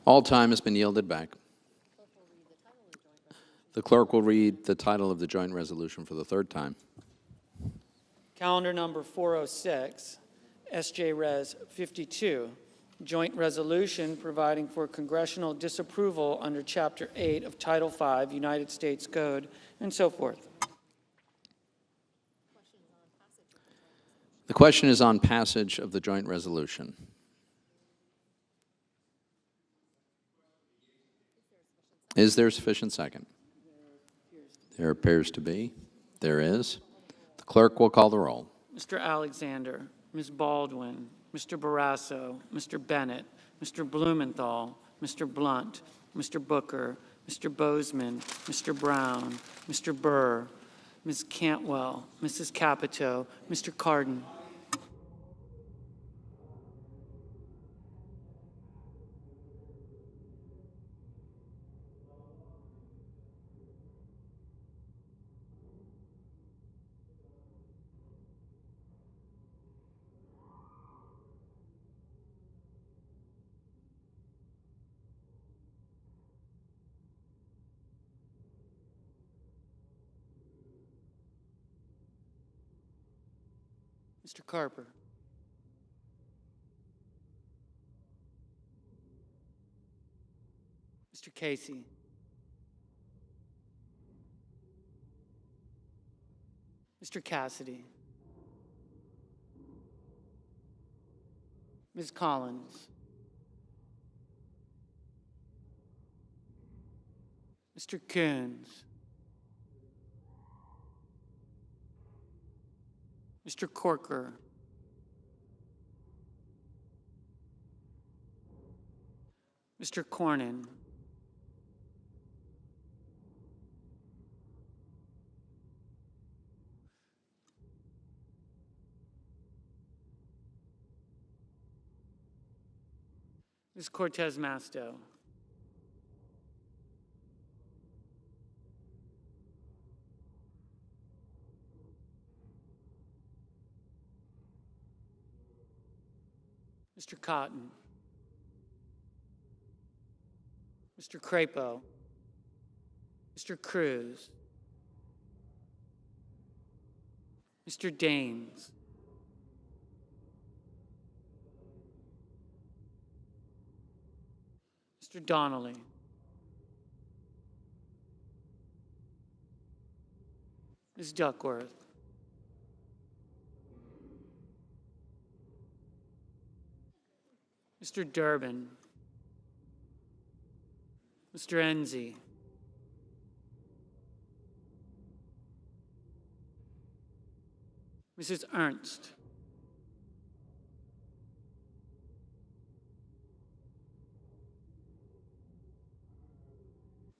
All time has been yielded back. The clerk will read the title of the joint resolution for the third time. Calendar number 406, SJ Res 52, joint resolution providing for congressional disapproval under Chapter 8 of Title 5, United States Code, and so forth. The question is on passage of the joint resolution. Is there sufficient second? There appears to be. There is. The clerk will call the roll. Mr. Alexander, Ms. Baldwin, Mr. Barrasso, Mr. Bennett, Mr. Blumenthal, Mr. Blunt, Mr. Booker, Mr. Bozeman, Mr. Brown, Mr. Burr, Ms. Cantwell, Mrs. Capito, Mr. Cardin. Mr. Carper. Mr. Casey. Mr. Cassidy. Ms. Collins. Mr. Coons. Mr. Corker. Mr. Cornyn. Ms. Cortez Masto. Mr. Cotton, Mr. Crapo, Mr. Cruz, Mr. Daines, Mr. Donnelly, Ms. Duckworth, Mr. Durbin, Mr. Enzi, Mrs. Ernst,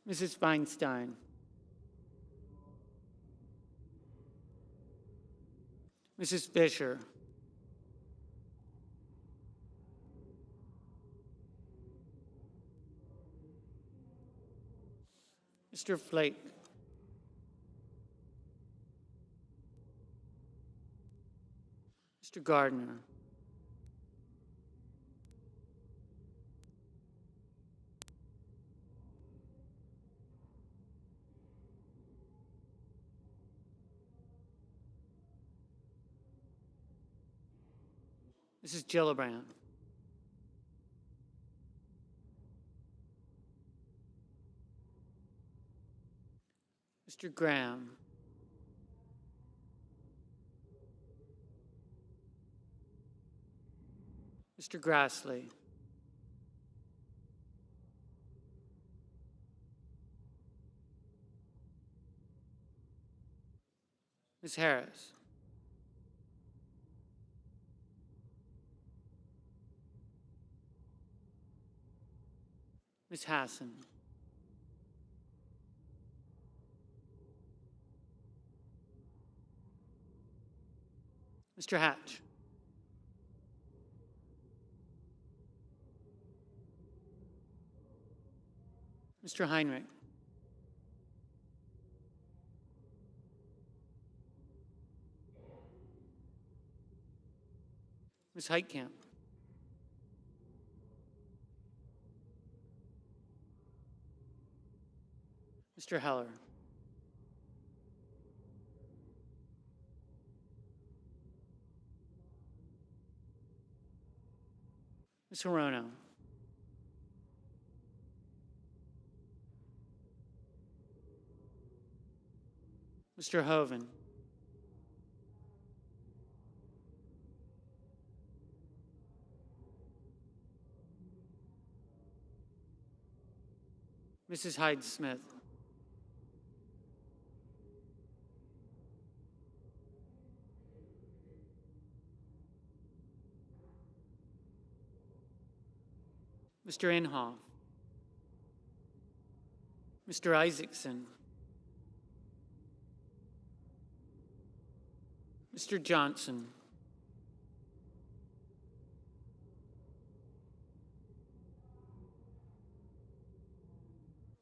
Mrs. Feinstein, Mrs. Fisher, Mr. Flake, Mr. Gardner, Mrs. Gillibrand, Mr. Graham, Mr. Grassley, Ms. Harris, Ms. Hassan, Mr. Hatch, Mr. Heinrich, Ms. Heitkamp, Mr. Heller, Ms. Hirono, Mr. Hoven, Mrs. Hyde-Smith, Mr. Inhofe, Mr. Isaacson, Mr. Johnson,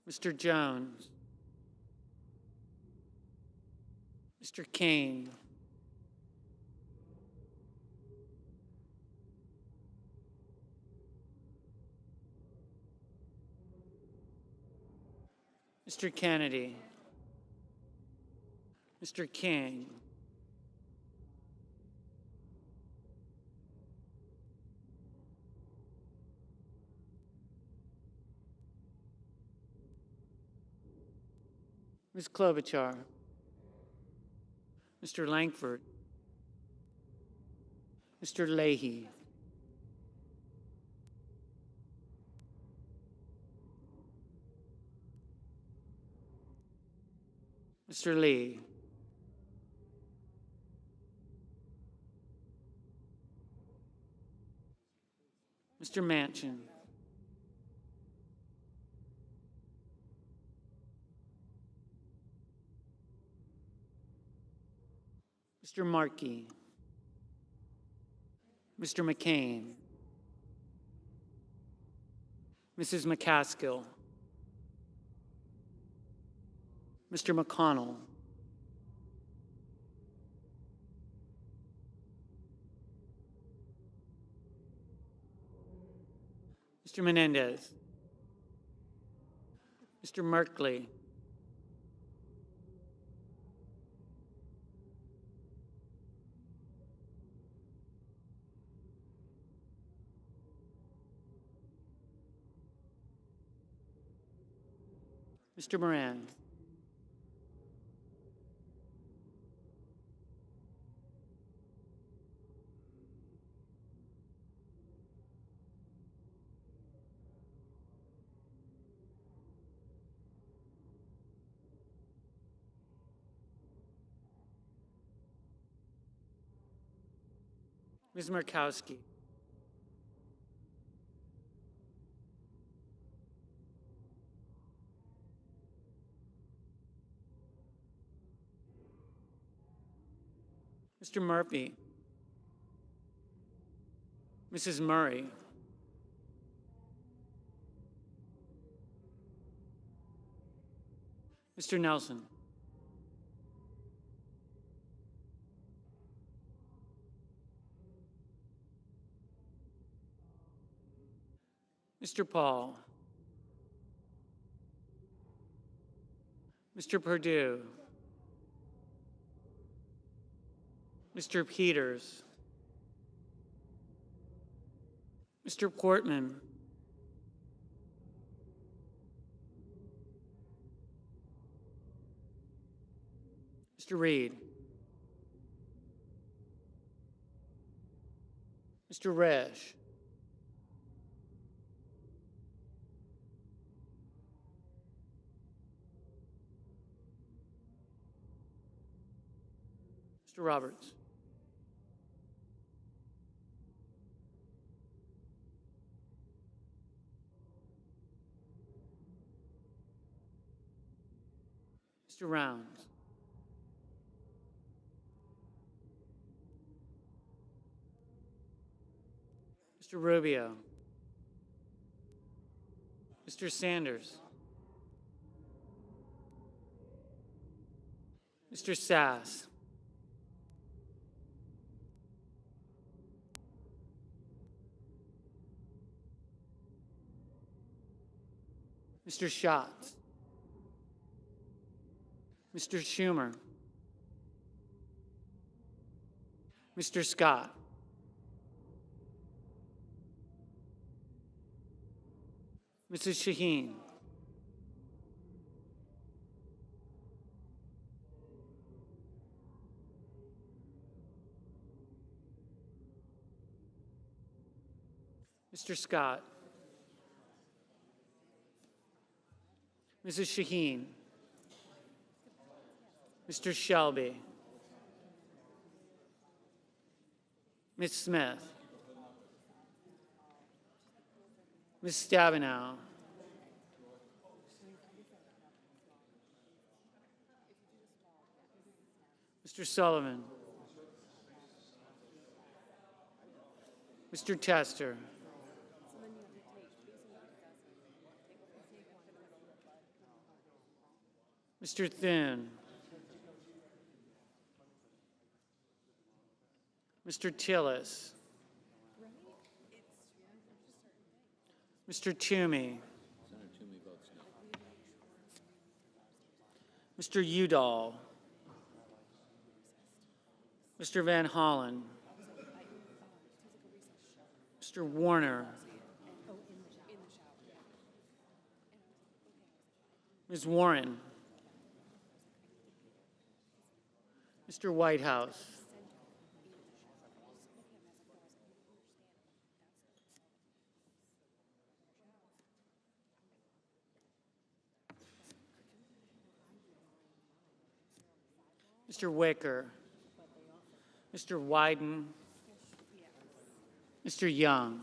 Mr. Jones, Mr. Kane, Mr. Kennedy, Mr. King, Ms. Klobuchar, Mr. Langford, Mr. Leahy, Mr. Lee, Mr. Manchin, Mr. Markey, Mr. McCain, Mrs. McCaskill, Mr. McConnell, Mr. Menendez. Mr. Merkley. Mr. Moran. Ms. Murkowski. Mr. Murphy. Mrs. Murray. Mr. Nelson. Mr. Paul. Mr. Perdue. Mr. Peters. Mr. Portman. Mr. Reed. Mr. Resch. Mr. Roberts. Mr. Rounds. Mr. Rubio. Mr. Sanders. Mr. Sass. Mr. Schatz. Mr. Schumer. Mr. Scott. Mrs. Shaheen. Mr. Scott. Mrs. Shaheen. Mr. Shelby. Ms. Smith. Ms. Stabenow. Mr. Sullivan. Mr. Tester. Mr. Thune. Mr. Tillis. Mr. Toomey. Mr. Udall. Mr. Van Hollen. Mr. Warner. Ms. Warren. Mr. Whitehouse. Mr. Wicker. Mr. Wyden. Mr. Young.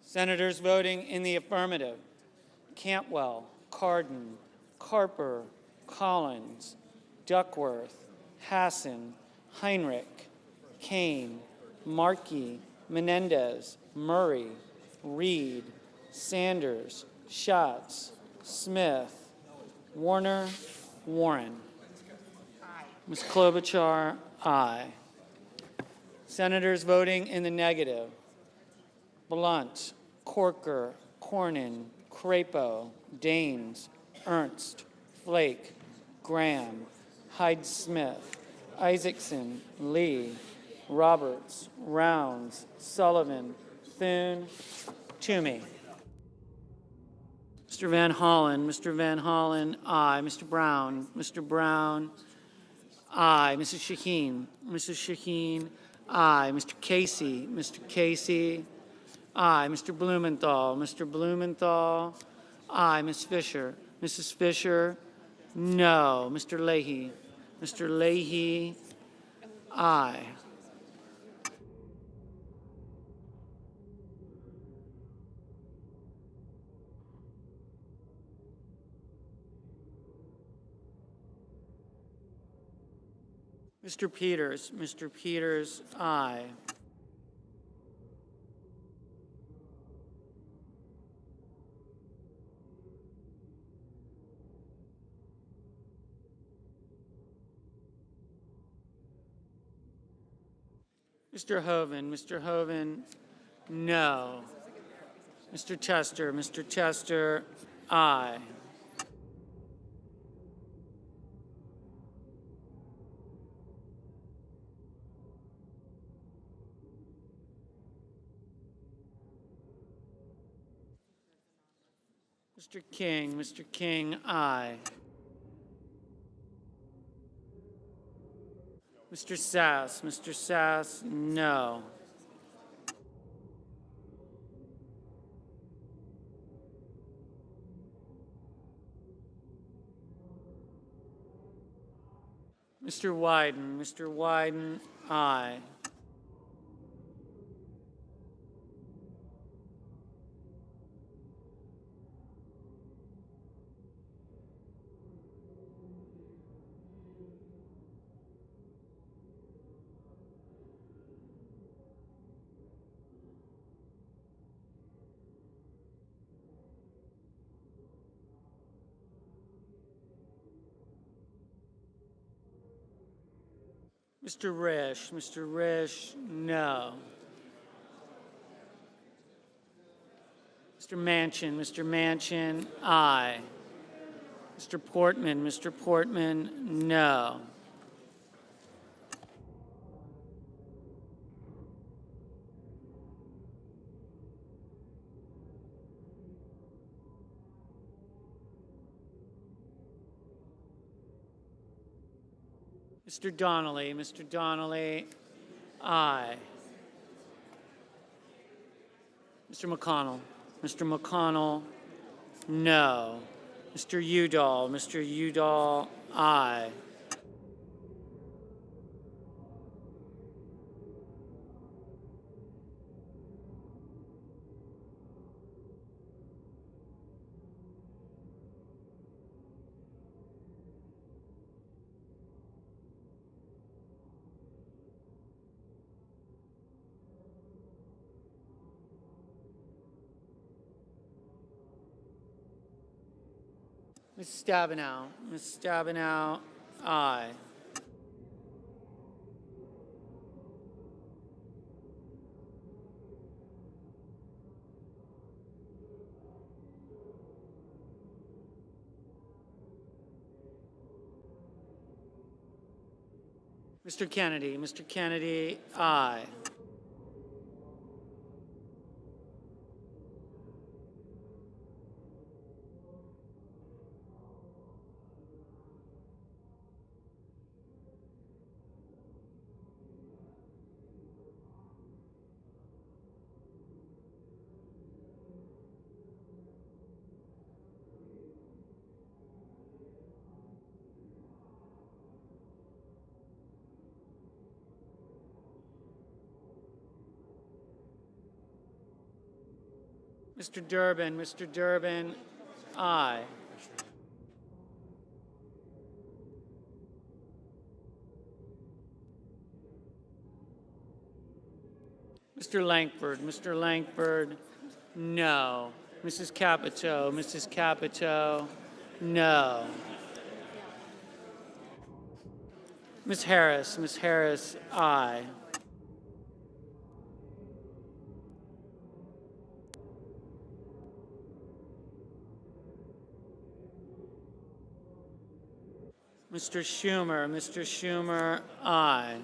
Senators voting in the affirmative: Cantwell, Cardin, Carper, Collins, Duckworth, Hassan, Heinrich, Kane, Markey, Menendez, Murray, Reed, Sanders, Schatz, Smith, Warner, Warren. Ms. Klobuchar, Aye. Senators voting in the negative: Blunt, Corker, Cornyn, Crapo, Daines, Ernst, Flake, Graham, Hyde-Smith, Isaacson, Lee, Roberts, Rounds, Sullivan, Thune, Toomey. Mr. Van Hollen, aye. Mr. Brown, aye. Mrs. Shaheen, aye. Mr. Casey, aye. Mr. Blumenthal, aye. Mrs. Fisher, no. Mr. Leahy, aye. Mr. Peters, aye. Mr. Hoven, no. Mr. Chester, aye. Mr. King, aye. Mr. Sass, no. Mr. Wyden, aye. Mr. Risch, no. Mr. Manchin, aye. Mr. Portman, no. Mr. Donnelly, aye. Mr. McConnell, no. Mr. Udall, aye. Ms. Stabenow, aye. Mr. Kennedy, aye. Mr. Durbin, aye. Mr. Langford, no. Mrs. Capito, no. Ms. Harris, aye. Mr. Schumer, aye.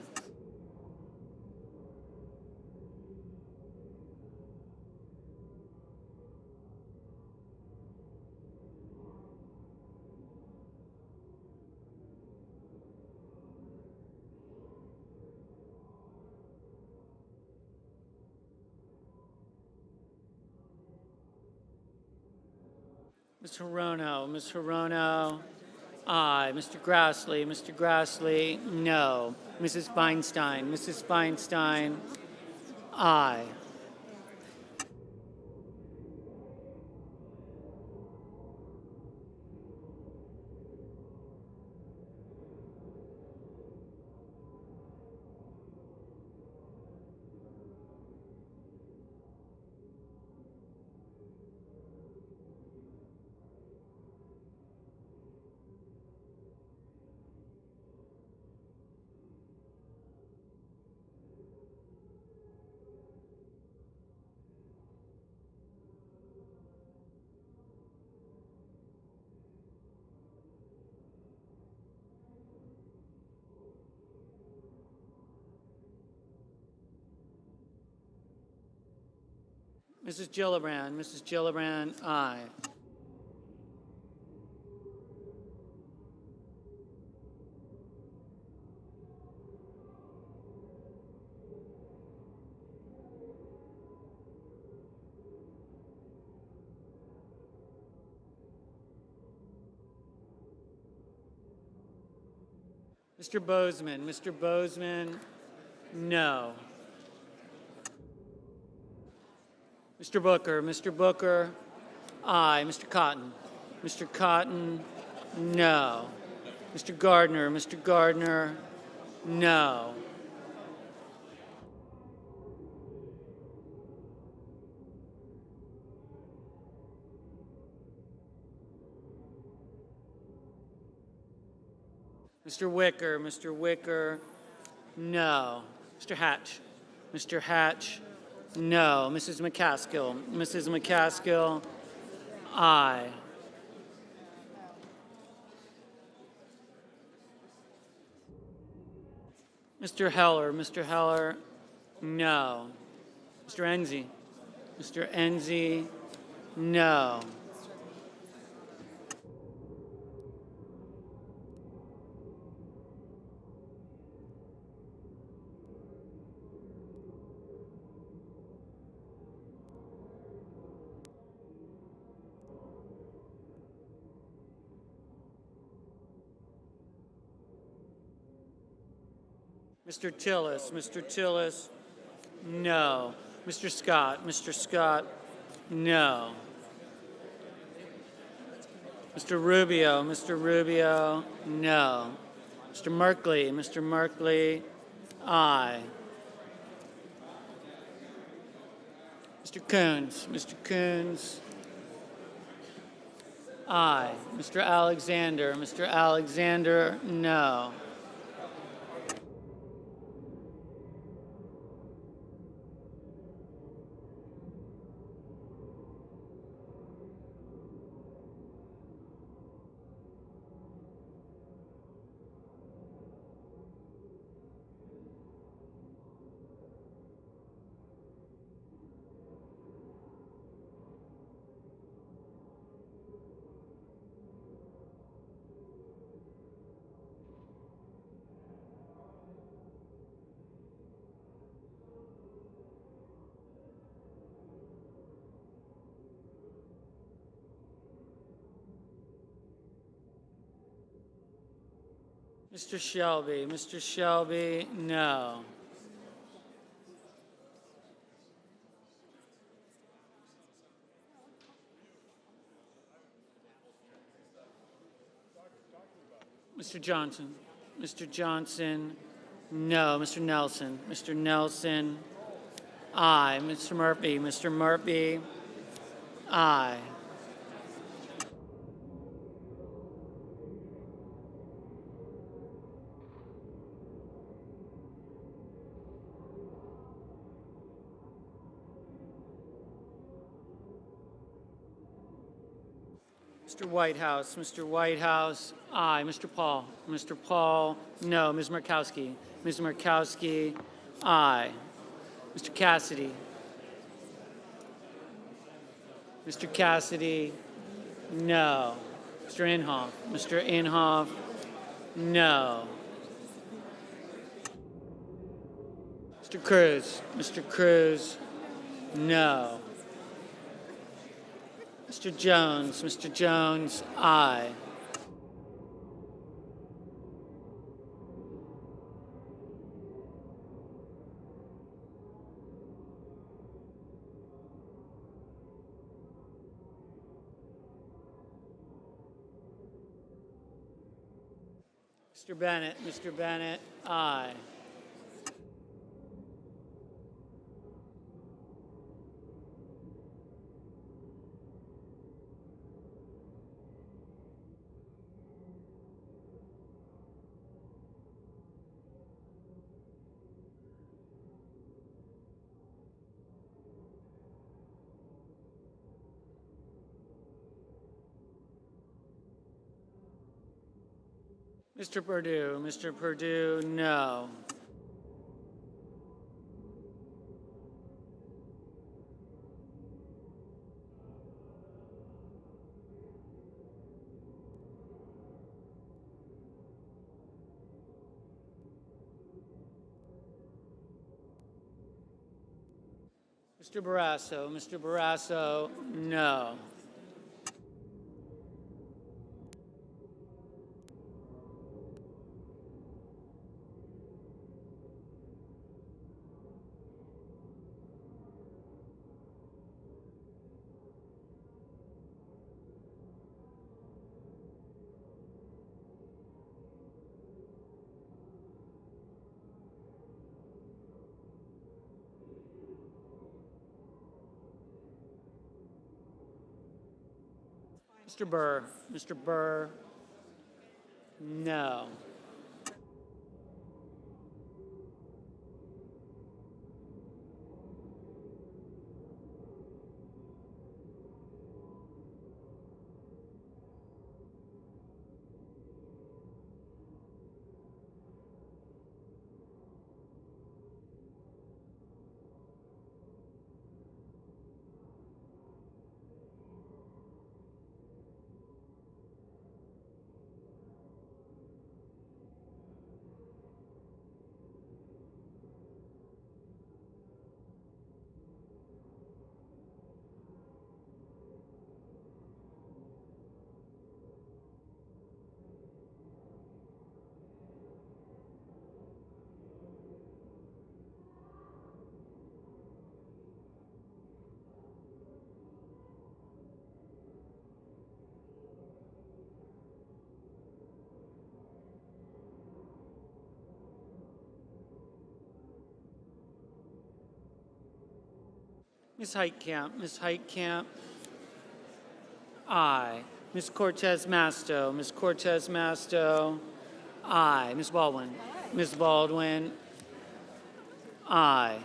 Ms. Hirono, aye. Mr. Grassley, no. Mrs. Feinstein, aye. Mrs. Gillibrand, aye. Mr. Bozeman, no. Mr. Booker, aye. Mr. Cotton, no. Mr. Gardner, no. Mr. Wicker, no. Mr. Hatch, no. Mrs. McCaskill, aye. Mr. Heller, no. Mr. Enzi, no. Mr. Tillis, no. Mr. Scott, no. Mr. Rubio, no. Mr. Merkley, aye. Mr. Coons, aye. Mr. Alexander, no. Mr. Shelby, no. Mr. Johnson, no. Mr. Nelson, aye. Mr. Murphy, aye. Mr. Whitehouse, Mr. Whitehouse, aye. Mr. Paul, Mr. Paul, no. Ms. Murkowski, Ms. Murkowski, aye. Mr. Cassidy, Mr. Cassidy, no. Mr. Inhofe, Mr. Inhofe, no. Mr. Cruz, no. Mr. Jones, aye. Mr. Bennett, aye. Mr. Purdue, no. Mr. Barrasso, no. Mr. Burr, no. Ms. Heitkamp, aye. Ms. Cortez Masto, aye. Ms. Baldwin, aye.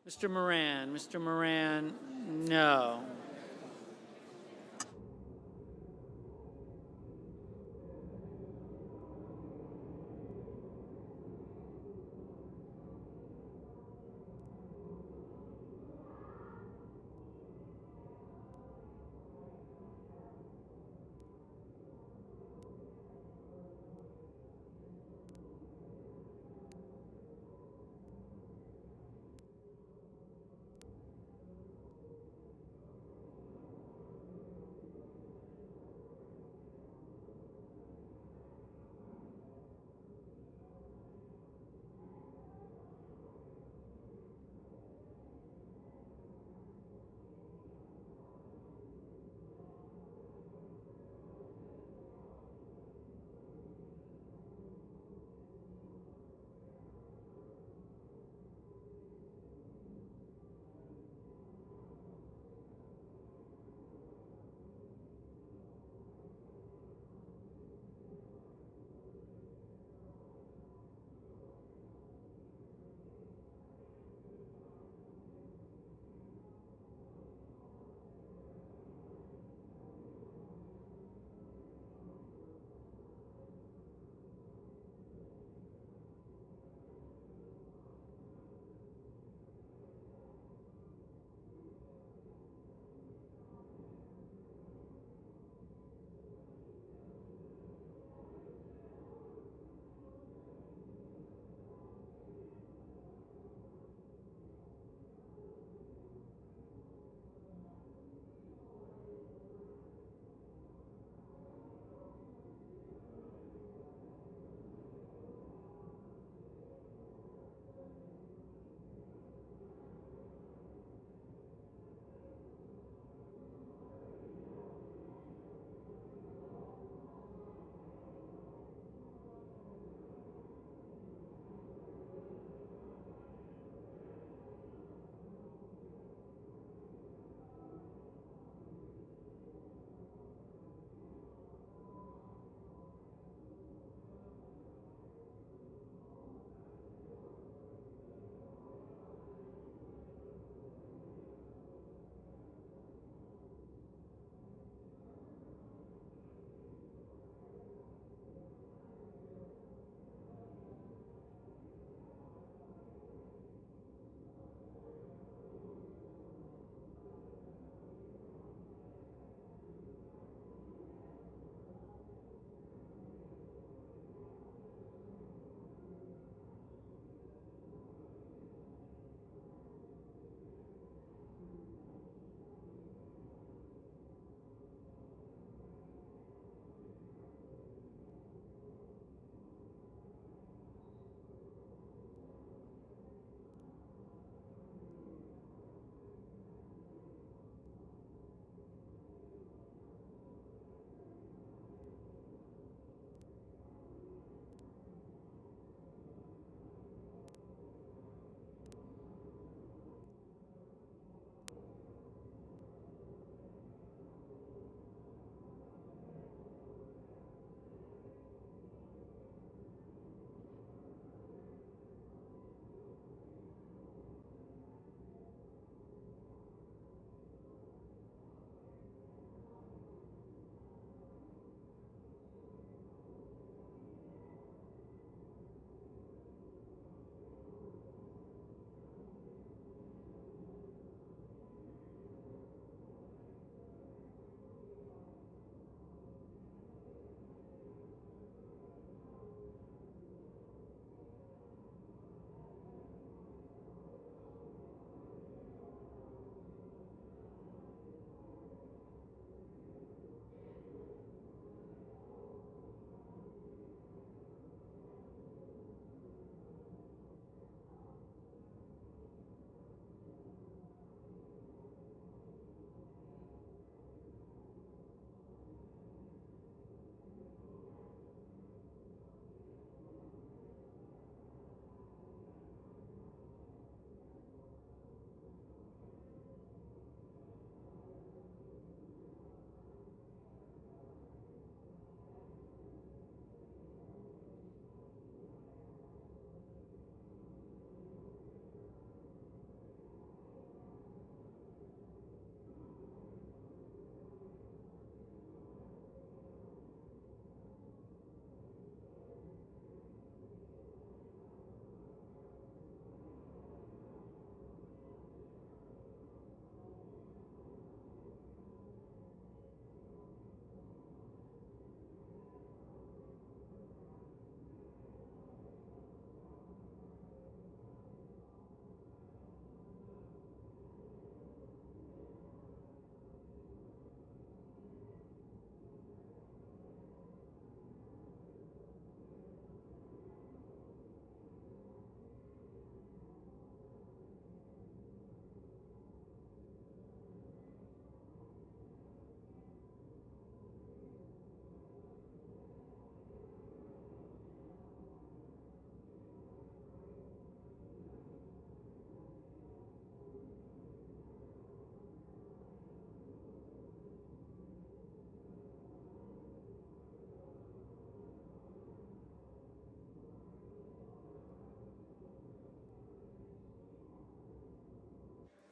Mr. Moran, no.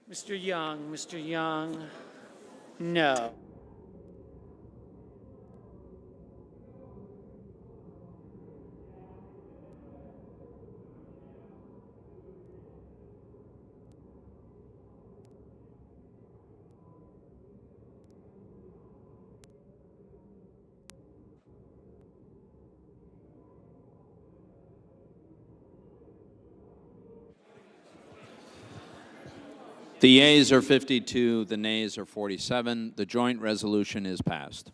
Mr. Young, no. The yeas are 52, the nays are 47. The joint resolution is passed.